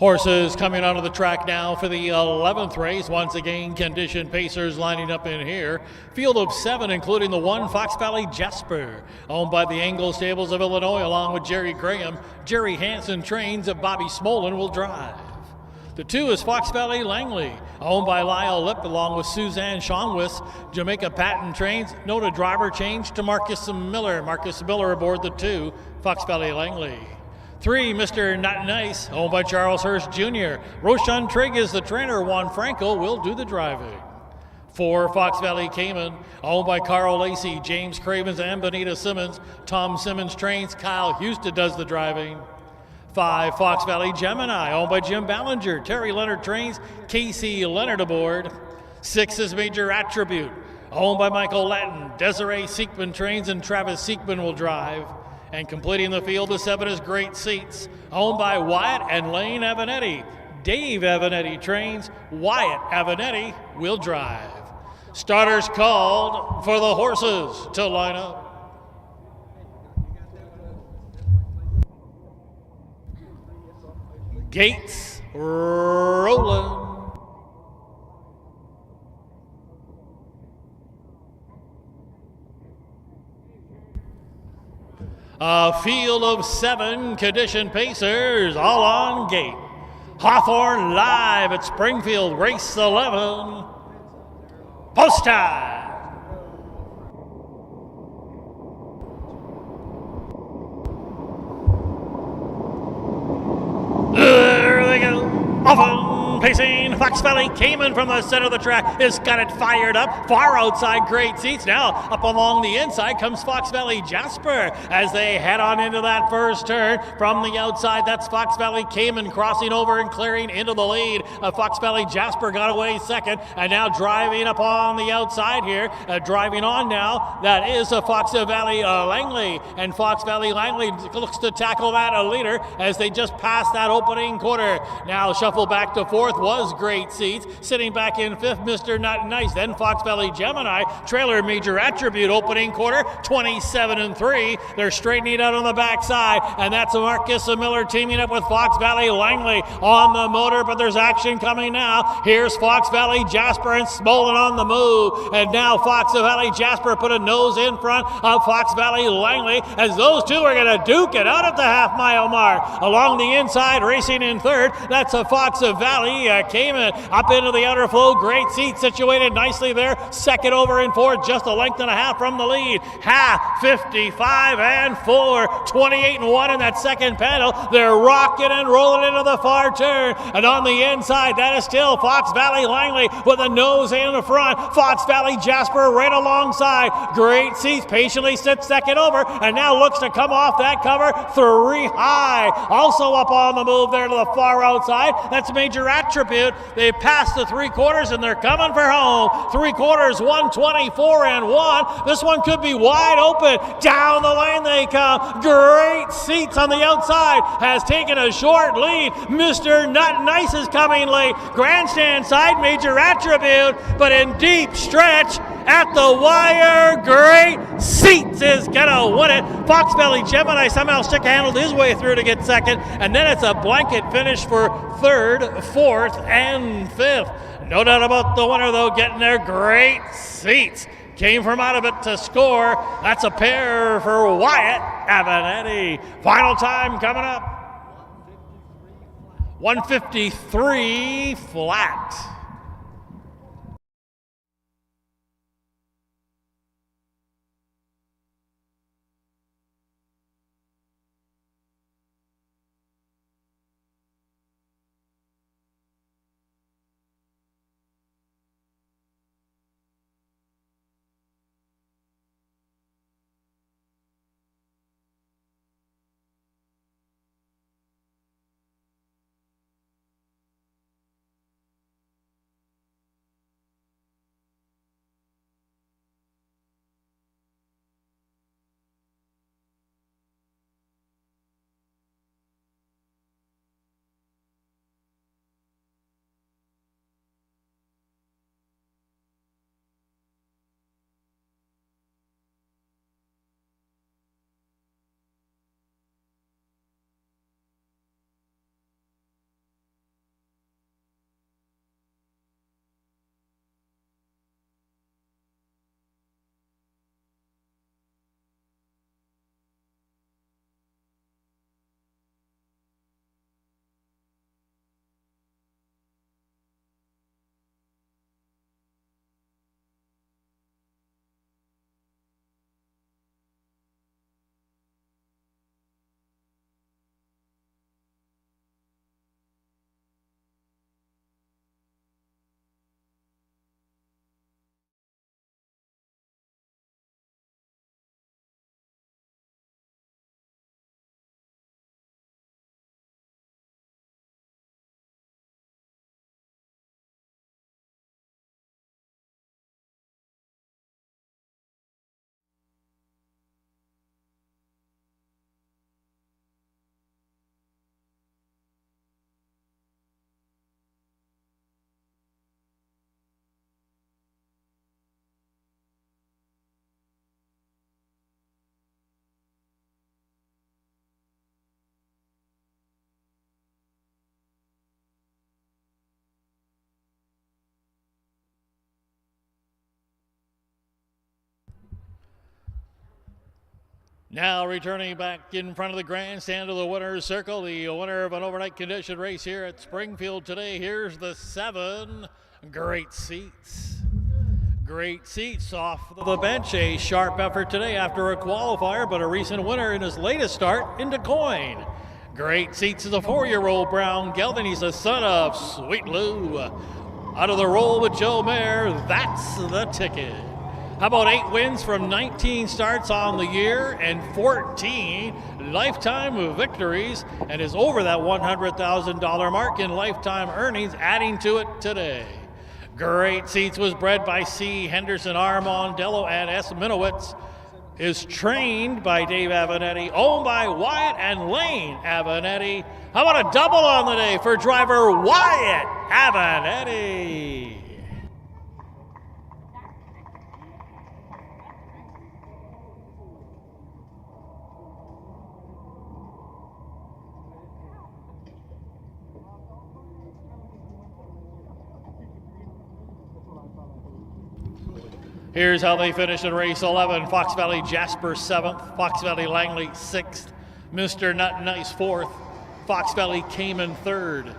Horses coming onto the track now for the 11th race. Once again, conditioned pacers lining up in here. Field of 7, including the 1 Fox Valley Jesper, owned by the Engel Stables of Illinois, along with Jerry Graham. Jerry Hansen trains, and Bobby Smolin will drive. The 2 is Fox Valley Langley, owned by Lyle Lip along with Suzanne Shonwis. Jamaica Patton Trains. Note a driver change to Marcus Miller. Marcus Miller aboard the 2, Fox Valley Langley. 3, Mr. Not Nice, owned by Charles Hurst Jr. Roshan Trigg is the trainer. Juan Franco will do the driving. 4, Fox Valley Cayman, owned by Carl Lacey, James Cravens, and Benita Simmons. Tom Simmons trains. Kyle Houston does the driving. 5, Fox Valley Gemini, owned by Jim Ballinger. Terry Leonard trains. Casey Leonard aboard. 6 is Major Attribute, owned by Michael Lattin. Desiree Seekman trains, and Travis Seekman will drive. And completing the field, the 7 is Great Seats, owned by Wyatt and Lane Avanetti. Dave Avanetti trains. Wyatt Avanetti will drive. Starters called for the horses to line up. Gates rolling. A field of 7 conditioned pacers, all on gate. Hawthorne live at Springfield, race 11. Post time. There they go. Often pacing. Fox Valley Cayman from the center of the track has got it fired up. Far outside, Great Seats. Now up along the inside comes Fox Valley Jasper as they head on into that first turn. From the outside, that's Fox Valley Cayman crossing over and clearing into the lead. Fox Valley Jasper got away second, and now driving up on the outside here. Driving on now, that is Fox Valley Langley. And Fox Valley Langley looks to tackle that leader as they just passed that opening quarter. Now shuffle back to 4th was Great Seats. Sitting back in 5th, Mr. Not Nice. Then Fox Valley Gemini. Trailer Major Attribute opening quarter, 27-3. They're straightening out on the backside, and that's Marcus Miller teaming up with Fox Valley Langley on the motor, but there's action coming now. Here's Fox Valley Jasper and Smolin on the move, and now Fox Valley Jasper put a nose in front of Fox Valley Langley as those two are going to duke it out at the half-mile mark. Along the inside, racing in 3rd, that's a Fox Valley Cayman up into the outer flow. Great Seat situated nicely there. 2nd over in 4th, just a length and a half from the lead. 55-4, 28-1 in that second panel. They're rocking and rolling into the far turn. And on the inside, that is still Fox Valley Langley with a nose in the front. Fox Valley Jasper right alongside. Great Seats patiently sits 2nd over and now looks to come off that cover 3 high. Also up on the move there to the far outside. That's Major Attribute. They passed the 3/4 and they're coming for home. 3/4, 124-1. This one could be wide open. Down the lane they come. Great Seats on the outside has taken a short lead. Mr. Not Nice is coming late. Grandstand side, Major Attribute, but in deep stretch at the wire, Great Seats is gonna win it. Fox Valley Gemini somehow stick-handled his way through to get 2nd, and then it's a blanket finish for 3rd, 4th, and 5th. No doubt about the winner, though, getting there. Great Seats came from out of it to score. That's a pair for Wyatt Avanetti. Final time coming up. 153 flat. Now returning back in front of the grandstand of the winner's circle, the winner of an overnight condition race here at Springfield today. Here's the 7 Great Seats. Great Seats off the bench. A sharp effort today after a qualifier, but a recent winner in his latest start in DeCoin. Great Seats is a 4-year-old brown gelding. He's the son of Sweet Lou. Out of the roll with Joe Mayer, that's the ticket. How about 8 wins from 19 starts on the year and 14 lifetime victories, and is over that $100,000 mark in lifetime earnings, adding to it today. Great Seats was bred by C. Henderson, Armandello, and S. Minowitz. Is trained by Dave Avanetti, owned by Wyatt and Lane Avanetti. How about a double on the day for driver Wyatt Avanetti? Here's how they finished in race 11. Fox Valley Jasper 7th, Fox Valley Langley 6th, Mr. Nut Nice 4th, Fox Valley Cayman 3rd,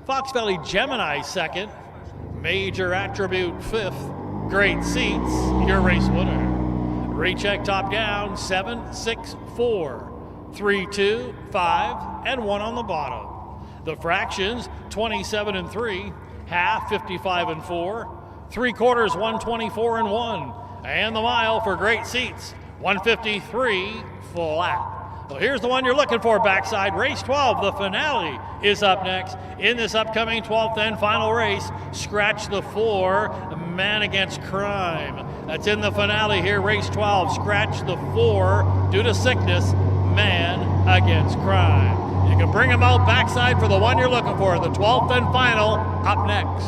Fox Valley Gemini 2nd, Major Attribute 5th, Great Seats, your race winner. Recheck top down, 7, 6, 4, 3, 2, 5, and 1 on the bottom. The fractions, 27 and 3, half, 55 and 4, 3/4, 124 and 1. And the mile for Great Seats, 153 flat. Well, here's the one you're looking for, backside. Race 12, the finale, is up next. In this upcoming 12th and final race, Scratch the 4, Man Against Crime. That's in the finale here, race 12. Scratch the 4, due to sickness, Man Against Crime. You can bring them out backside for the one you're looking for, the 12th and final, up next.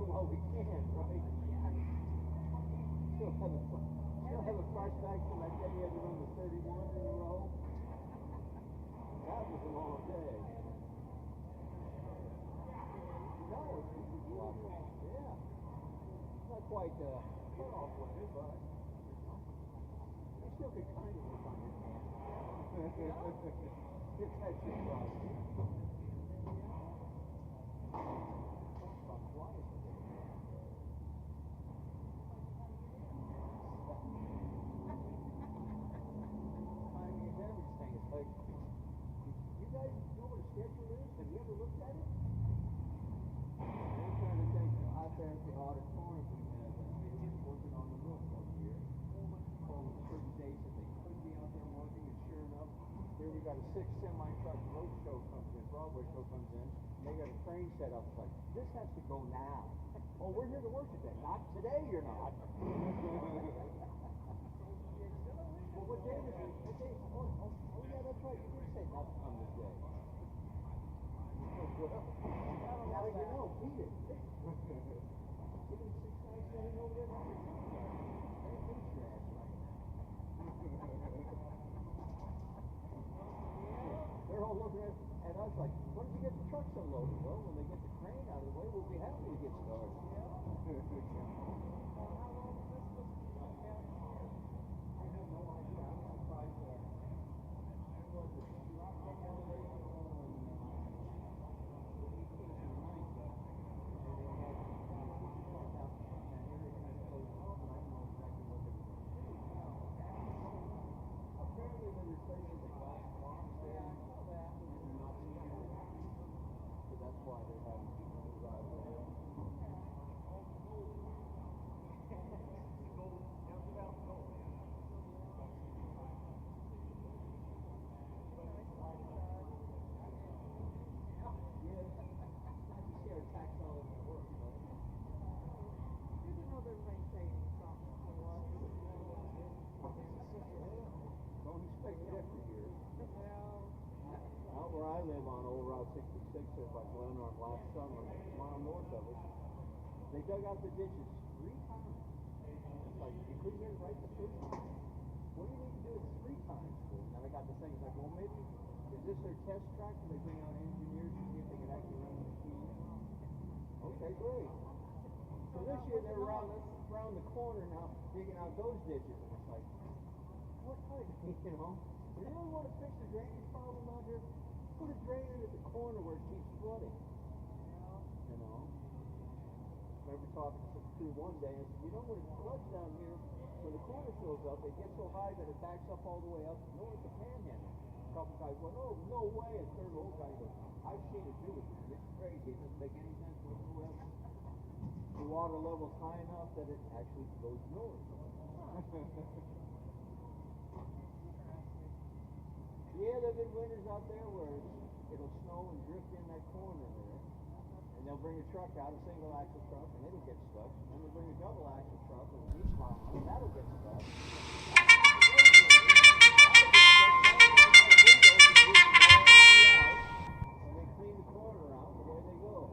while we can, right? Still have a flashback to my daddy had to run the 31 in a row. That was a long day. No, it's a lot. Yeah. Not quite cutoff winner, but you still could kind of work on your hand. It's actually fun. Timing is everything. It's like, you guys know what a schedule is? Have you ever looked at it? I'm trying to think, out there at the Hawthorne, we had working on the roof up here. Calling certain days that they could be out there working, and sure enough, here we got a 6 semi-truck road show comes in, Broadway show comes in, and they got a crane set up. It's like, this has to go now. Oh, we're here to work today. Not today, you're not. Well, what day was it? What day? Oh, yeah, that's right. You did say not to come this day. Well, now you know, beat it. Give him 6 nights running over there. They're all looking at us like, when did you get the trucks unloaded? Well, when they get the crane out of the way, we'll be happy to get started. Where I live on Old Route 66, there's like Glenarm last summer, a mile north of us. They dug out the ditches 3 times. It's like, you couldn't get it right the first time. What do you need to do it 3 times for? Now they got the thing, it's like, well, maybe, is this their test track? Can they bring out engineers to see if they can actually run the machine? Okay, great. So this year they're around the corner now, digging out those ditches. And it's like, what kind of, you know? You really want to fix the drainage problem out here? Put a drain in at the corner where it keeps flooding. You know? I remember talking through one day and said, you know, when it floods down here, when the corner fills up, it gets so high that it backs up all the way up north of Panhandle. A couple guys went, oh, no way. And third old guy goes, I've seen it do it. It's crazy. It doesn't make any sense whatsoever. The water level's high enough that it actually goes north. Yeah, there have been winters out there where it'll snow and drift in that corner there. And they'll bring a truck out, a single axle truck, and it'll get stuck. And they'll bring a double axle truck with a beach mount on it, that'll get stuck. And they clean the corner out, and away they go.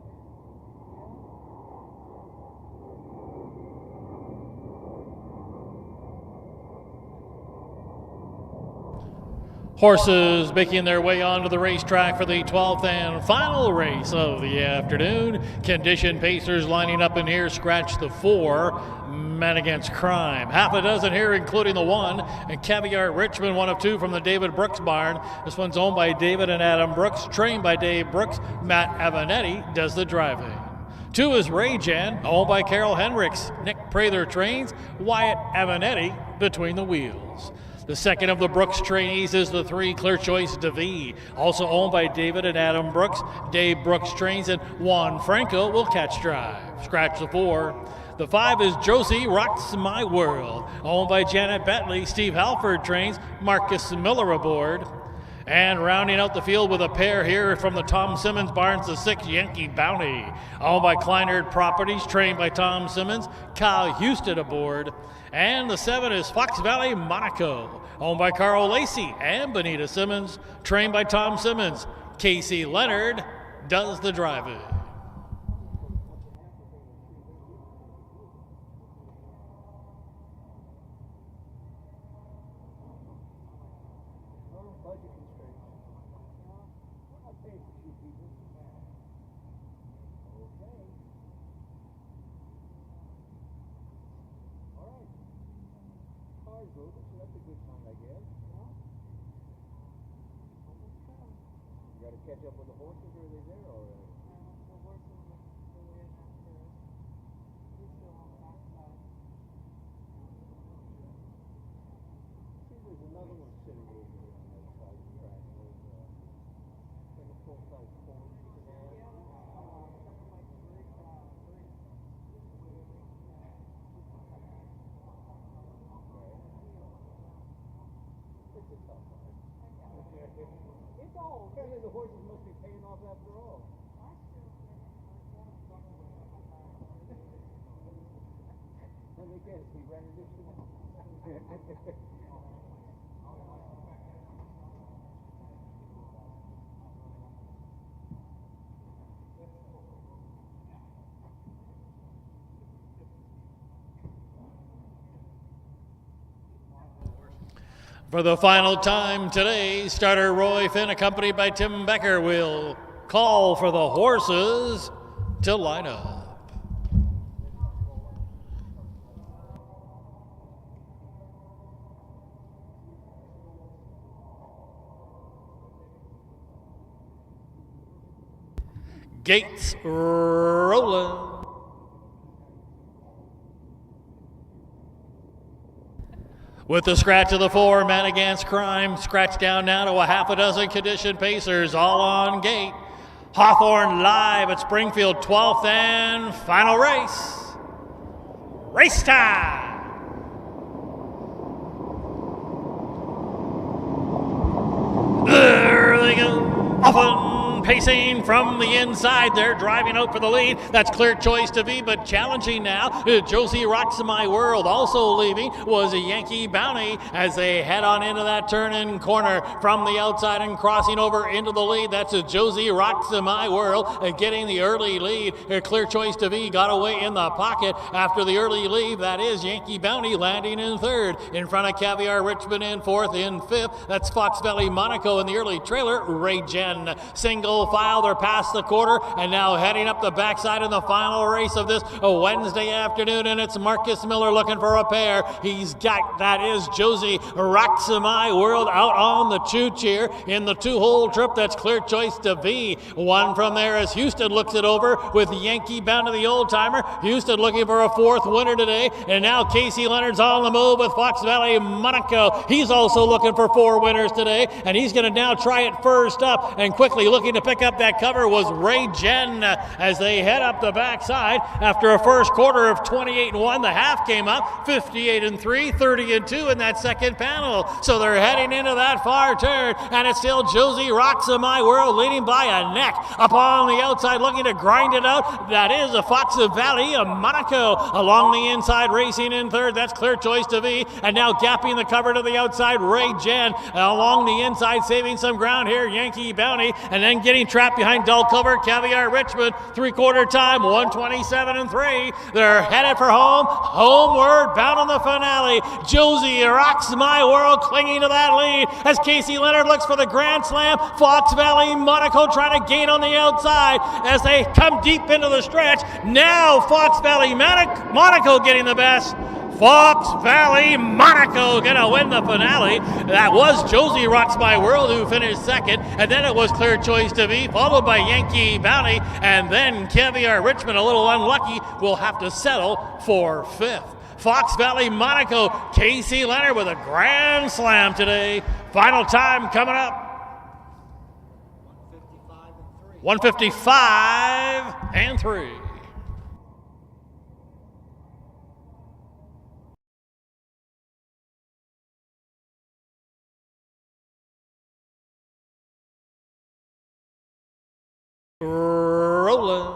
Horses making their way onto the racetrack for the 12th and final race of the afternoon. Condition pacers lining up in here, scratch the 4, Men Against Crime. Half a dozen here, including the 1, and Caviar Richmond, 1 of 2 from the David Brooks barn. This one's owned by David and Adam Brooks, trained by Dave Brooks. Matt Avanetti does the driving. 2 is Ray Jan, owned by Carol Hendricks. Nick Prather trains, Wyatt Avanetti between the wheels. The second of the Brooks trainees is the 3 Clear Choice DeVee, also owned by David and Adam Brooks. Dave Brooks trains, and Juan Franco will catch drive. Scratch the 4. The 5 is Josie Rocks My World, owned by Janet Bentley. Steve Halford trains, Marcus Miller aboard. And rounding out the field with a pair here from the Tom Simmons barns, the 6 Yankee Bounty, owned by Kleinert Properties, trained by Tom Simmons, Kyle Houston aboard. And the 7 is Fox Valley Monaco, owned by Carl Lacey and Benita Simmons, trained by Tom Simmons. Casey Leonard does the driving. cars moving, so that's a good sign, I guess. You got to catch up with the horses, or are they there already? The horses are in after us. We're still on the backside. See, there's another one sitting over here on the other side of the track. There's like a full-size corn sedan. It's a tough ride. It's old. Apparently the horses must be paying off after all. Let me guess, he rented this one? For the final time today, starter Roy Finn, accompanied by Tim Becker, will call for the horses to line up. Gates rolling. With the scratch of the 4, Man Against Crime, scratched down now to a half a dozen conditioned pacers, all on gate. Hawthorne live at Springfield, 12th and final race. Race time! There they go. Often pacing from the inside. They're driving out for the lead. That's clear choice to be, but challenging now. Josie Rocks My World. Also leaving was a Yankee Bounty as they head on into that turn and corner from the outside and crossing over into the lead. That's a Josie Rocks My World getting the early lead. Clear choice to be got away in the pocket after the early lead. That is Yankee Bounty landing in third. In front of Caviar Richmond in fourth. In fifth, that's Fox Valley Monaco in the early trailer. Ray Jen. Single file, they're past the quarter and now heading up the backside in the final race of this Wednesday afternoon, and it's Marcus Miller looking for a pair. He's got, that is Josie Rocks My World out on the choo-cheer in the 2-hole trip. That's clear choice to be. One from there as Houston looks it over with Yankee Bound to the old timer. Houston looking for a 4th winner today, and now Casey Leonard's on the move with Fox Valley Monaco. He's also looking for 4 winners today, and he's going to now try it first up, and quickly looking to pick up that cover was Ray Jen as they head up the backside after a first quarter of 28-1. The half came up 58-3, 30-2 in that second panel. So they're heading into that far turn, and it's still Josie Rocks My World leading by a neck up on the outside, looking to grind it out. That is a Fox Valley Monaco along the inside, racing in third. That's clear choice to be, and now gapping the cover to the outside. Ray Jen along the inside, saving some ground here. Yankee Bounty, and then getting trapped behind Dull Cover. Caviar Richmond, 3/4 time, 1:27.3. They're headed for home, homeward bound on the finale. Josie Rocks My World clinging to that lead as Casey Leonard looks for the Grand Slam. Fox Valley Monaco trying to gain on the outside as they come deep into the stretch. Now Fox Valley Monaco getting the best. Fox Valley Monaco gonna win the finale. That was Josie Rocks My World who finished second, and then it was Clear Choice to Be, followed by Yankee Bounty, and then Caviar Richmond, a little unlucky, will have to settle for 5th. Fox Valley Monaco, Casey Leonard with a grand slam today. Final time coming up. 1:55.3. Rolling.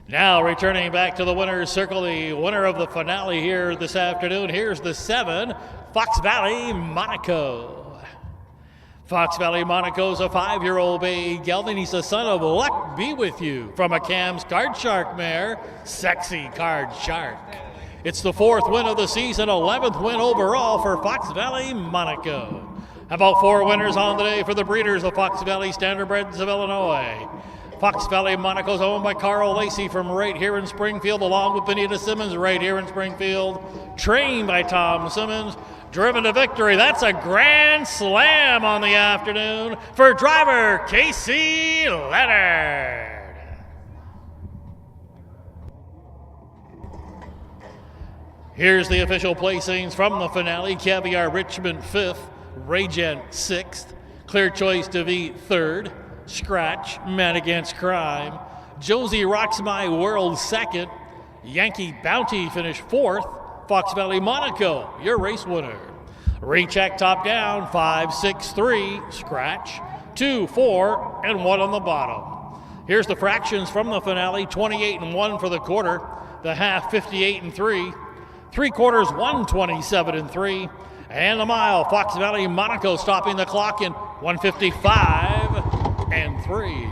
Now returning back to the winner's circle, the winner of the finale here this afternoon. Here's the 7, Fox Valley Monaco. Fox Valley Monaco's a 5-year-old bay gelding. He's the son of Luck Be With You from a Cam's Card Shark mare, Sexy Card Shark. It's the 4th win of the season, 11th win overall for Fox Valley Monaco. About 4 winners on the day for the breeders of Fox Valley Standardbreds of Illinois. Fox Valley Monaco is owned by Carl Lacey from right here in Springfield, along with Benita Simmons right here in Springfield. Trained by Tom Simmons. Driven to victory. That's a grand slam on the afternoon for driver Casey Leonard. Here's the official placings from the finale. Caviar Richmond 5th, Ragent 6th, Clear Choice DeVete 3rd, Scratch, Mad Against Crime, Josie Rocks My World 2nd, Yankee Bounty finished 4th, Fox Valley Monaco, your race winner. Recheck top down, 5, 6, 3, Scratch, 2, 4, and 1 on the bottom. Here's the fractions from the finale, 28-1 for the quarter, the half 58-3, 3/4 127-3, and the mile, Fox Valley Monaco stopping the clock in 155-3.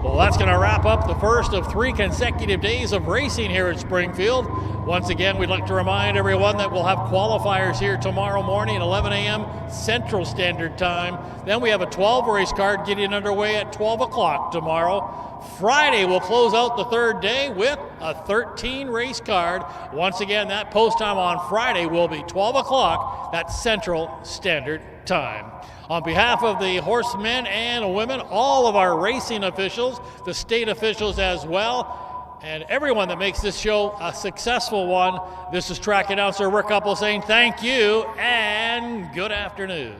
Well, that's going to wrap up the first of 3 consecutive days of racing here at Springfield. Once again, we'd like to remind everyone that we'll have qualifiers here tomorrow morning at 11 a.m. Central Standard Time. Then we have a 12 race card getting underway at 12 o'clock tomorrow. Friday, we'll close out the 3rd day with a 13 race card. Once again, that post time on Friday will be 12 o'clock. That's Central Standard Time. On behalf of the horsemen and women, all of our racing officials, the state officials as well, and everyone that makes this show a successful one, this is track announcer Rick Uppel saying thank you and good afternoon.